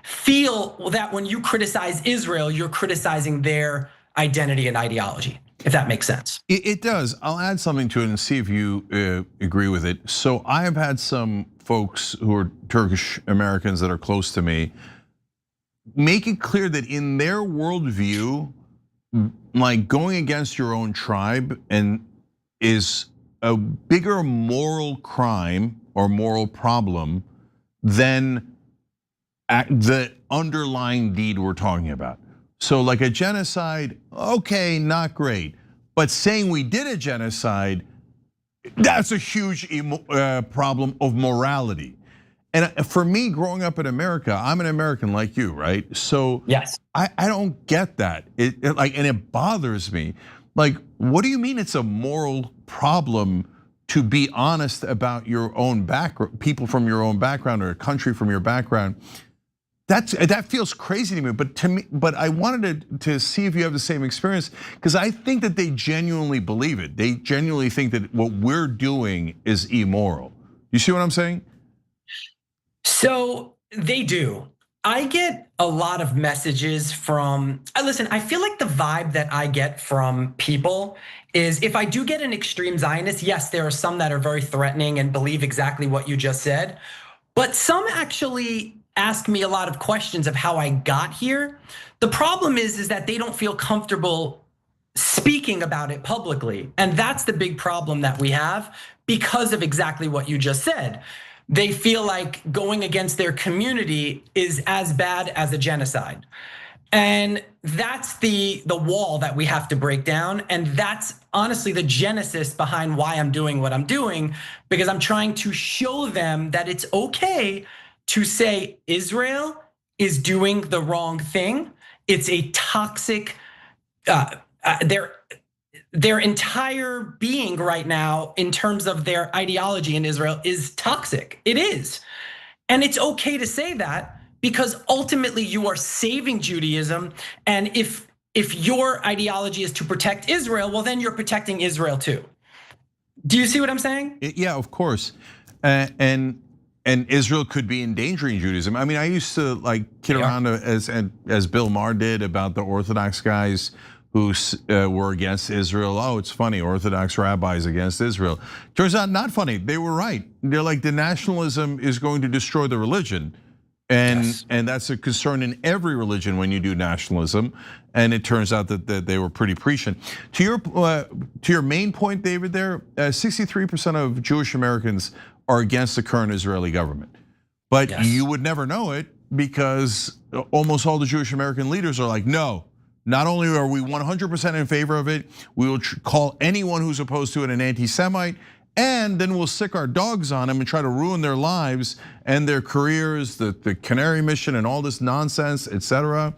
feel that when you criticize Israel, you're criticizing their identity and ideology. If that makes sense. It does. I'll add something to it and see if you agree with it. So I have had some folks who are Turkish Americans that are close to me make it clear that in their worldview, like going against your own tribe and is a bigger moral crime or moral problem than the underlying deed we're talking about. So like a genocide, okay, not great. But saying we did a genocide, that's a huge problem of morality. And for me, growing up in America, I'm an American like you, right? So yes, I don't get that. And it bothers me. Like, what do you mean it's a moral problem to be honest about your own background, people from your own background or a country from your background? That feels crazy to me, but I wanted to see if you have the same experience because I think that they genuinely believe it. They genuinely think that what we're doing is immoral. You see what I'm saying? So they do. I get a lot of messages from, listen, I feel like the vibe that I get from people is if I do get an extreme Zionist, yes, there are some that are very threatening and believe exactly what you just said, but some actually ask me a lot of questions of how I got here. The problem is that they don't feel comfortable speaking about it publicly. And that's the big problem that we have because of exactly what you just said. They feel like going against their community is as bad as a genocide. And that's the wall that we have to break down. And that's honestly the genesis behind why I'm doing what I'm doing, because I'm trying to show them that it's okay to say Israel is doing the wrong thing. It's a toxic, their entire being right now in terms of their ideology in Israel is toxic. It is. And it's okay to say that because ultimately you are saving Judaism. And if if your ideology is to protect Israel, well, then you're protecting Israel too. Do you see what I'm saying? Yeah, of course. And Israel could be endangering Judaism. I mean, I used to like kid around as Bill Maher did about the Orthodox guys who were against Israel. Oh, it's funny, Orthodox rabbis against Israel. Turns out not funny. They were right. They're like, the nationalism is going to destroy the religion. And that's a concern in every religion when you do nationalism. And it turns out that they were pretty prescient. To your main point, David, there, 63% of Jewish Americans are against the current Israeli government. But you would never know it because almost all the Jewish American leaders are like, no, not only are we 100% in favor of it, we will call anyone who's opposed to it an anti-Semite, and then we'll sick our dogs on them and try to ruin their lives and their careers, the Canary Mission and all this nonsense, etc.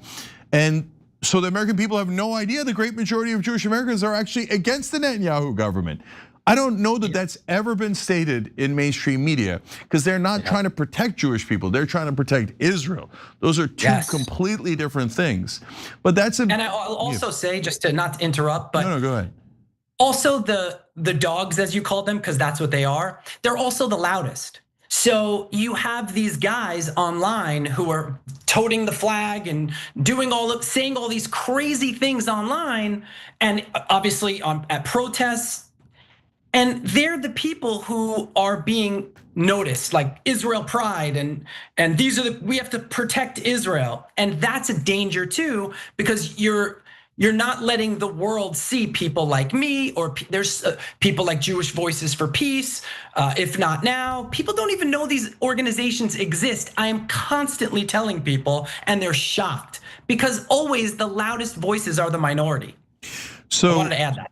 And so the American people have no idea the great majority of Jewish Americans are actually against the Netanyahu government. I don't know that that's ever been stated in mainstream media because they're not trying to protect Jewish people. They're trying to protect Israel. Those are two completely different things. But that's and I'll also say, just to not interrupt, but no, go ahead. Also the dogs, as you call them, because that's what they are, they're also the loudest. So you have these guys online who are toting the flag and saying all these crazy things online, and obviously at protests. And they're the people who are being noticed, like Israel pride, and these are we have to protect Israel, and that's a danger too, because you're not letting the world see people like me, or there's people like Jewish Voices for Peace, if not now. People don't even know these organizations exist. I am constantly telling people, and they're shocked because always the loudest voices are the minority. So I wanted to add that.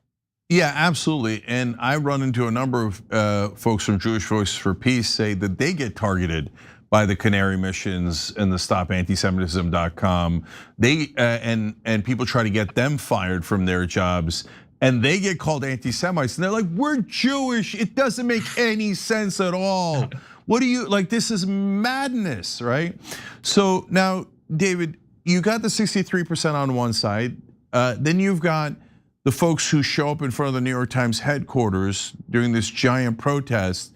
Yeah, absolutely. And I run into a number of folks from Jewish Voices for Peace say that they get targeted by the Canary Missions and the StopAntisemitism.com. They and people try to get them fired from their jobs, and they get called anti-Semites. And they're like, "We're Jewish. It doesn't make any sense at all. What do you like? This is madness, right?" So now, David, you got the 63% on one side. Then you've got the folks who show up in front of the New York Times headquarters during this giant protest.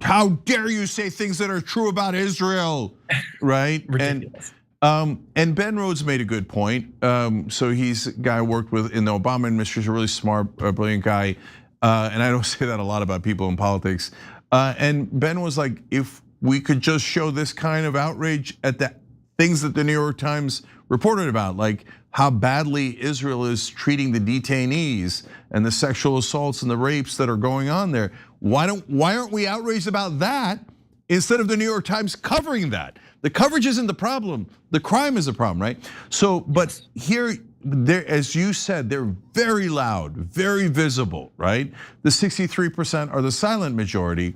How dare you say things that are true about Israel, right? Ridiculous. And Ben Rhodes made a good point. So he's a guy I worked with in the Obama administration, a really smart, brilliant guy. And I don't say that a lot about people in politics. And Ben was like, if we could just show this kind of outrage at the things that the New York Times reported about, like how badly Israel is treating the detainees and the sexual assaults and the rapes that are going on there. Why aren't we outraged about that instead of the New York Times covering that? The coverage isn't the problem, the crime is the problem, right? So, but here, as you said, they're very loud, very visible, right? The 63% are the silent majority.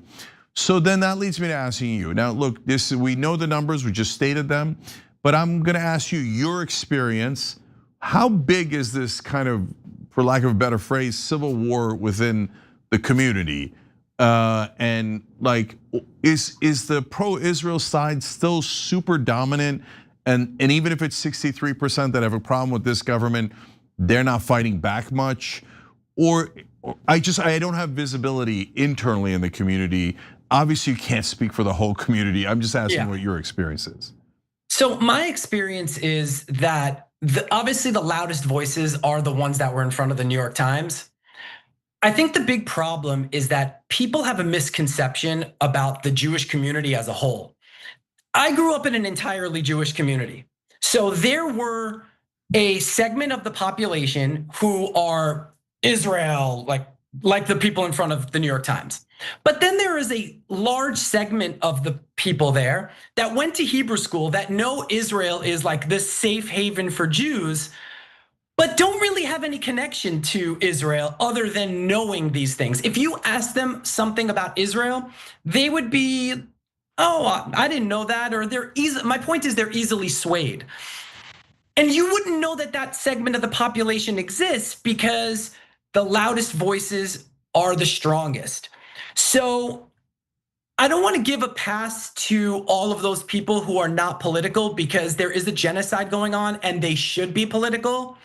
So then that leads me to asking you. Now, look, we know the numbers, we just stated them, but I'm gonna ask you your experience. How big is this kind of, for lack of a better phrase, civil war within the community? And like, is the pro-Israel side still super dominant? And even if it's 63% that have a problem with this government, they're not fighting back much? Or I don't have visibility internally in the community. Obviously, you can't speak for the whole community. I'm just asking what your experience is. So my experience is that obviously the loudest voices are the ones that were in front of the New York Times. I think the big problem is that people have a misconception about the Jewish community as a whole. I grew up in an entirely Jewish community. So there were a segment of the population who are Israel, like the people in front of the New York Times. But then there is a large segment of the people there that went to Hebrew school that know Israel is like this safe haven for Jews, but don't really have any connection to Israel other than knowing these things. If you ask them something about Israel, they would be, oh, I didn't know that, or my point is they're easily swayed. And you wouldn't know that that segment of the population exists because the loudest voices are the strongest. So I don't want to give a pass to all of those people who are not political because there is a genocide going on and they should be political.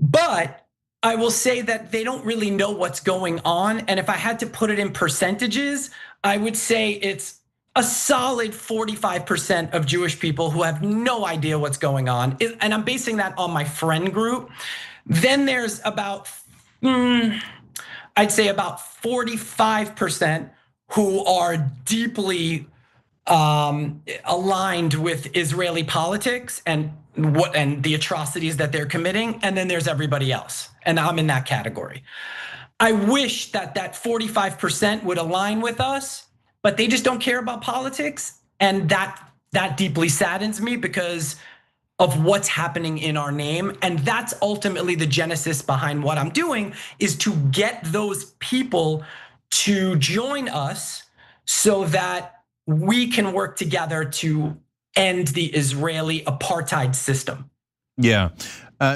But I will say that they don't really know what's going on. And if I had to put it in percentages, I would say it's a solid 45% of Jewish people who have no idea what's going on. And I'm basing that on my friend group. Then there's about, I'd say about 45% who are deeply aligned with Israeli politics and the atrocities that they're committing. And then there's everybody else. And I'm in that category. I wish that 45% would align with us, but they just don't care about politics. And that deeply saddens me because of what's happening in our name. And that's ultimately the genesis behind what I'm doing, is to get those people to join us so that we can work together to end the Israeli apartheid system. Yeah.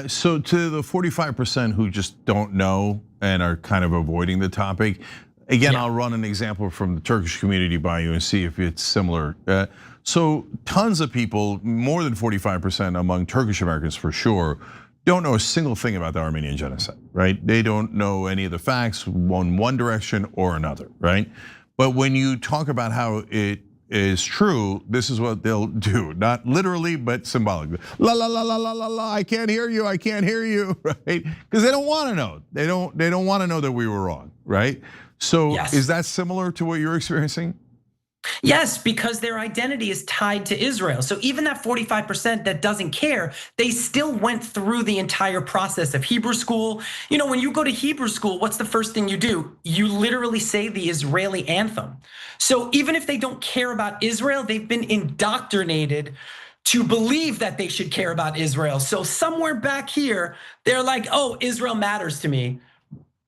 So to the 45% who just don't know and are kind of avoiding the topic, again, I'll run an example from the Turkish community by you and see if it's similar. So tons of people, more than 45% among Turkish Americans for sure, don't know a single thing about the Armenian genocide, right? They don't know any of the facts one direction or another, right? But when you talk about how it is true, this is what they'll do. Not literally, but symbolically. La la la la la la la. I can't hear you. I can't hear you. Right? Because they don't want to know. They don't want to know that we were wrong. Right. So is that similar to what you're experiencing? Yes, because their identity is tied to Israel. So even that 45% that doesn't care, they still went through the entire process of Hebrew school. You know, when you go to Hebrew school, what's the first thing you do? You literally say the Israeli anthem. So even if they don't care about Israel, they've been indoctrinated to believe that they should care about Israel. So somewhere back here, they're like, oh, Israel matters to me.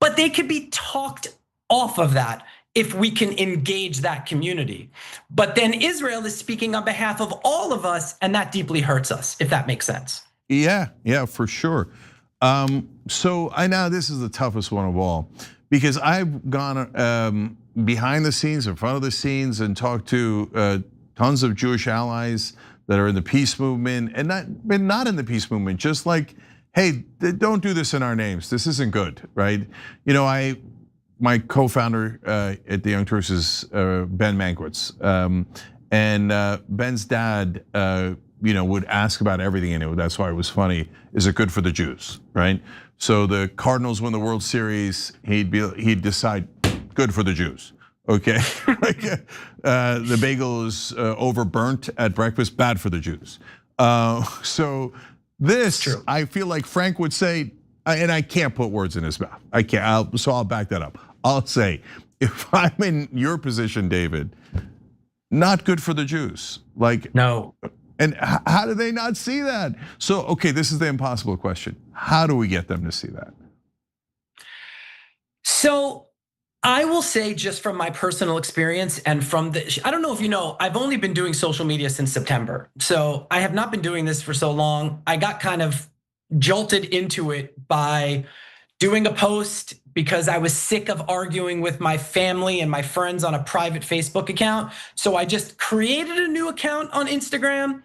But they could be talked off of that if we can engage that community. But then Israel is speaking on behalf of all of us, and that deeply hurts us, if that makes sense. Yeah, for sure. So I know this is the toughest one of all, because I've gone behind the scenes, in front of the scenes, and talked to tons of Jewish allies that are in the peace movement, and not in the peace movement, just like, hey, don't do this in our names. This isn't good, right? You know, my co-founder at the Young Turks is Ben Mankiewicz, and Ben's dad, would ask about everything in it. That's why it was funny. Is it good for the Jews, right? So the Cardinals win the World Series, he'd decide good for the Jews. Okay, the bagel is overburnt at breakfast, bad for the Jews. So this, I feel like Frank would say, and I can't put words in his mouth. I can't. So I'll back that up. I'll say, if I'm in your position, David, not good for the Jews. Like, no. And how do they not see that? So, okay, this is the impossible question. How do we get them to see that? So I will say, just from my personal experience and from I don't know if you know, I've only been doing social media since September. So I have not been doing this for so long. I got kind of jolted into it by doing a post because I was sick of arguing with my family and my friends on a private Facebook account. So I just created a new account on Instagram,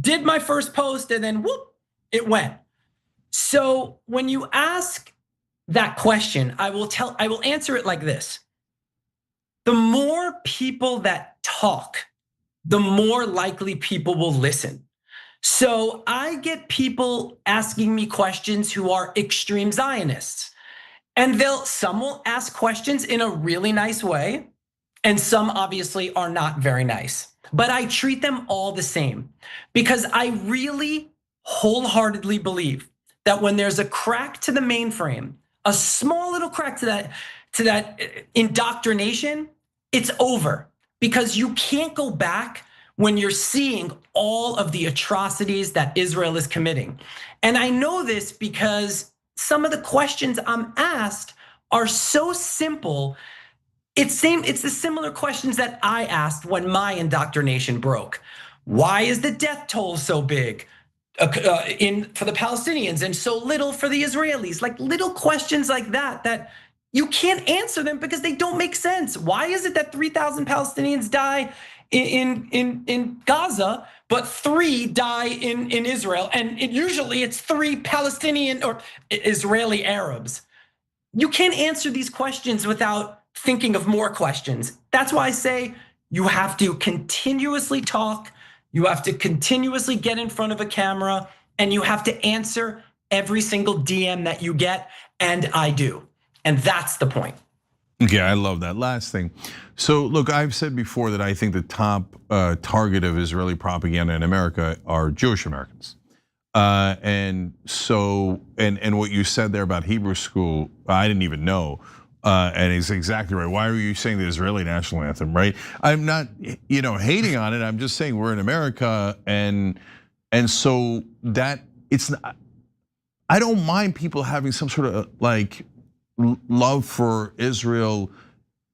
did my first post, and then whoop, it went. So when you ask that question, I will answer it like this. The more people that talk, the more likely people will listen. So I get people asking me questions who are extreme Zionists. And some will ask questions in a really nice way, and some obviously are not very nice. But I treat them all the same, because I really wholeheartedly believe that when there's a crack to the mainframe, a small little crack to that indoctrination, it's over, because you can't go back when you're seeing all of the atrocities that Israel is committing. And I know this because some of the questions I'm asked are so simple. It's the similar questions that I asked when my indoctrination broke. Why is the death toll so big for the Palestinians and so little for the Israelis? Like little questions like that you can't answer them because they don't make sense. Why is it that 3,000 Palestinians die in Gaza, but 3 die in Israel, and usually it's 3 Palestinian or Israeli Arabs. You can't answer these questions without thinking of more questions. That's why I say you have to continuously talk, you have to continuously get in front of a camera, and you have to answer every single DM that you get, and I do. And that's the point. Yeah, I love that last thing. So look, I've said before that I think the top target of Israeli propaganda in America are Jewish Americans. And so, and what you said there about Hebrew school, I didn't even know. And it's exactly right. Why are you saying the Israeli national anthem, right? I'm not, hating on it. I'm just saying we're in America, and so that it's not. I don't mind people having some sort of like love for Israel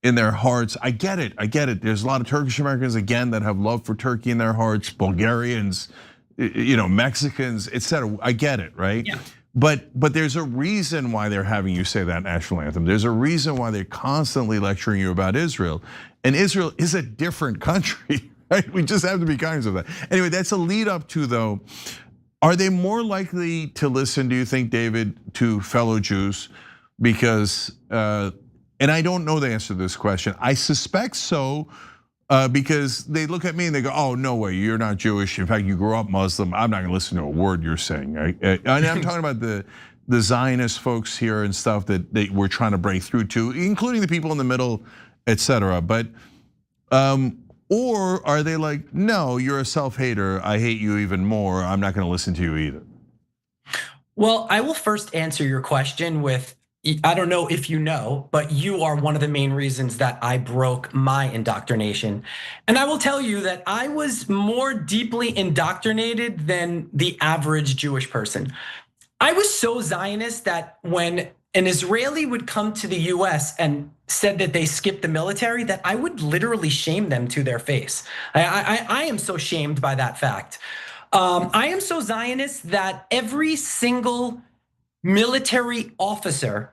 in their hearts. I get it. There's a lot of Turkish Americans again that have love for Turkey in their hearts, Bulgarians, Mexicans, etc. I get it, right? Yeah. But there's a reason why they're having you say that national anthem. There's a reason why they're constantly lecturing you about Israel. And Israel is a different country, right? We just have to be conscious of that. Anyway, that's a lead up to, though, are they more likely to listen, do you think, David, to fellow Jews? Because, and I don't know the answer to this question. I suspect so, because they look at me and they go, "Oh, no way, you're not Jewish. In fact, you grew up Muslim. I'm not gonna listen to a word you're saying." Right? And I'm talking about the Zionist folks here and stuff that we're trying to break through to, including the people in the middle, etc. But, or are they like, "No, you're a self-hater. I hate you even more. I'm not gonna listen to you either." Well, I will first answer your question with, I don't know if you know, but you are one of the main reasons that I broke my indoctrination. And I will tell you that I was more deeply indoctrinated than the average Jewish person. I was so Zionist that when an Israeli would come to the US and said that they skipped the military, that I would literally shame them to their face. I am so shamed by that fact. I am so Zionist that every single military officer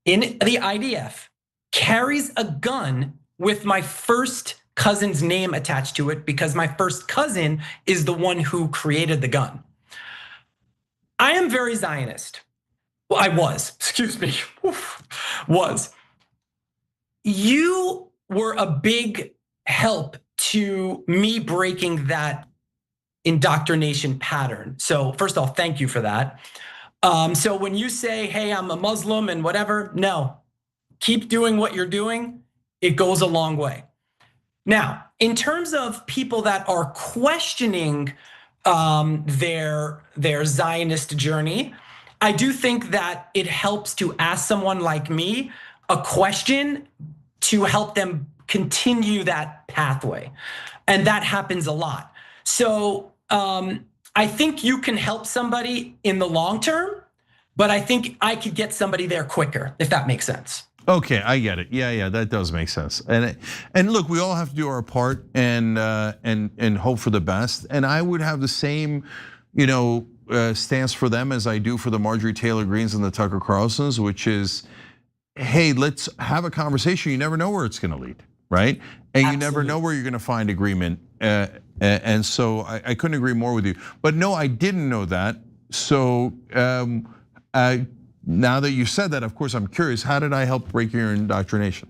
in the IDF carries a gun with my first cousin's name attached to it, because my first cousin is the one who created the gun. I am very Zionist. Well, I was, excuse me, was. You were a big help to me breaking that indoctrination pattern. So first of all, thank you for that. So when you say, "Hey, I'm a Muslim and whatever," no, keep doing what you're doing. It goes a long way. Now, in terms of people that are questioning their Zionist journey, I do think that it helps to ask someone like me a question to help them continue that pathway. And that happens a lot. So I think you can help somebody in the long term, but I think I could get somebody there quicker, if that makes sense. Okay, I get it. Yeah, that does make sense. And look, we all have to do our part and hope for the best. And I would have the same, stance for them as I do for the Marjorie Taylor Greens and the Tucker Carlsons, which is, hey, let's have a conversation. You never know where it's going to lead, right? And Absolutely. You never know where you're going to find agreement. And so I couldn't agree more with you. But no, I didn't know that. So now that you said that, of course, I'm curious, how did I help break your indoctrination?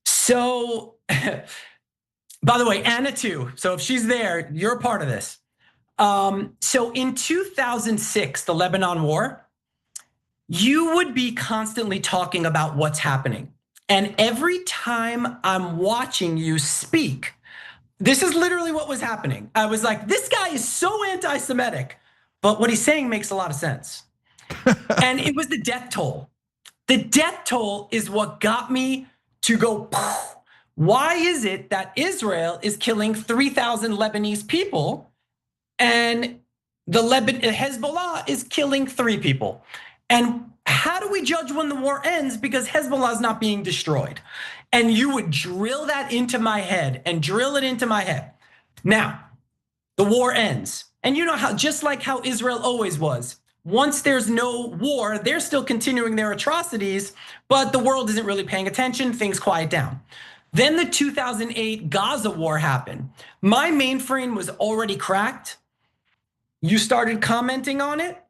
So, by the way, Anna too. So if she's there, you're a part of this. So in 2006, the Lebanon War, you would be constantly talking about what's happening. And every time I'm watching you speak, this is literally what was happening. I was like, this guy is so anti-Semitic, but what he's saying makes a lot of sense. And it was the death toll. The death toll is what got me to go, why is it that Israel is killing 3,000 Lebanese people and the Hezbollah is killing 3 people? And how do we judge when the war ends? Because Hezbollah is not being destroyed. And you would drill that into my head and drill it into my head. Now, the war ends. And you know how, just like how Israel always was, once there's no war, they're still continuing their atrocities, but the world isn't really paying attention, things quiet down. Then the 2008 Gaza war happened. My mainframe was already cracked. You started commenting on it.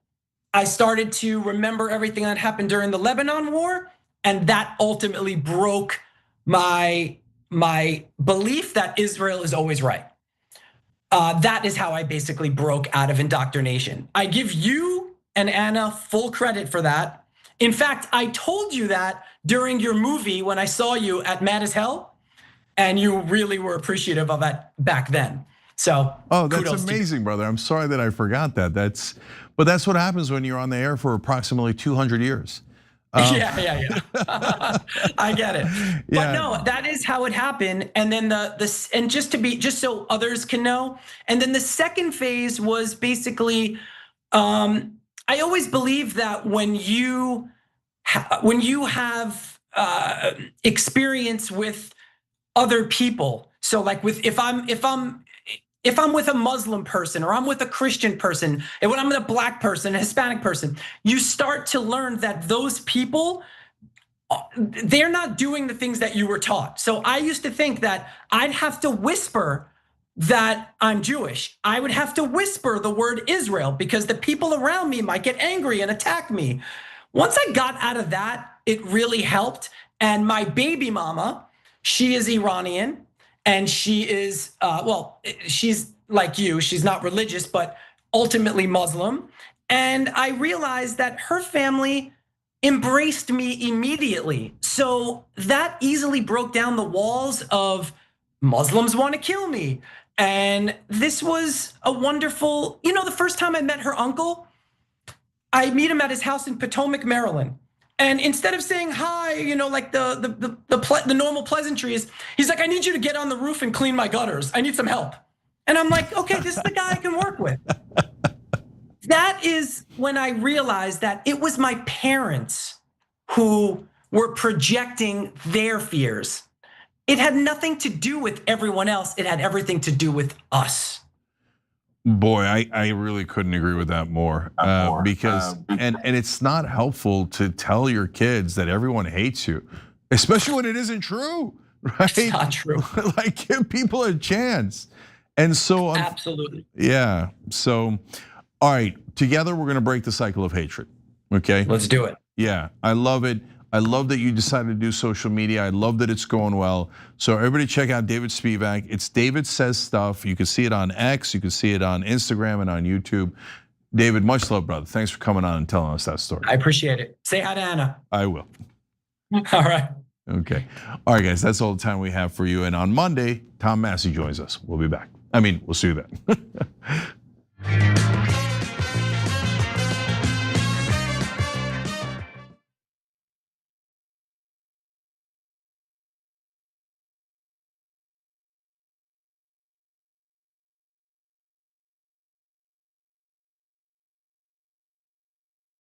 I started to remember everything that happened during the Lebanon war, and that ultimately broke my belief that Israel is always right. That is how I basically broke out of indoctrination. I give you and Anna full credit for that. In fact, I told you that during your movie when I saw you at Mad as Hell, and you really were appreciative of that back then. So, that's amazing, brother. I'm sorry that I forgot that. But that's what happens when you're on the air for approximately 200 years. Yeah. I get it. But no, that is how it happened. And then and just so others can know. And then the second phase was basically, I always believe that when you have experience with other people, so like if I'm with a Muslim person or I'm with a Christian person, and when I'm with a black person, a Hispanic person, you start to learn that those people, they're not doing the things that you were taught. So I used to think that I'd have to whisper that I'm Jewish. I would have to whisper the word Israel because the people around me might get angry and attack me. Once I got out of that, it really helped. And my baby mama, she is Iranian. And she is, she's like you, she's not religious, but ultimately Muslim. And I realized that her family embraced me immediately. So that easily broke down the walls of Muslims want to kill me. And this was a wonderful, the first time I met her uncle, I meet him at his house in Potomac, Maryland. And instead of saying hi, like the normal pleasantries, he's like, I need you to get on the roof and clean my gutters. I need some help. And I'm like, okay, this is the guy I can work with. That is when I realized that it was my parents who were projecting their fears. It had nothing to do with everyone else. It had everything to do with us. Boy, I really couldn't agree with that more because and it's not helpful to tell your kids that everyone hates you, especially when it isn't true, right? It's not true. Like give people a chance. And so absolutely. Yeah. So all right, together we're gonna break the cycle of hatred. Okay? Let's do it. Yeah, I love it. I love that you decided to do social media. I love that it's going well. So everybody check out David Spievac. It's David Says Stuff. You can see it on X, you can see it on Instagram and on YouTube. David, much love, brother. Thanks for coming on and telling us that story. I appreciate it. Say hi to Anna. I will. All right. Okay. All right, guys, that's all the time we have for you. And on Monday, Tom Massey joins us. We'll be back. We'll see you then.